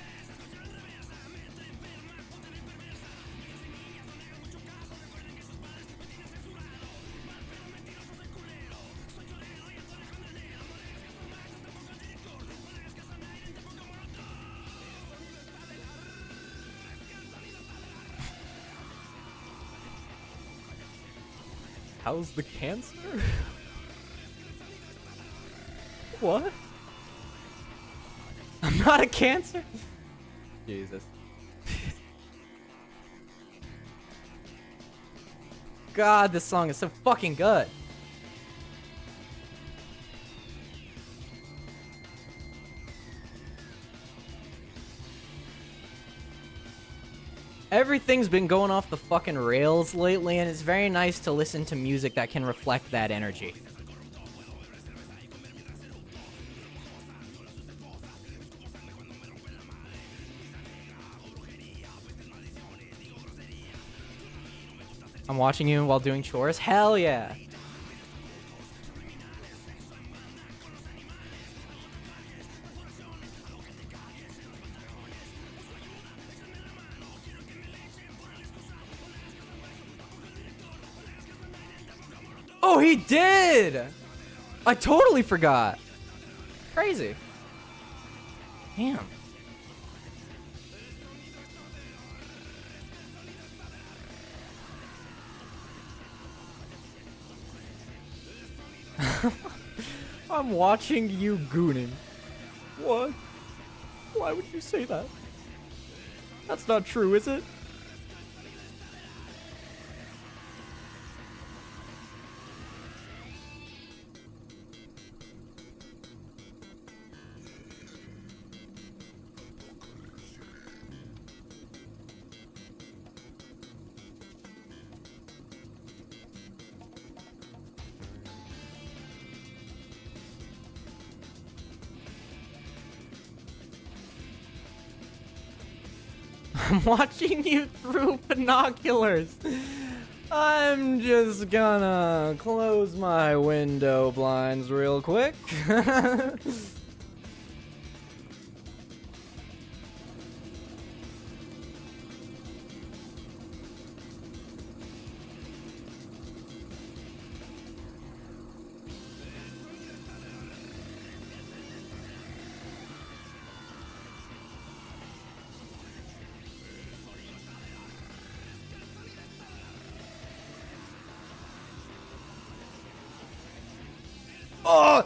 How's the cancer? What? I'm not a cancer? Jesus. God, this song is so fucking good. Everything's been going off the fucking rails lately, and it's very nice to listen to music that can reflect that energy. I'm watching you while doing chores? Hell yeah! Oh, he did! I totally forgot. Crazy. Damn. I'm watching you gooning. What? Why would you say that? That's not true, is it? I'm watching you through binoculars. I'm just gonna close my window blinds real quick. Oh!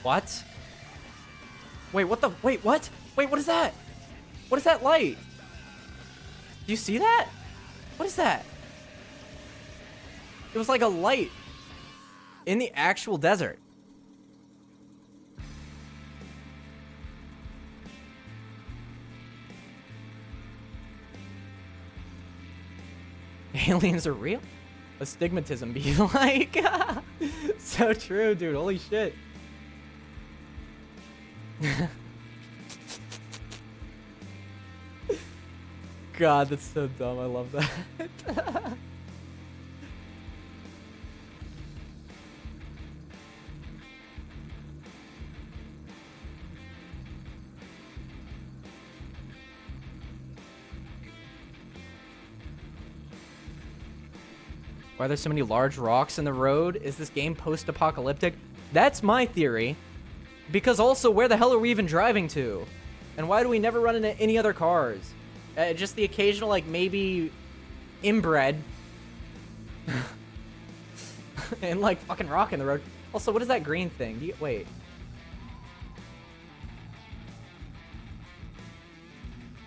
What? Wait, what the? Wait, what? Wait, what is that? What is that light? Do you see that? What is that? It was like a light in the actual desert. Aliens are real? Astigmatism be like? So true, dude. Holy shit. God, that's so dumb. I love that. Why are there so many large rocks in the road? Is this game post-apocalyptic? That's my theory. Because also, where the hell are we even driving to? And why do we never run into any other cars? Just the occasional, like, maybe inbred. And, like, fucking rock in the road. Also, what is that green thing? Wait.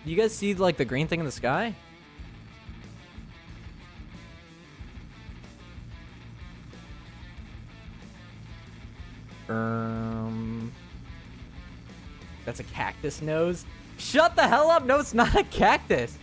Do you guys see, like, the green thing in the sky? That's a cactus nose. Shut the hell up! No, it's not a cactus.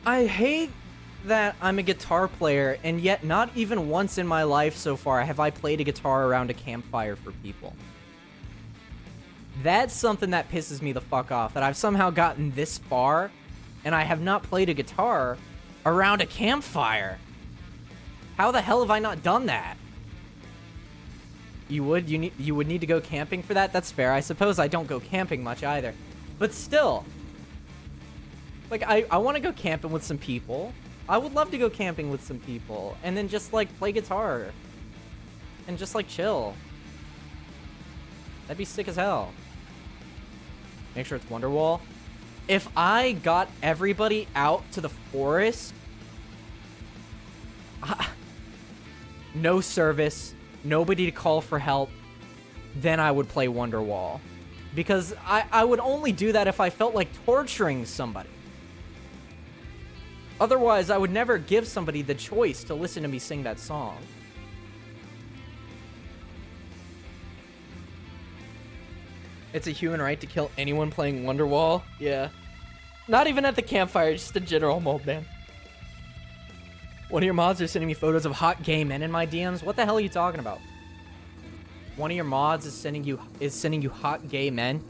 I hate that I'm a guitar player, and yet not even once in my life so far have I played a guitar around a campfire for people. That's something that pisses me the fuck off, that I've somehow gotten this far, and I have not played a guitar around a campfire. How the hell have I not done that? You would need to go camping for that? That's fair. I suppose I don't go camping much either. But still. Like, I want to go camping with some people. I would love to go camping with some people. And then just, like, play guitar. And just, like, chill. That'd be sick as hell. Make sure it's Wonderwall. If I got everybody out to the forest... no service, nobody to call for help, then I would play Wonderwall. Because I would only do that if I felt like torturing somebody. Otherwise, I would never give somebody the choice to listen to me sing that song. It's a human right to kill anyone playing Wonderwall? Yeah. Not even at the campfire, just a general mold, man. One of your mods are sending me photos of hot gay men in my DMs. What the hell are you talking about? One of your mods is sending you hot gay men.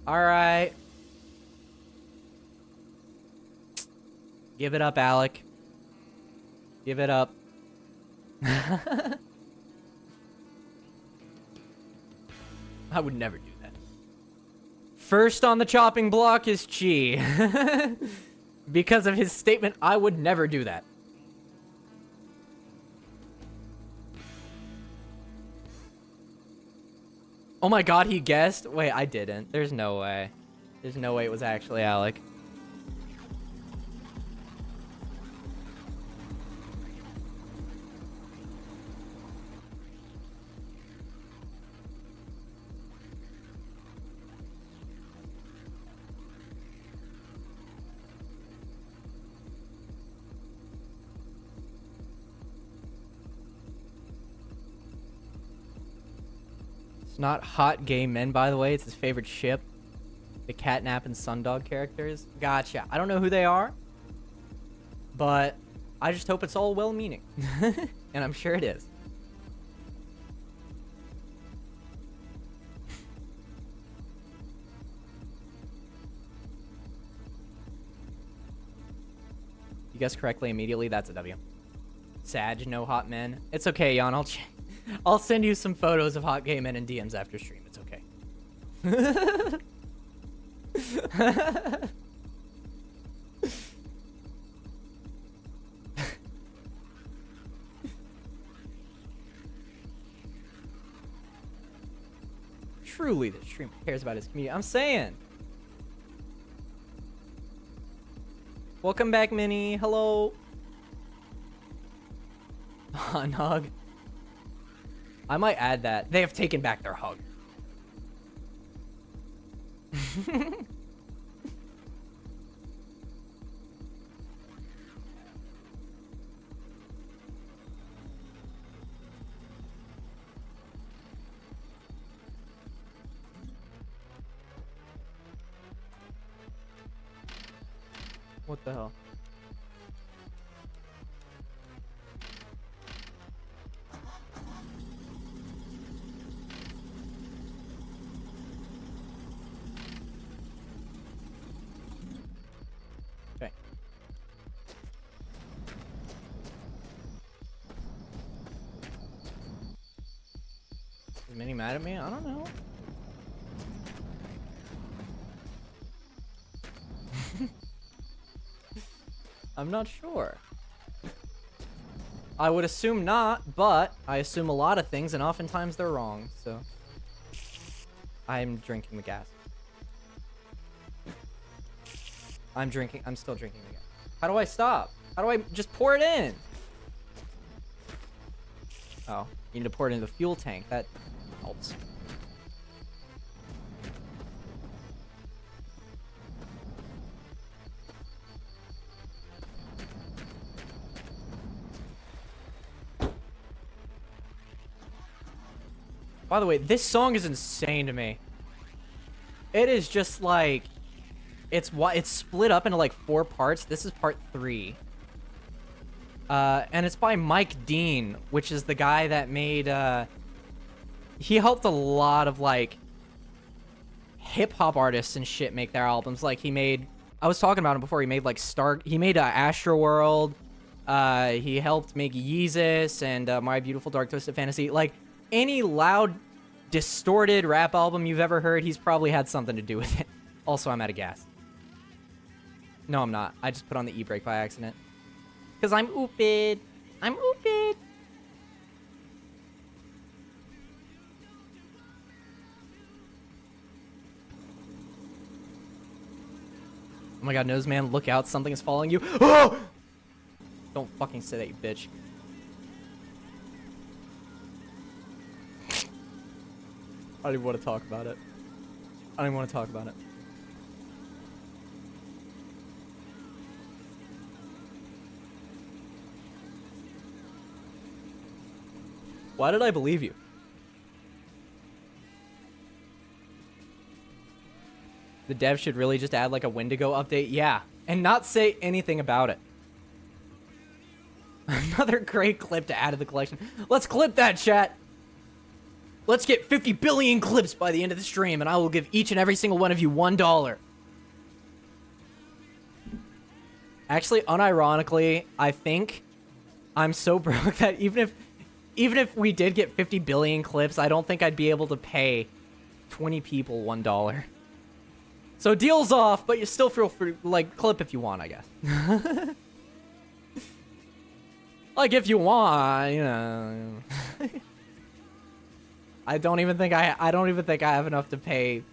All right. Give it up, Alec. Give it up. I would never do that. First on the chopping block is Chi. Because of his statement, I would never do that. Oh my god, he guessed? Wait, I didn't. There's no way. There's no way it was actually Alec. It's not hot gay men, by the way. It's his favorite ship. The Catnap and Sundog characters. Gotcha. I don't know who they are. But I just hope it's all well-meaning. And I'm sure it is. You guessed correctly immediately. That's a W. Sag, no hot men. It's okay, Jan. I'll send you some photos of hot gay men in DMs after stream. It's okay. Truly, the streamer cares about his community. I'm saying. Welcome back, Minnie. Hello. Hot hug. I might add that. They have taken back their hug. What the hell? Okay. Is Minnie mad at me? I don't know. I'm not sure. I would assume not, but I assume a lot of things, and oftentimes they're wrong, so... I'm drinking the gas. I'm still drinking the gas. How do I stop? How do I just pour it in? Oh, you need to pour it into the fuel tank. That helps. By the way, this song is insane to me. It is just like It's split up into like 4 parts. This is part 3. And it's by Mike Dean, which is the guy that made he helped a lot of like hip hop artists and shit make their albums. Like I was talking about him before. He made like Astroworld. He helped make Yeezus and My Beautiful Dark Twisted Fantasy. Like any loud, distorted rap album you've ever heard, he's probably had something to do with it. Also, I'm out of gas. No, I'm not. I just put on the e-brake by accident. Because I'm oopid. I'm oopid. Oh my god, Noseman, look out. Something is following you. Oh! Don't fucking say that, you bitch. I don't even want to talk about it. I don't even want to talk about it. Why did I believe you? The dev should really just add like a Wendigo update. Yeah. And not say anything about it. Another great clip to add to the collection. Let's clip that, chat. Let's get 50 billion clips by the end of the stream, and I will give each and every single one of you $1. Actually, unironically, I think I'm so broke that even if we did get 50 billion clips, I don't think I'd be able to pay 20 people $1. So deal's off, but you still feel free, like, clip if you want, I guess. Like, if you want, you know. I don't even think I have enough to pay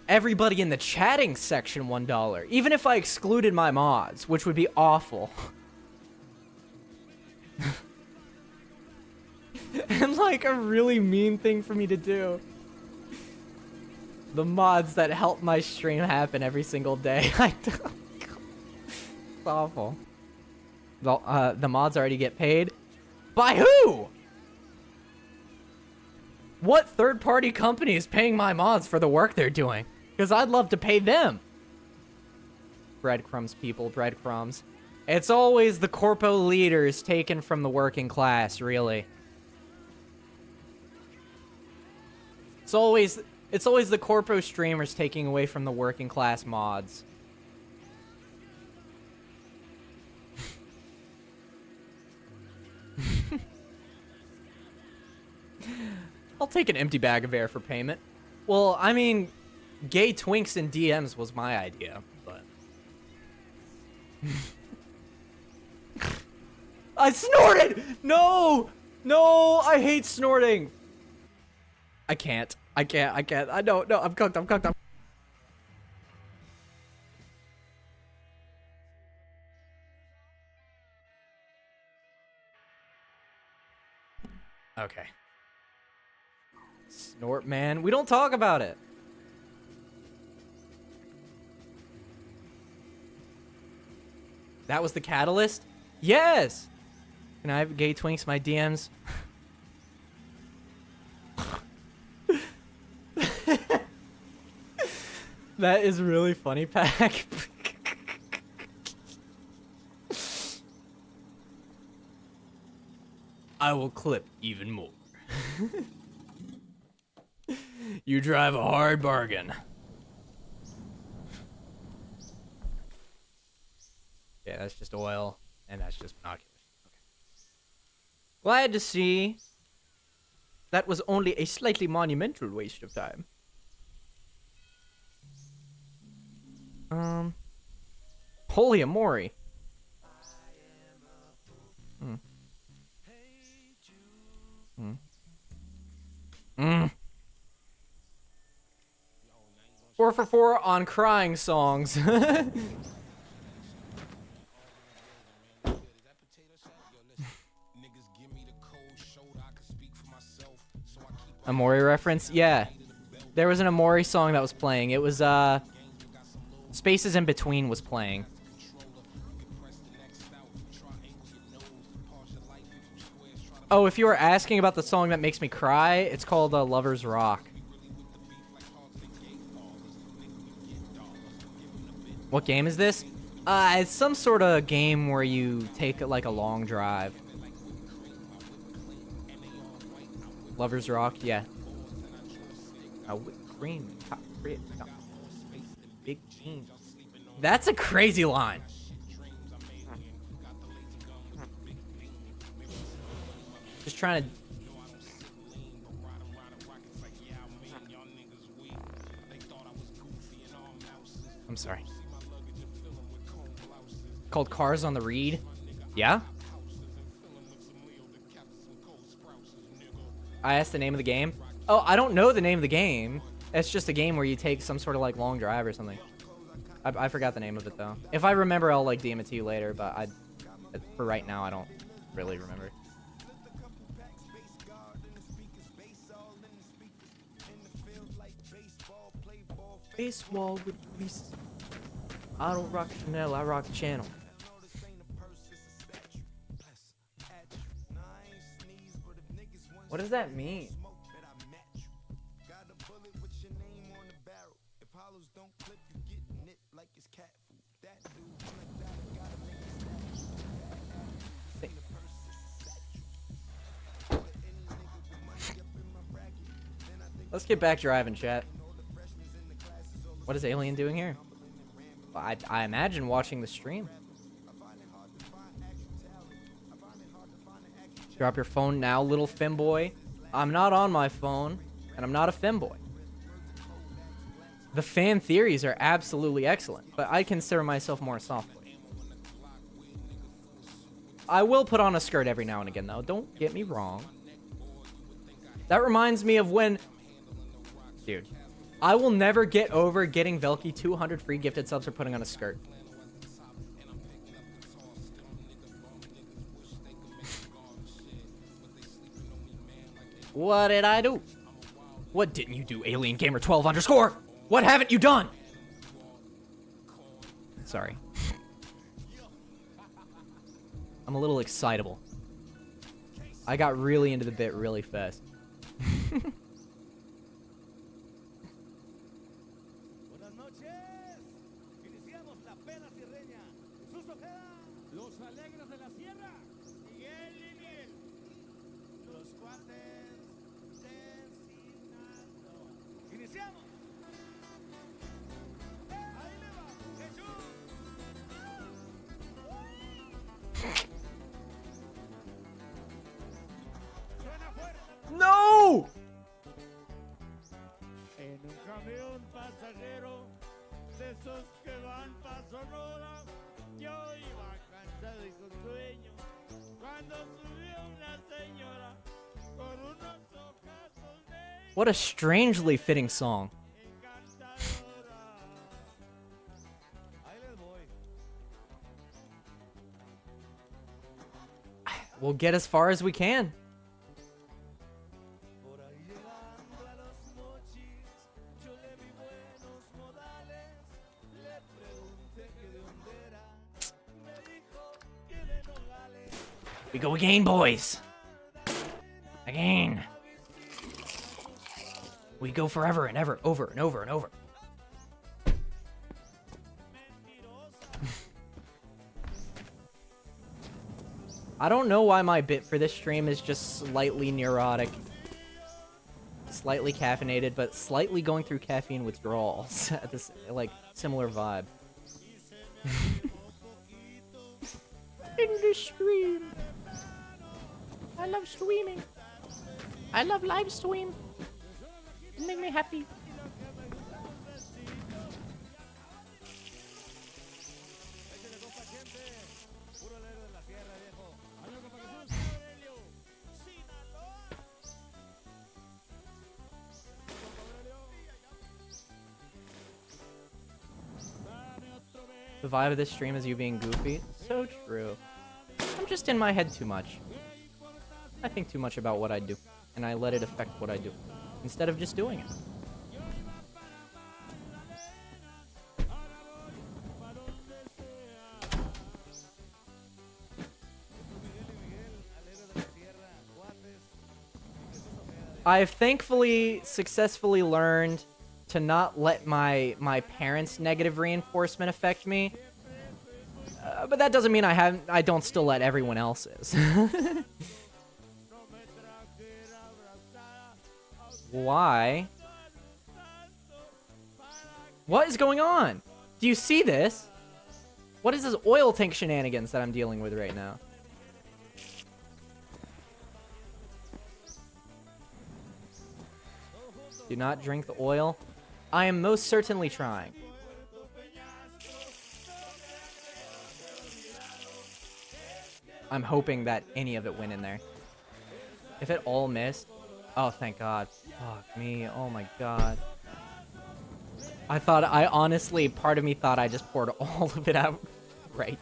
everybody in the chatting section $1, even if I excluded my mods, which would be awful. And like a really mean thing for me to do. The mods that help my stream happen every single day. It's awful. The mods already get paid. By who? What third-party company is paying my mods for the work they're doing? Because I'd love to pay them. Breadcrumbs, people, breadcrumbs. It's always the corpo leaders taken from the working class, really. It's always the corpo streamers taking away from the working class mods. I'll take an empty bag of air for payment. Well, I mean, gay twinks and DMs was my idea, but... I snorted! No! No, I hate snorting! I can't. I don't. No, I'm cooked. Okay. Snort, man. We don't talk about it. That was the catalyst? Yes! Can I have gay twinks my DMs? That is really funny, Pack. I will clip even more. You drive a hard bargain. Yeah, that's just oil, and that's just binoculars. Okay. Glad to see that was only a slightly monumental waste of time. Holy Amori. Four for 4 on crying songs. Amori reference? Yeah. There was an Amori song that was playing. It was, Spaces in Between was playing. Oh, if you were asking about the song that makes me cry, it's called Lover's Rock. What game is this? It's some sort of game where you take like a long drive. Lovers Rock, yeah. Whipped cream, top grit, big team. That's a crazy line. Just trying to. I'm sorry. Called Cars on the Reed. Yeah? I asked the name of the game. Oh, I don't know the name of the game. It's just a game where you take some sort of like long drive or something. I forgot the name of it though. If I remember, I'll like DM it to you later. But for right now, I don't really remember. Baseball with Reese. I don't rock Chanel, I rock the channel. What does that mean? Let's get back driving, chat. What is Alien doing here? I imagine watching the stream. Drop your phone now, little femboy. I'm not on my phone, and I'm not a femboy. The fan theories are absolutely excellent, but I consider myself more a softboy. I will put on a skirt every now and again, though. Don't get me wrong. That reminds me of when... Dude. I will never get over getting Velky 200 free gifted subs for putting on a skirt. What did I do? What didn't you do, Alien Gamer 12 _? What haven't you done? Sorry. I'm a little excitable. I got really into the bit really fast. No! En un camión pasajero de esos que van pa' Sonora, yo iba cansado y con sueño cuando subió una señora con unos ojazos de What a strangely fitting song. encantadora. Ahí les voy. We'll get as far as we can. Por ahí llegando a los mochis, yo le vi buenos modales, le pregunté que de dónde era, me dijo que de Nogales. We go again, boys. Again. We go forever and ever, over and over and over. I don't know why my bit for this stream is just slightly neurotic. Slightly caffeinated, but slightly going through caffeine withdrawals at this, like, similar vibe. In the stream. I love streaming. I love live stream. It makes me happy. The vibe of this stream is you being goofy. So true. I'm just in my head too much. I think too much about what I do, and I let it affect what I do, instead of just doing it. I've thankfully successfully learned to not let my parents' negative reinforcement affect me. But that doesn't mean I don't still let everyone else's. Why? What is going on? Do you see this? What is this oil tank shenanigans that I'm dealing with right now? Do not drink the oil. I am most certainly trying. I'm hoping that any of it went in there. If it all missed... Oh, thank God. Fuck me. Oh my God. I honestly, part of me thought I just poured all of it out. Right.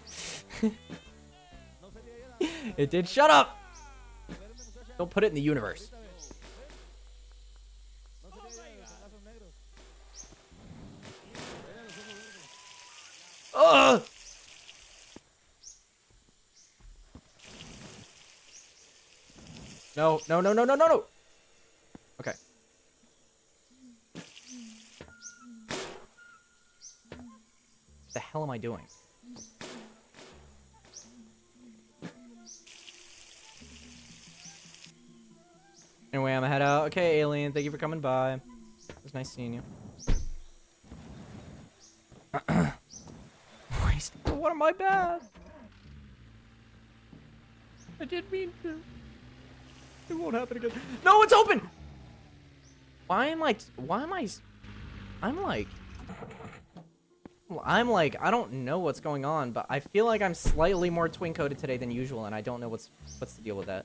It did. Shut up! Don't put it in the universe. Ugh! No, no, no, no, no, no, no! Okay. What the hell am I doing? Anyway, I'm gonna head out. Okay, alien, thank you for coming by. It was nice seeing you. What am I bad? I didn't mean to. It won't happen again. No, it's open! I'm like, I don't know what's going on, but I feel like I'm slightly more twin-coded today than usual, and I don't know what's the deal with that.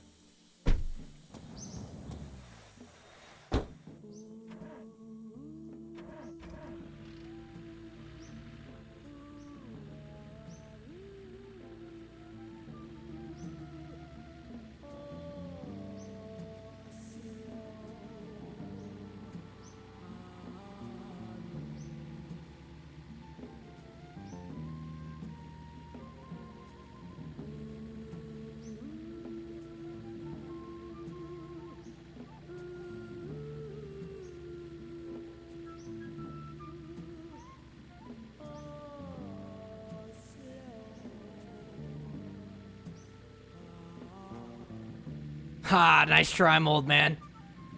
Ha, nice try, old man.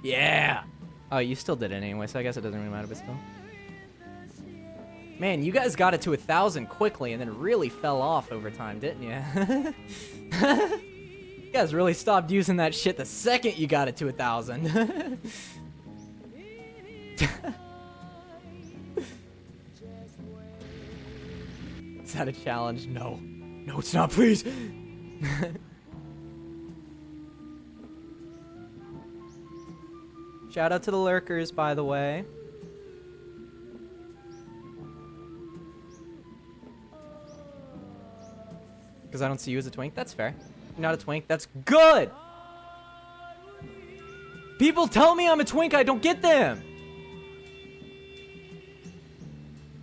Yeah. Oh, you still did it anyway, so I guess it doesn't really matter, but still. Man, you guys got it to 1,000 quickly and then really fell off over time, didn't you? You guys really stopped using that shit the second you got it to 1,000. Is that a challenge? No. No, it's not, please. Shout out to the lurkers, by the way. Because I don't see you as a twink. That's fair. You're not a twink. That's good! People tell me I'm a twink. I don't get them.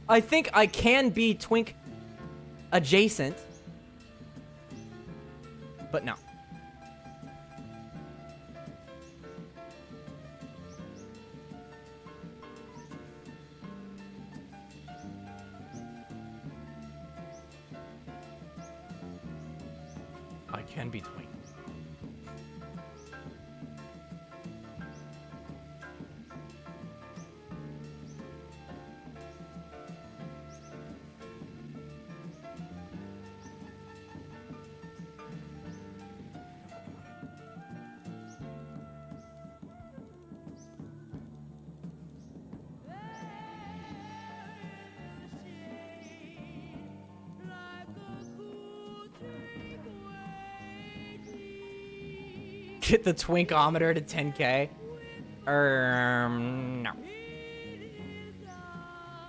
I think I can be twink adjacent. But no. I can be twink. Get the twinkometer to 10K? No.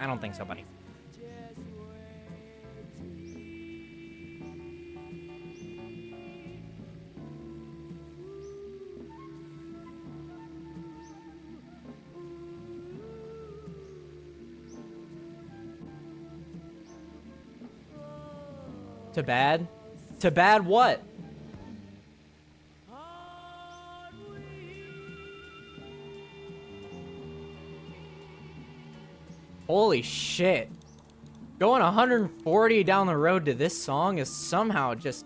I don't think so, buddy. To bad? To bad what? Holy shit. Going 140 down the road to this song is somehow just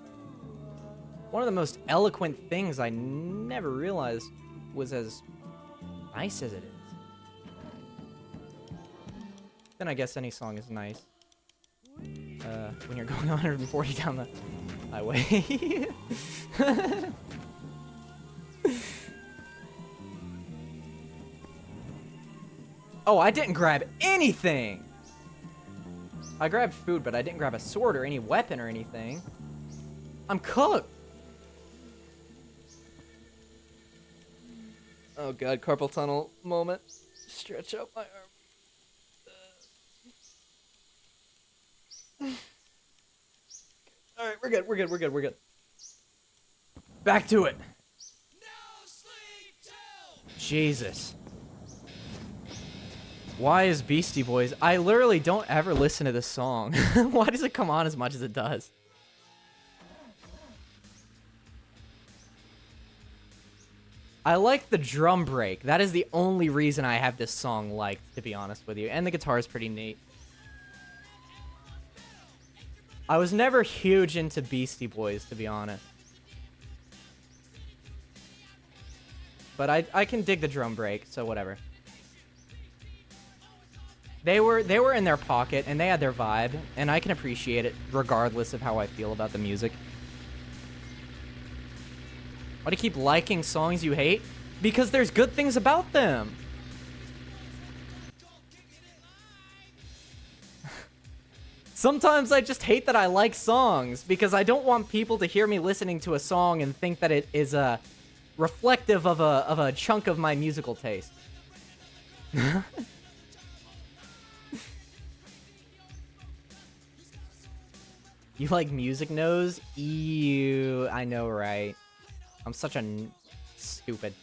one of the most eloquent things I never realized was as nice as it is. Then I guess any song is nice. When you're going 140 down the highway. Oh, I didn't grab anything! I grabbed food, but I didn't grab a sword or any weapon or anything. I'm cooked! Oh god, carpal tunnel moment. Stretch out my arm. Alright, we're good. Back to it. Jesus. Why is Beastie Boys? I literally don't ever listen to this song. Why does it come on as much as it does? I like the drum break. That is the only reason I have this song liked, to be honest with you. And the guitar is pretty neat. I was never huge into Beastie Boys, to be honest. But I can dig the drum break, so whatever. They were in their pocket, and they had their vibe, and I can appreciate it regardless of how I feel about the music. Why do you keep liking songs you hate? Because there's good things about them. Sometimes I just hate that I like songs, because I don't want people to hear me listening to a song and think that it is reflective of a chunk of my musical taste. You like Music Nose? Ew, I know, right? I'm such a stupid.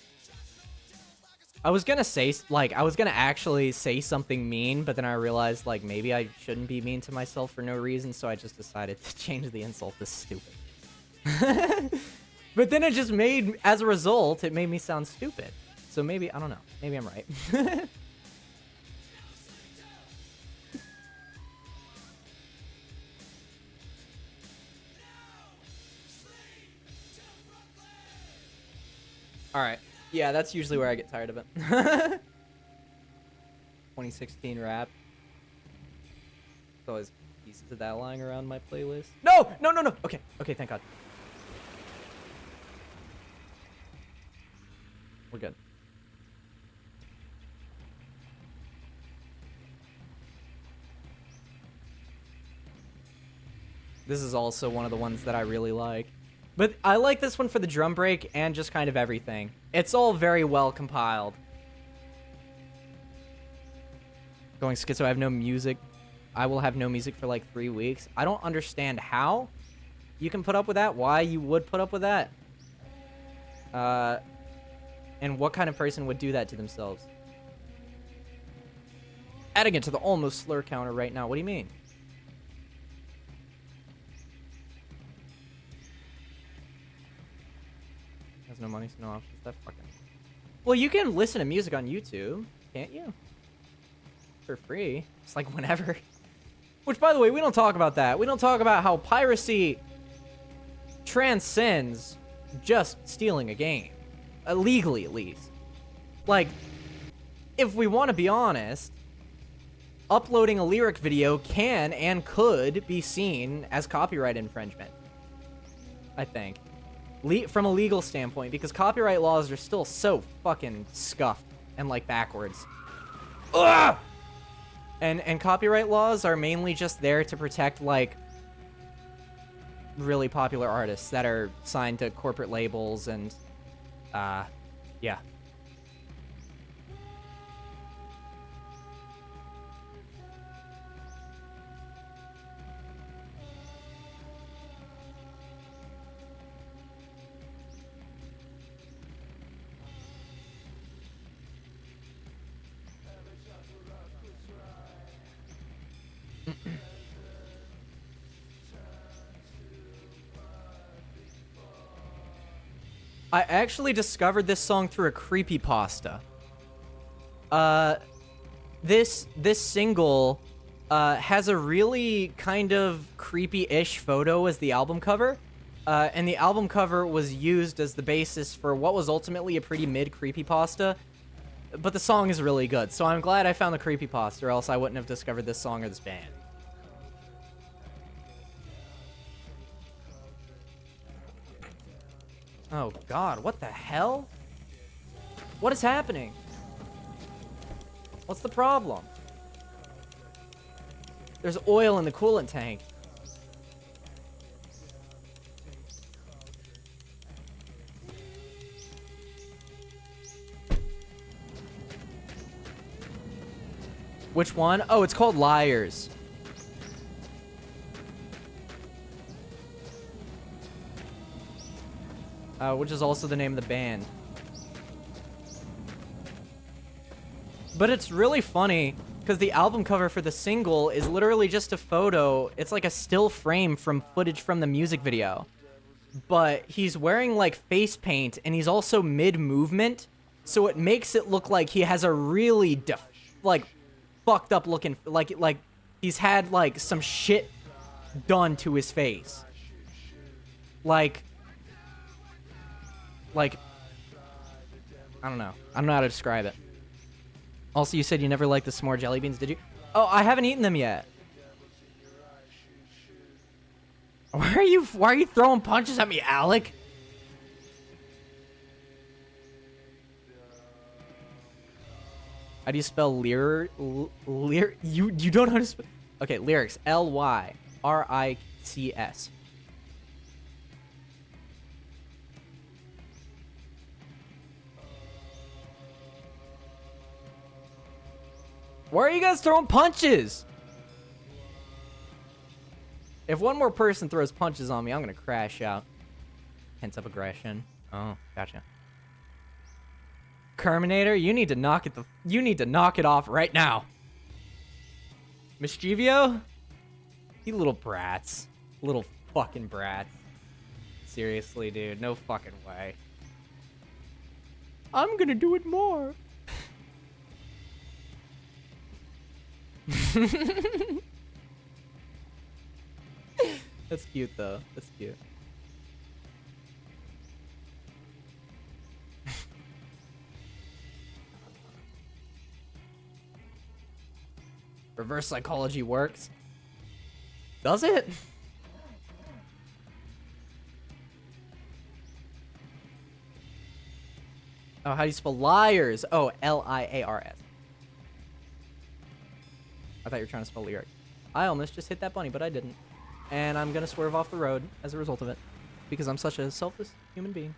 I was gonna say, like, I was gonna actually say something mean, but then I realized, like, maybe I shouldn't be mean to myself for no reason, so I just decided to change the insult to stupid. But then it just made, as a result, it made me sound stupid. So maybe, I don't know, maybe I'm right. Alright. Yeah, that's usually where I get tired of it. 2016 rap. There's always pieces of that lying around my playlist. No! No, no, no! Okay, okay, thank God. We're good. This is also one of the ones that I really like. But I like this one for the drum break and just kind of everything. It's all very well compiled. Going schizo, I have no music. I will have no music for like 3 weeks. I don't understand how you can put up with that, why you would put up with that. And what kind of person would do that to themselves. Adding it to the almost slur counter right now. What do you mean? Has no money, so no options. That fucking. Well, you can listen to music on YouTube, can't you? For free. It's like whenever. Which, by the way, we don't talk about that. We don't talk about how piracy transcends just stealing a game. Legally, at least. Like, if we want to be honest, uploading a lyric video can and could be seen as copyright infringement. I think. From a legal standpoint, because copyright laws are still so fucking scuffed and, like, backwards. Ugh! And copyright laws are mainly just there to protect, like, really popular artists that are signed to corporate labels and, yeah. I actually discovered this song through a creepypasta. this single has a really kind of creepy-ish photo as the album cover. And the album cover was used as the basis for what was ultimately a pretty mid creepypasta. But the song is really good, so I'm glad I found the creepypasta, or else I wouldn't have discovered this song or this band. Oh god, what the hell? What is happening? What's the problem? There's oil in the coolant tank. Which one? Oh, it's called Liars. Which is also the name of the band. But it's really funny because the album cover for the single is literally just a photo. It's like a still frame from footage from the music video. But he's wearing like face paint and he's also mid-movement. So it makes it look like he has a really fucked up looking, like he's had like some shit done to his face. Like I don't know how to describe it. Also, you said you never liked the s'more jelly beans, did you? Oh, I haven't eaten them yet. Why are you throwing punches at me, Alec? How do you spell you don't know how to spell. Okay, lyrics. Lyrics. Why are you guys throwing punches? If one more person throws punches on me, I'm gonna crash out. Pent up aggression. Oh, gotcha. Kerminator, you need to knock it off right now. Mischievio? You little brats. Little fucking brats. Seriously, dude. No fucking way. I'm gonna do it more. That's cute, though. That's cute. Reverse psychology works. Does it? Oh, how do you spell liars? Oh, Liars. I thought you were trying to spell lyric. I almost just hit that bunny, but I didn't. And I'm gonna swerve off the road as a result of it. Because I'm such a selfless human being.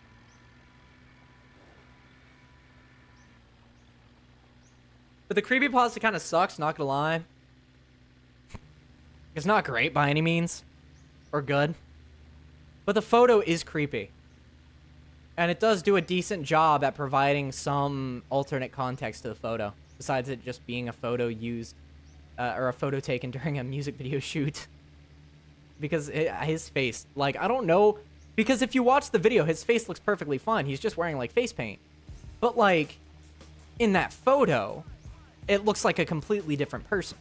But the creepypasta kind of sucks, not gonna lie. It's not great by any means. Or good. But the photo is creepy. And it does do a decent job at providing some alternate context to the photo. Besides it just being a photo used, or a photo taken during a music video shoot. Because his face, like, I don't know. Because if you watch the video, his face looks perfectly fine. He's just wearing, like, face paint. But, like, in that photo, it looks like a completely different person.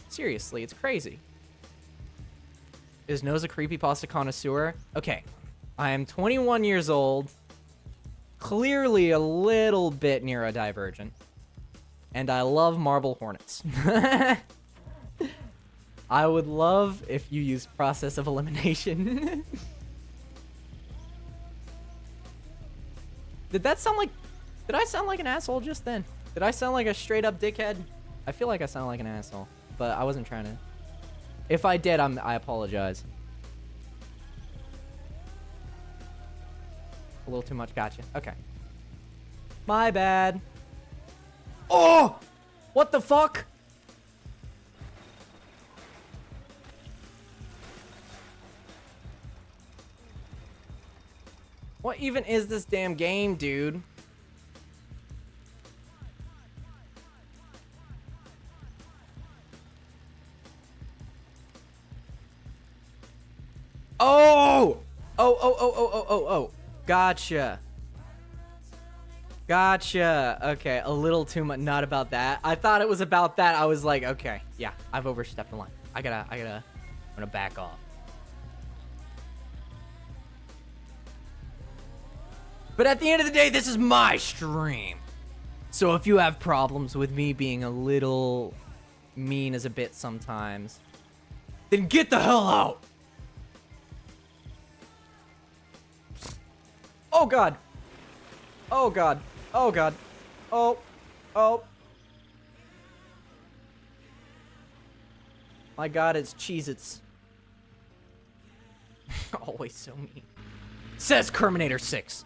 Seriously, it's crazy. Is Nose a creepypasta connoisseur? Okay, I am 21 years old. Clearly a little bit neurodivergent. And I love marble hornets. I would love if you used process of elimination. Did I sound like an asshole just then? Did I sound like a straight up dickhead? I feel like I sound like an asshole, but I wasn't trying to. If I did, I apologize. A little too much, gotcha. Okay. My bad. Oh! What the fuck? What even is this damn game, dude? Oh! Oh. Gotcha. Gotcha. Okay, a little too much. Not about that. I thought it was about that. I was like, okay, yeah, I've overstepped the line. I'm gonna back off. But at the end of the day, this is my stream. So if you have problems with me being a little mean as a bit sometimes, then get the hell out. Oh God. Oh God. Oh God. Oh. Oh. My God, it's Cheez-Its. Always so mean. Says Kerminator 6.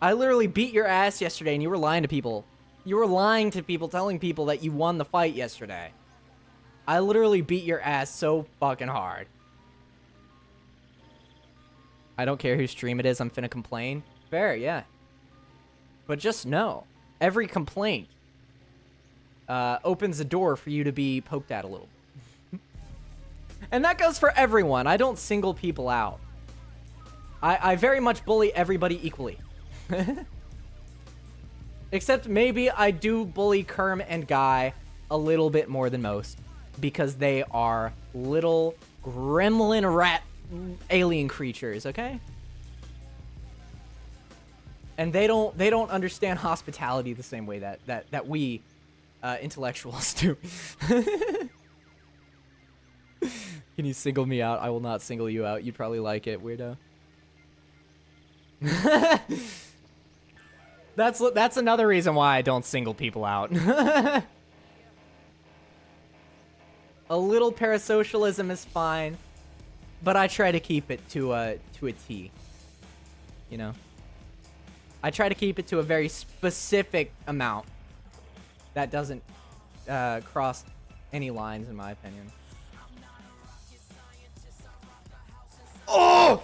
I literally beat your ass yesterday and you were lying to people. You were lying to people, telling people that you won the fight yesterday. I literally beat your ass so fucking hard. I don't care whose stream it is, I'm finna complain. Fair, yeah. But just know, every complaint opens the door for you to be poked at a little. And that goes for everyone. I don't single people out. I very much bully everybody equally. Except maybe I do bully Kerm and Guy a little bit more than most. Because they are little gremlin rat alien creatures, okay? And they don't understand hospitality the same way that we intellectuals do. Can you single me out? I will not single you out. You'd probably like it, weirdo. That's another reason why I don't single people out. A little parasocialism is fine, but I try to keep it to a T. You know? I try to keep it to a very specific amount that doesn't cross any lines, in my opinion. Oh!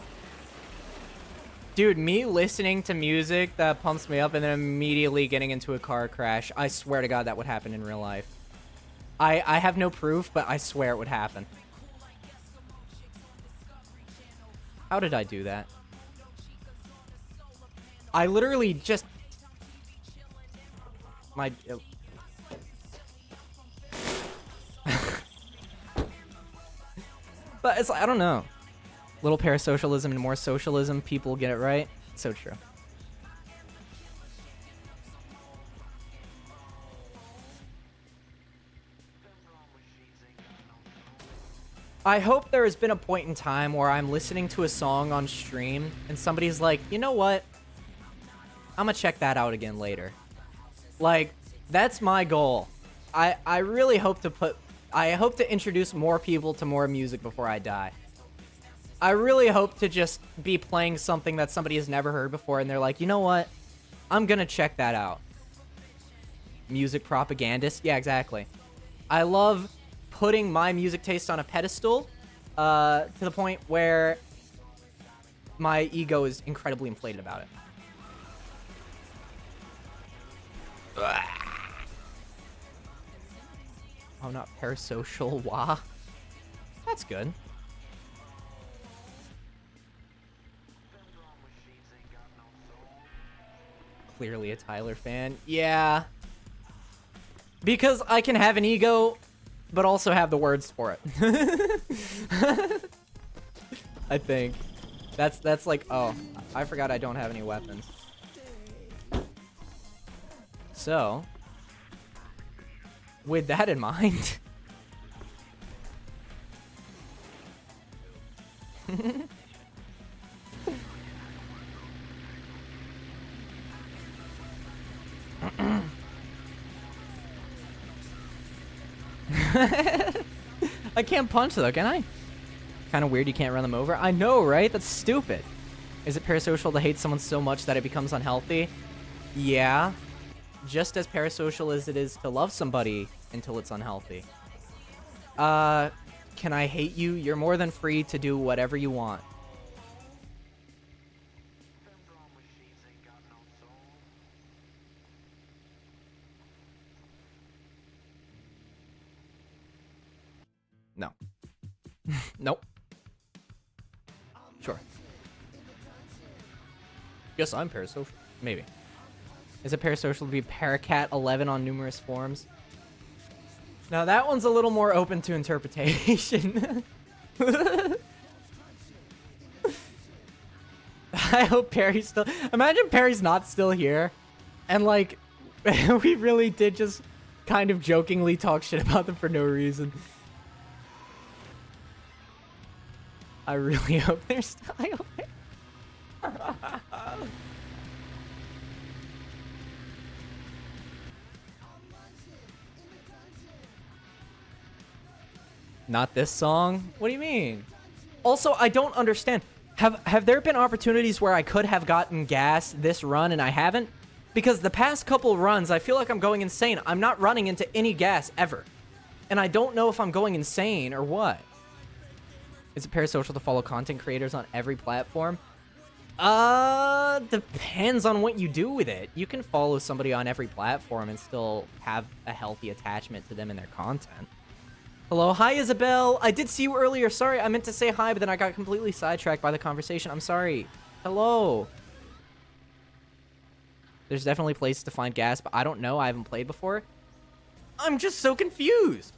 Dude, me listening to music that pumps me up and then immediately getting into a car crash, I swear to God that would happen in real life. I have no proof, but I swear it would happen. How did I do that? I literally just... My... But it's, I don't know. Little parasocialism and more socialism, people get it right. So true. I hope there has been a point in time where I'm listening to a song on stream and somebody's like, you know what? I'm gonna check that out again later. Like, that's my goal. I really hope to introduce more people to more music before I die. I really hope to just be playing something that somebody has never heard before and they're like, you know what? I'm gonna check that out. Music propagandist? Yeah, exactly. I love putting my music taste on a pedestal to the point where my ego is incredibly inflated about it. Oh, not parasocial. Wah. That's good. Clearly a Tyler fan. Yeah. Because I can have an ego, but also have the words for it. I think. That's like, oh, I forgot I don't have any weapons. So, with that in mind... I can't punch though, can I? Kind of weird you can't run them over. I know, right? That's stupid. Is it parasocial to hate someone so much that it becomes unhealthy? Yeah. Just as parasocial as it is to love somebody until it's unhealthy. Can I hate you? You're more than free to do whatever you want. No. Nope. Sure. Guess I'm parasocial. Maybe. Is it parasocial to be Paracat 11 on numerous forms? Now that one's a little more open to interpretation. I hope Perry's still... Imagine Perry's not still here. And like, we really did just kind of jokingly talk shit about them for no reason. I really hope they're still... I hope they're... Not this song? What do you mean? Also, I don't understand. Have there been opportunities where I could have gotten gas this run and I haven't? Because the past couple runs, I feel like I'm going insane. I'm not running into any gas ever. And I don't know if I'm going insane or what. Is it parasocial to follow content creators on every platform? Depends on what you do with it. You can follow somebody on every platform and still have a healthy attachment to them and their content. Hello, hi Isabel. I did see you earlier. Sorry, I meant to say hi, but then I got completely sidetracked by the conversation. I'm sorry. Hello. There's definitely places to find gas, but I don't know. I haven't played before. I'm just so confused.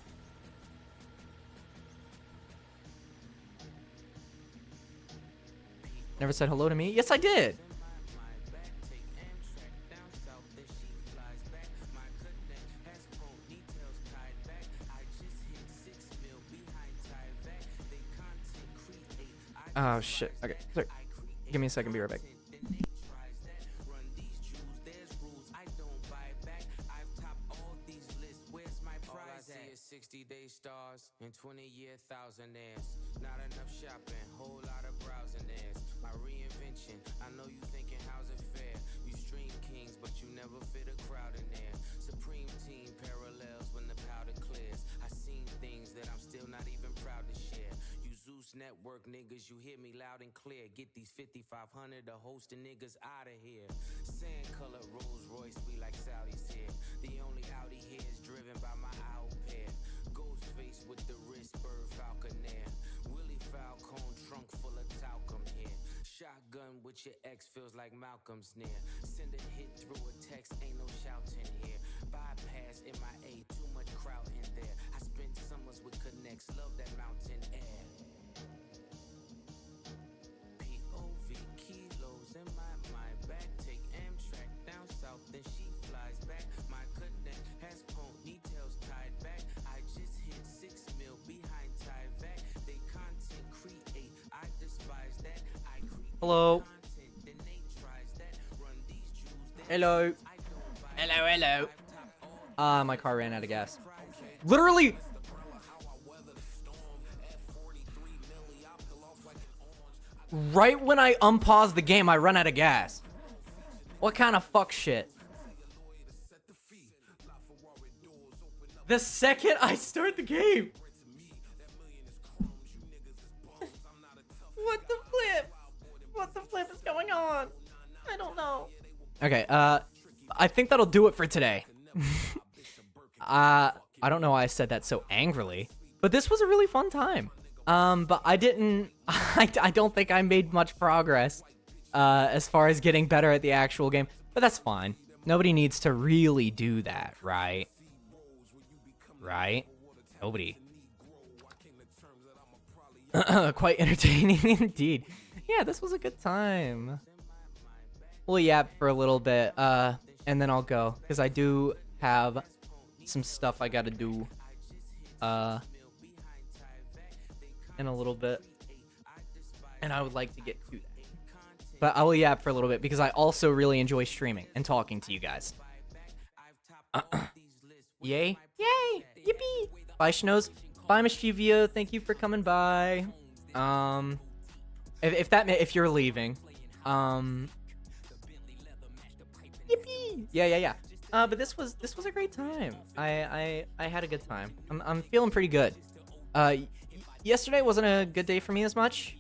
Never said hello to me? Yes, I did. Oh, shit. Okay, sorry. Give me a second. Be right back. Stars and 20-year thousandaires. Not enough shopping, whole lot of browsing ads. My reinvention, I know you thinking how's it fair? You stream kings, but you never fit a crowd in there. Supreme team parallels when the powder clears. I seen things that I'm still not even proud to share. You Zeus Network niggas, you hear me loud and clear. Get these 5,500 to host the niggas out of here. Sand color Rolls Royce, we like Saudi's here. The only Audi here is driven by my owl pair. Face with the wrist, bird falconer. Willie Falcone, trunk full of talcum here. Shotgun with your ex feels like Malcolm's near. Send a hit through a text, ain't no shouting here. Bypass MIA, too much crowd in there. I spent summers with connects, love that mountain air. POV kilos in my back. Take Amtrak down south, then she flies back. My connect has ponytails tied back. I just hit 6 mil behind Tyvek. They content create, I despise that. I create Hello. content, then they tries that. Run these Jews, they Hello. I don't buy Hello, hello. My car ran out of gas. Literally. Right when I unpause the game, I run out of gas. What kind of fuck shit? The second I start the game. What the flip? What the flip is going on? I don't know. Okay, I think that'll do it for today. I don't know why I said that so angrily, but this was a really fun time. But I don't think I made much progress, as far as getting better at the actual game, but that's fine. Nobody needs to really do that, right? Right? Nobody. Quite entertaining indeed. Yeah, this was a good time. We'll yap for a little bit, and then I'll go, because I do have some stuff I gotta do, in a little bit, and I would like to get to that. But I will yap for a little bit, because I also really enjoy streaming and talking to you guys. Yay. Yay! Yippee! Bye, Schnoz. Bye, Mischivia. Thank you for coming by. If you're leaving. Yippee! Yeah. But this was a great time. I had a good time. I'm feeling pretty good. Yesterday wasn't a good day for me as much.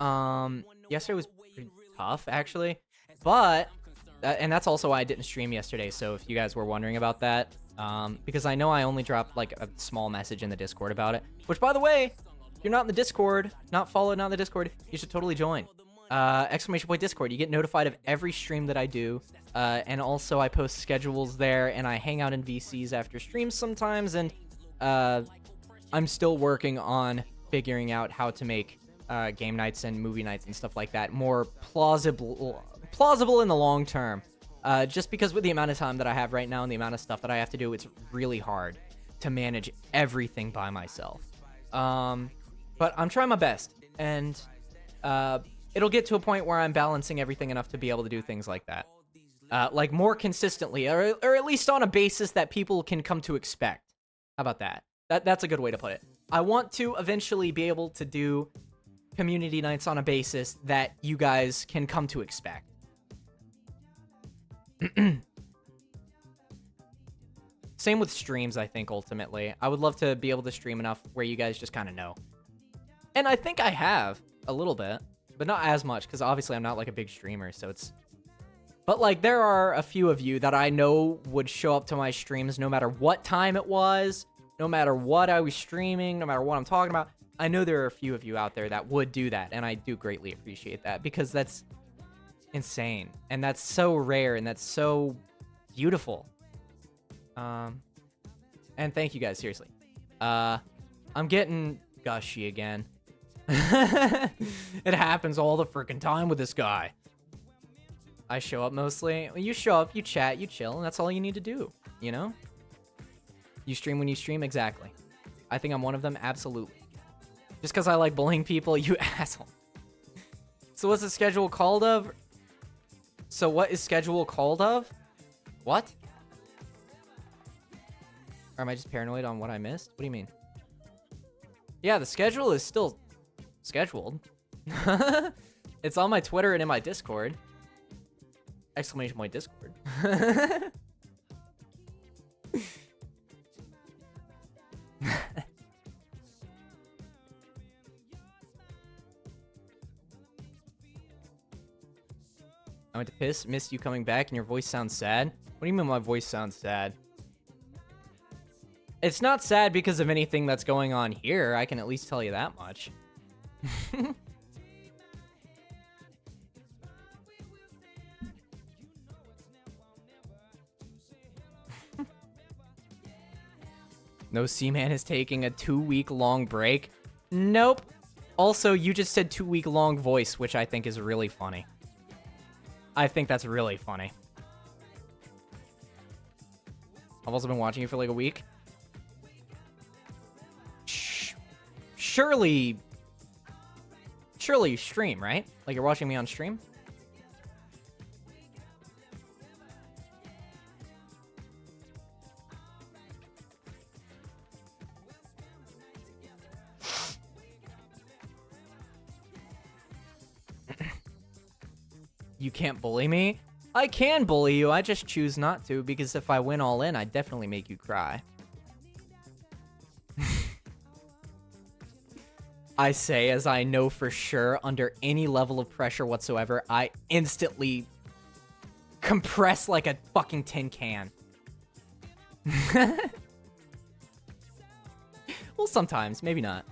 Yesterday was pretty tough, actually. But and that's also why I didn't stream yesterday. So if you guys were wondering about that, because I know I only dropped like a small message in the Discord about it. Which, by the way, if you're not in the Discord, not followed, not in the Discord, you should totally join. exclamation point Discord. You get notified of every stream that I do. And also I post schedules there, and I hang out in VCs after streams sometimes, and I'm still working on figuring out how to make game nights and movie nights and stuff like that more plausible in the long term. Just because with the amount of time that I have right now and the amount of stuff that I have to do, it's really hard to manage everything by myself. But I'm trying my best, and it'll get to a point where I'm balancing everything enough to be able to do things like that. Like more consistently, or at least on a basis that people can come to expect. How about that? That's a good way to put it. I want to eventually be able to do community nights on a basis that you guys can come to expect. Same with streams, I think, ultimately. I would love to be able to stream enough where you guys just kind of know. And I think I have a little bit, but not as much, because obviously I'm not like a big streamer, so it's... But, like, there are a few of you that I know would show up to my streams no matter what time it was, no matter what I was streaming, no matter what I'm talking about. I know there are a few of you out there that would do that, and I do greatly appreciate that, because that's insane, and that's so rare, and that's so beautiful. And thank you guys, seriously. I'm getting gushy again. It happens all the freaking time with this guy. I show up mostly. When you show up, you chat, you chill, and that's all you need to do, you know? You stream when you stream, exactly. I think I'm one of them, absolutely. Just because I like bullying people, you asshole. So what's the schedule called of? So what is schedule called of? What? Or am I just paranoid on what I missed? What do you mean? Yeah, the schedule is still scheduled. It's on my Twitter and in my Discord. Exclamation point Discord. I went to piss, missed you coming back, and your voice sounds sad. What do you mean my voice sounds sad? It's not sad because of anything that's going on here. I can at least tell you that much. No, Seaman is taking a 2-week-long break. Nope. Also, you just said 2-week-long voice, which I think is really funny. I think that's really funny. I've also been watching you for like a week. Surely you stream, right? Like you're watching me on stream? You can't bully me? I can bully you, I just choose not to, because if I went all in, I'd definitely make you cry. I say as I know for sure, under any level of pressure whatsoever, I instantly compress like a fucking tin can. Well, sometimes, maybe not.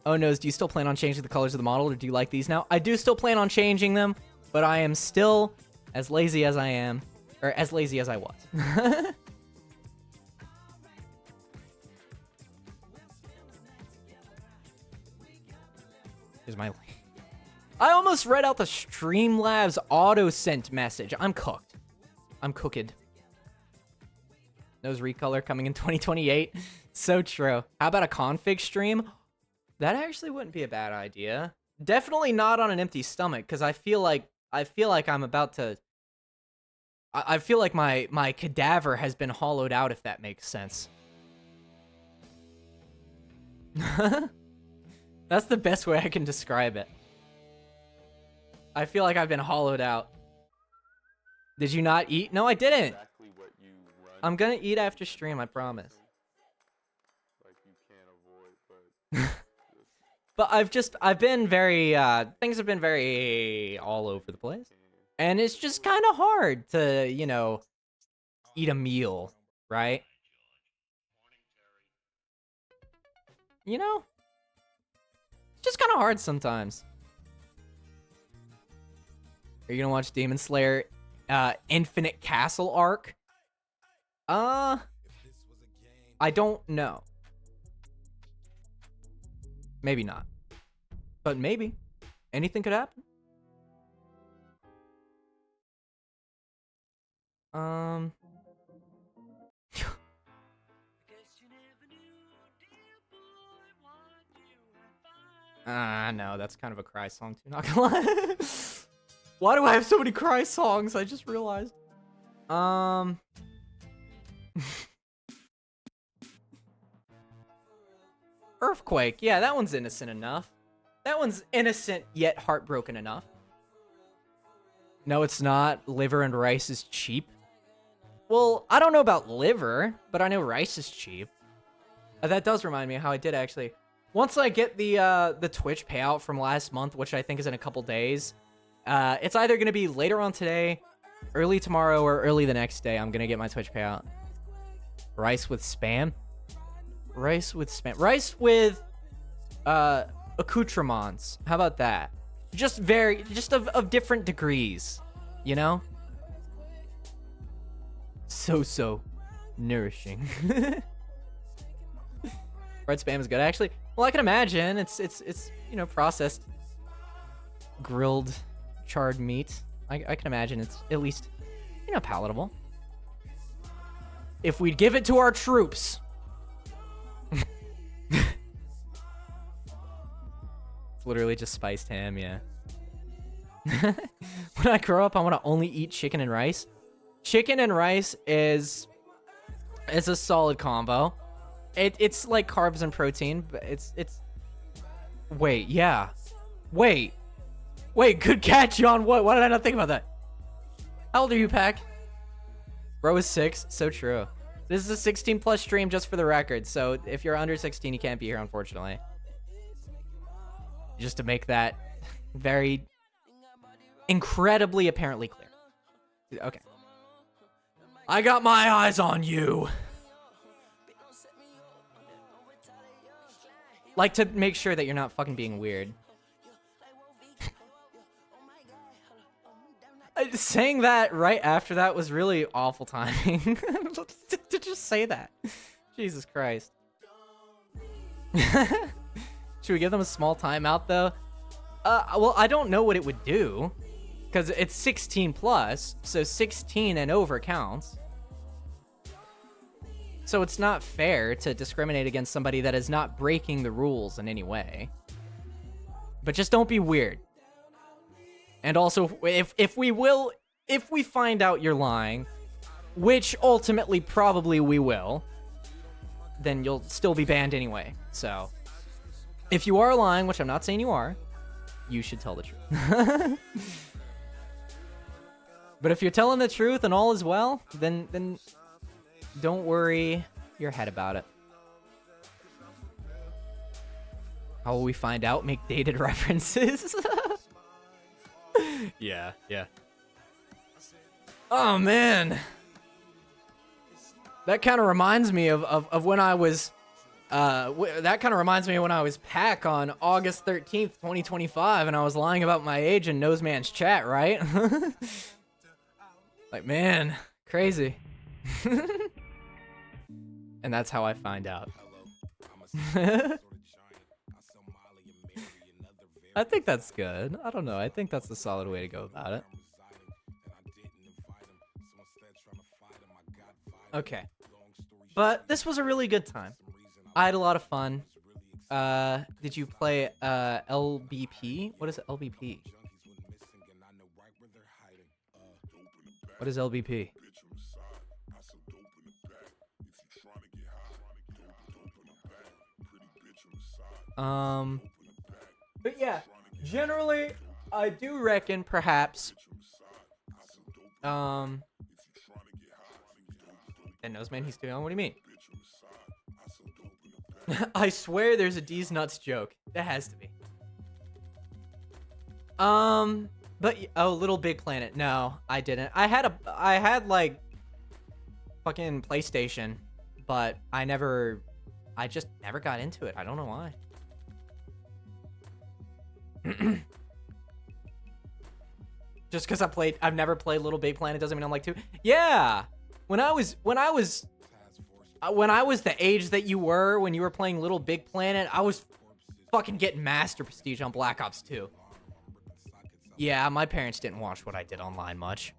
Oh no, do you still plan on changing the colors of the model, or do you like these now? I do still plan on changing them, but I am still as lazy as I am, or as lazy as I was. Here's my... I almost read out the Streamlabs auto-sent message. I'm cooked. I'm cooked. Nose recolor coming in 2028. So true. How about a config stream? That actually wouldn't be a bad idea. Definitely not on an empty stomach, because I feel like I'm about to... I feel like my cadaver has been hollowed out, if that makes sense. That's the best way I can describe it. I feel like I've been hollowed out. Did you not eat? No, I didn't. I'm gonna eat after stream, I promise. Like you can't avoid, but I've been very, things have been very all over the place. And it's just kind of hard to, you know, eat a meal, right? You know? It's just kind of hard sometimes. Are you gonna watch Demon Slayer Infinite Castle arc? I don't know. Maybe not. But maybe. Anything could happen. No, that's kind of a cry song too, not gonna lie. Why do I have so many cry songs? I just realized. Earthquake. Yeah, that one's innocent enough. That one's innocent yet heartbroken enough. No, it's not. Liver and rice is cheap. Well, I don't know about liver, but I know rice is cheap. That does remind me of how I did actually. Once I get the Twitch payout from last month, which I think is in a couple days, it's either going to be later on today, early tomorrow, or early the next day. I'm going to get my Twitch payout. Rice with spam? Rice with spam. Rice with accoutrements. How about that? Just of different degrees, you know? So nourishing. Red spam is good, actually. Well, I can imagine it's you know, processed, grilled, charred meat. I can imagine it's at least, you know, palatable. If we'd give it to our troops. It's literally just spiced ham, yeah. When I grow up, I want to only eat chicken and rice. Chicken and rice is a solid combo. It's like carbs and protein, but it's wait, yeah. Wait, good catch, John. What? Why did I not think about that? How old are you, Pack? Bro is 6. So true. This is a 16 plus stream, just for the record. So if you're under 16, you can't be here, unfortunately. Just to make that very incredibly apparently clear. Okay. I got my eyes on you. Like to make sure that you're not fucking being weird. Saying that right after that was really awful timing. to just say that. Jesus Christ. Should we give them a small timeout though? Well, I don't know what it would do. Because it's 16 plus, so 16 and over counts. So it's not fair to discriminate against somebody that is not breaking the rules in any way. But just don't be weird. And also, if we find out you're lying, which ultimately probably we will, then you'll still be banned anyway. So, if you are lying, which I'm not saying you are, you should tell the truth. But if you're telling the truth and all is well, then don't worry your head about it. How will we find out? Make dated references. Yeah. Oh man, that kind of reminds me of when I was that kind of reminds me of when I was Pack on August 13th, 2025, and I was lying about my age in Noseman's chat, right? Like, man, crazy. And that's how I find out. I think that's good. I don't know. I think that's a solid way to go about it. Okay. But this was a really good time. I had a lot of fun. Did you play LBP? What is LBP? What is LBP? But yeah, generally, I do reckon perhaps, and Noseman, he's doing, what do you mean? I swear there's a D's Nuts joke. There has to be. But, oh, Little Big Planet. No, I didn't. I had like, fucking PlayStation, but I just never got into it. I don't know why. Just because I've never played Little Big Planet doesn't mean I'm like too. Yeah, when I was the age that you were when you were playing Little Big Planet, I was fucking getting Master Prestige on Black Ops 2. Yeah, my parents didn't watch what I did online much.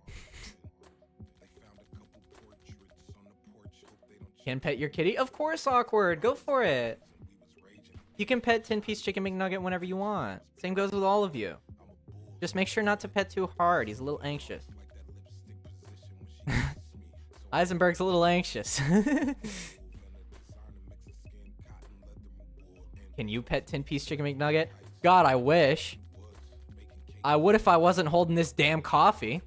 Can pet your kitty? Of course, Awkward. Go for it. You can pet 10-piece chicken McNugget whenever you want. Same goes with all of you. Just make sure not to pet too hard. He's a little anxious. Eisenberg's a little anxious. Can you pet 10-piece chicken McNugget? God, I wish. I would if I wasn't holding this damn coffee.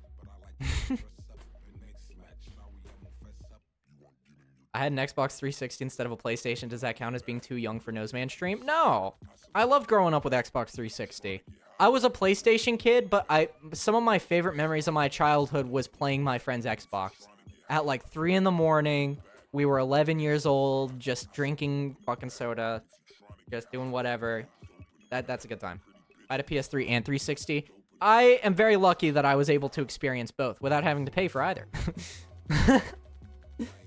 I had an Xbox 360 instead of a PlayStation. Does that count as being too young for Noseman stream? No. I loved growing up with Xbox 360. I was a PlayStation kid, but some of my favorite memories of my childhood was playing my friend's Xbox. At like 3 in the morning, we were 11 years old, just drinking fucking soda, just doing whatever. That's a good time. I had a PS3 and 360. I am very lucky that I was able to experience both without having to pay for either.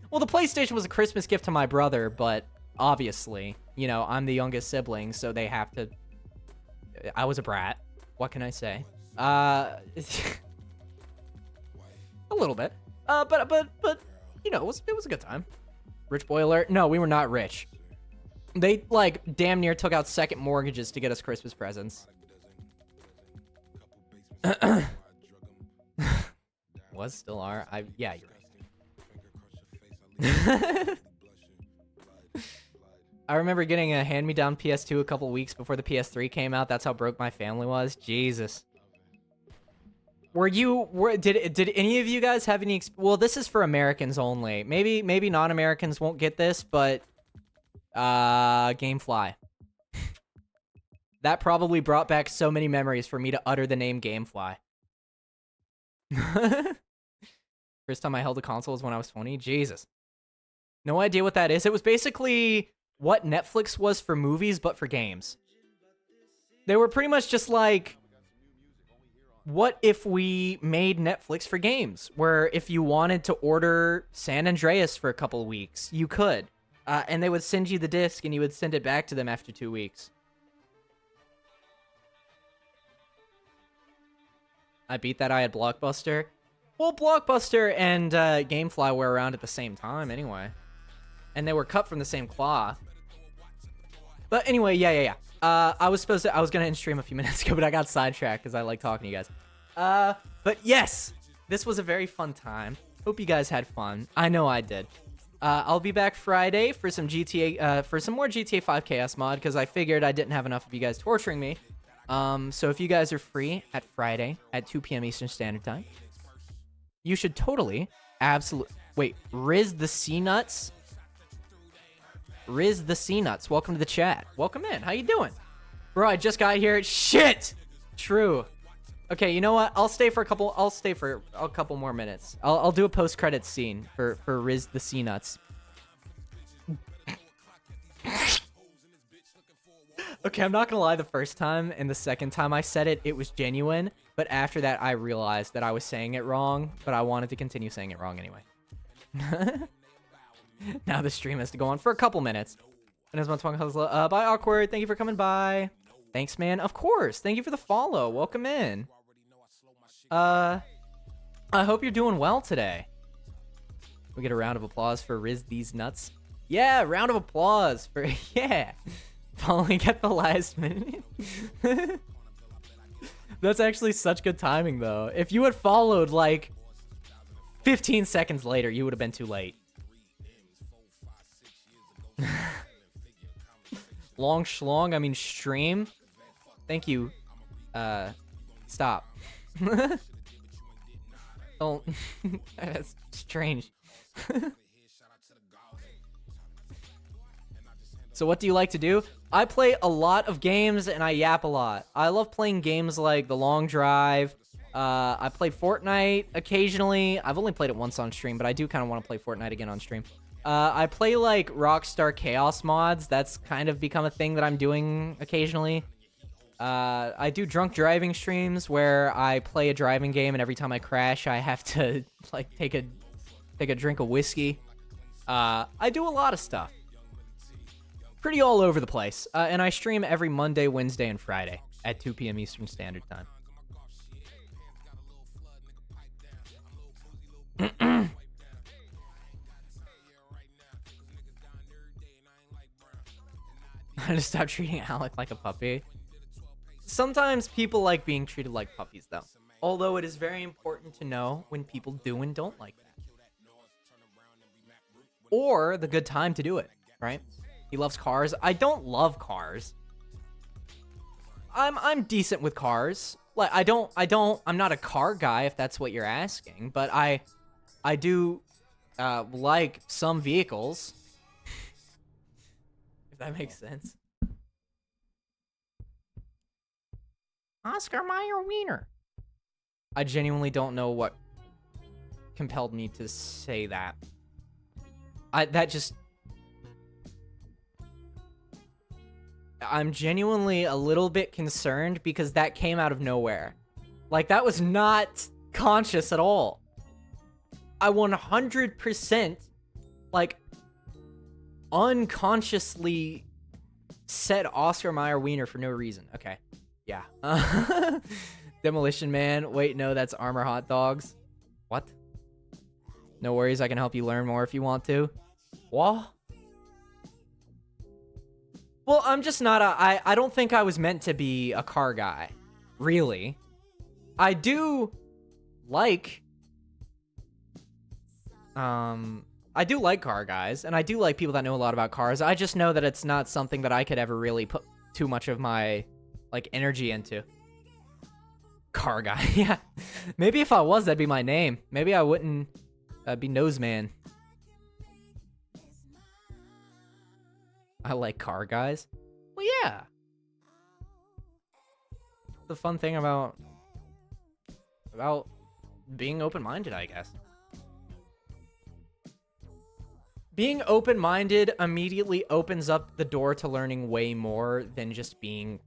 Well, the PlayStation was a Christmas gift to my brother, but obviously, you know, I'm the youngest sibling, so they have to... I was a brat. What can I say? A little bit. But you know, it was a good time. Rich boy alert. No, we were not rich. They, like, damn near took out second mortgages to get us Christmas presents. Was, still are. Yeah, you're right. I remember getting a hand-me-down PS2 a couple weeks before the PS3 came out. That's how broke my family was. Jesus. Did any of you guys have any well, this is for Americans only. Maybe non-Americans won't get this, but Gamefly. That probably brought back so many memories for me to utter the name Gamefly. First time I held a console was when I was 20. Jesus. No idea what that is. It was basically what Netflix was for movies, but for games. They were pretty much just like, what if we made Netflix for games? Where if you wanted to order San Andreas for a couple of weeks, you could. And they would send you the disc, and you would send it back to them after 2 weeks. I beat that. I had Blockbuster. Well, Blockbuster and Gamefly were around at the same time anyway. And they were cut from the same cloth. But anyway, yeah. I was gonna end stream a few minutes ago, but I got sidetracked because I like talking to you guys. But yes, this was a very fun time. Hope you guys had fun. I know I did. I'll be back Friday for some GTA, for some more GTA 5 Chaos mod, because I figured I didn't have enough of you guys torturing me. So if you guys are free at Friday at 2 p.m. Eastern Standard Time, you should totally, absolutely... Wait, Riz the C-Nuts? Riz the C-Nuts, welcome to the chat. Welcome in, how you doing? Bro, I just got here. Shit! True. Okay, you know what? I'll stay for a couple more minutes. I'll do a post-credits scene for Riz the C-Nuts. Okay, I'm not gonna lie, the first time and the second time I said it, it was genuine. But after that, I realized that I was saying it wrong, but I wanted to continue saying it wrong anyway. Now the stream has to go on for a couple minutes. And as my tongue has bye, Awkward. Thank you for coming by. Thanks, man. Of course. Thank you for the follow. Welcome in. I hope you're doing well today. We get a round of applause for Riz These Nuts. Yeah, round of applause for, yeah. Following at the last minute. That's actually such good timing, though. If you had followed, like, 15 seconds later, you would have been too late. Long schlong, I mean stream. Thank you. Stop. Don't. That's strange. So what do you like to do? I play a lot of games and I yap a lot. I love playing games like The Long Drive. I play Fortnite occasionally. I've only played it once on stream, but I do kind of want to play Fortnite again on stream. I play like Rockstar Chaos mods. That's kind of become a thing that I'm doing occasionally. I do drunk driving streams where I play a driving game, and every time I crash, I have to like take a drink of whiskey. I do a lot of stuff. Pretty all over the place. And I stream every Monday, Wednesday, and Friday at 2 p.m. Eastern Standard Time. I just stopped treating Alec like a puppy. Sometimes people like being treated like puppies, though. Although it is very important to know when people do and don't like that. Or the good time to do it, right? He loves cars. I don't love cars. I'm decent with cars. Like I'm not a car guy if that's what you're asking, but I do like some vehicles. If that makes sense. Oscar Mayer Wiener. I genuinely don't know what compelled me to say that. I'm genuinely a little bit concerned because that came out of nowhere. Like, that was not conscious at all. I 100%, like, unconsciously said Oscar Mayer Wiener for no reason. Okay. Yeah. Demolition Man. Wait, no, that's Armor Hot Dogs. What? No worries, I can help you learn more if you want to. What? Well, I'm just not I don't think I was meant to be a car guy. Really. I do like car guys, and I do like people that know a lot about cars. I just know that it's not something that I could ever really put too much of my, like, energy into. Car guy, yeah. Maybe if I was, that'd be my name. Maybe I wouldn't be Noseman. I like car guys. Well, yeah. The fun thing about being open-minded, I guess. Being open-minded immediately opens up the door to learning way more than just being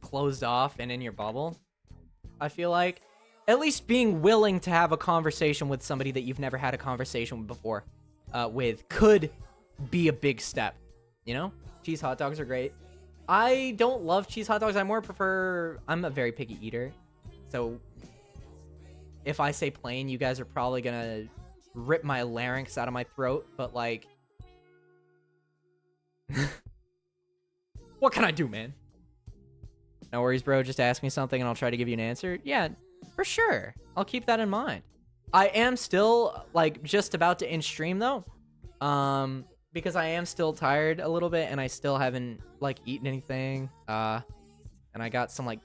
closed off and in your bubble. I feel like at least being willing to have a conversation with somebody that you've never had a conversation with before with could be a big step. You know? Cheese hot dogs are great. I don't love cheese hot dogs. I'm a very picky eater. So if I say plain, you guys are probably gonna rip my larynx out of my throat, but like what can I do, man? No worries, bro. Just ask me something and I'll try to give you an answer. Yeah, for sure. I'll keep that in mind. I am still like just about to end stream though. Because I am still tired a little bit and I still haven't like eaten anything. And I got some like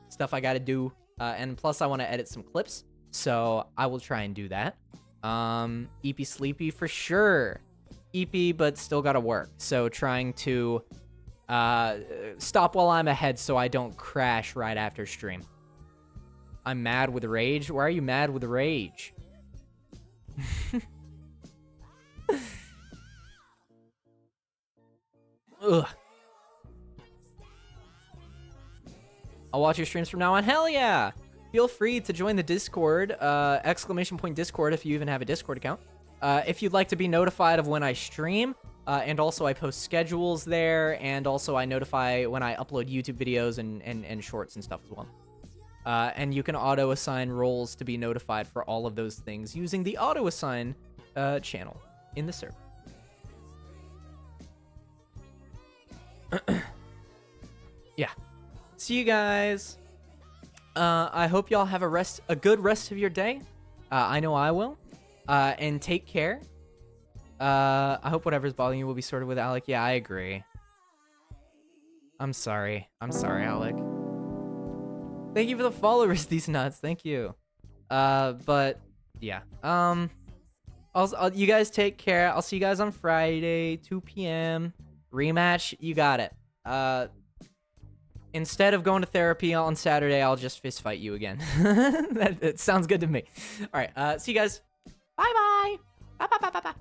stuff I gotta do. And plus I want to edit some clips. So I will try and do that. EP sleepy for sure. EP, but still gotta work. So trying to stop while I'm ahead so I don't crash right after stream. I'm mad with rage. Why are you mad with rage? Ugh. I'll watch your streams from now on. Hell yeah! Feel free to join the Discord, !Discord if you even have a Discord account. If you'd like to be notified of when I stream, and also I post schedules there, and also I notify when I upload YouTube videos and shorts and stuff as well. And you can auto-assign roles to be notified for all of those things using the auto-assign channel in the server. Yeah. See you guys. I hope y'all have a good rest of your day. I know I will. And take care. I hope whatever's bothering you will be sorted with Alec. Yeah, I agree. I'm sorry. I'm sorry, Alec. Thank you for the followers, these nuts. Thank you. But yeah. You guys take care. I'll see you guys on Friday, 2 p.m. Rematch, you got it. Instead of going to therapy on Saturday, I'll just fist fight you again. that sounds good to me. All right, see you guys. Bye-bye. Bye-bye-bye-bye.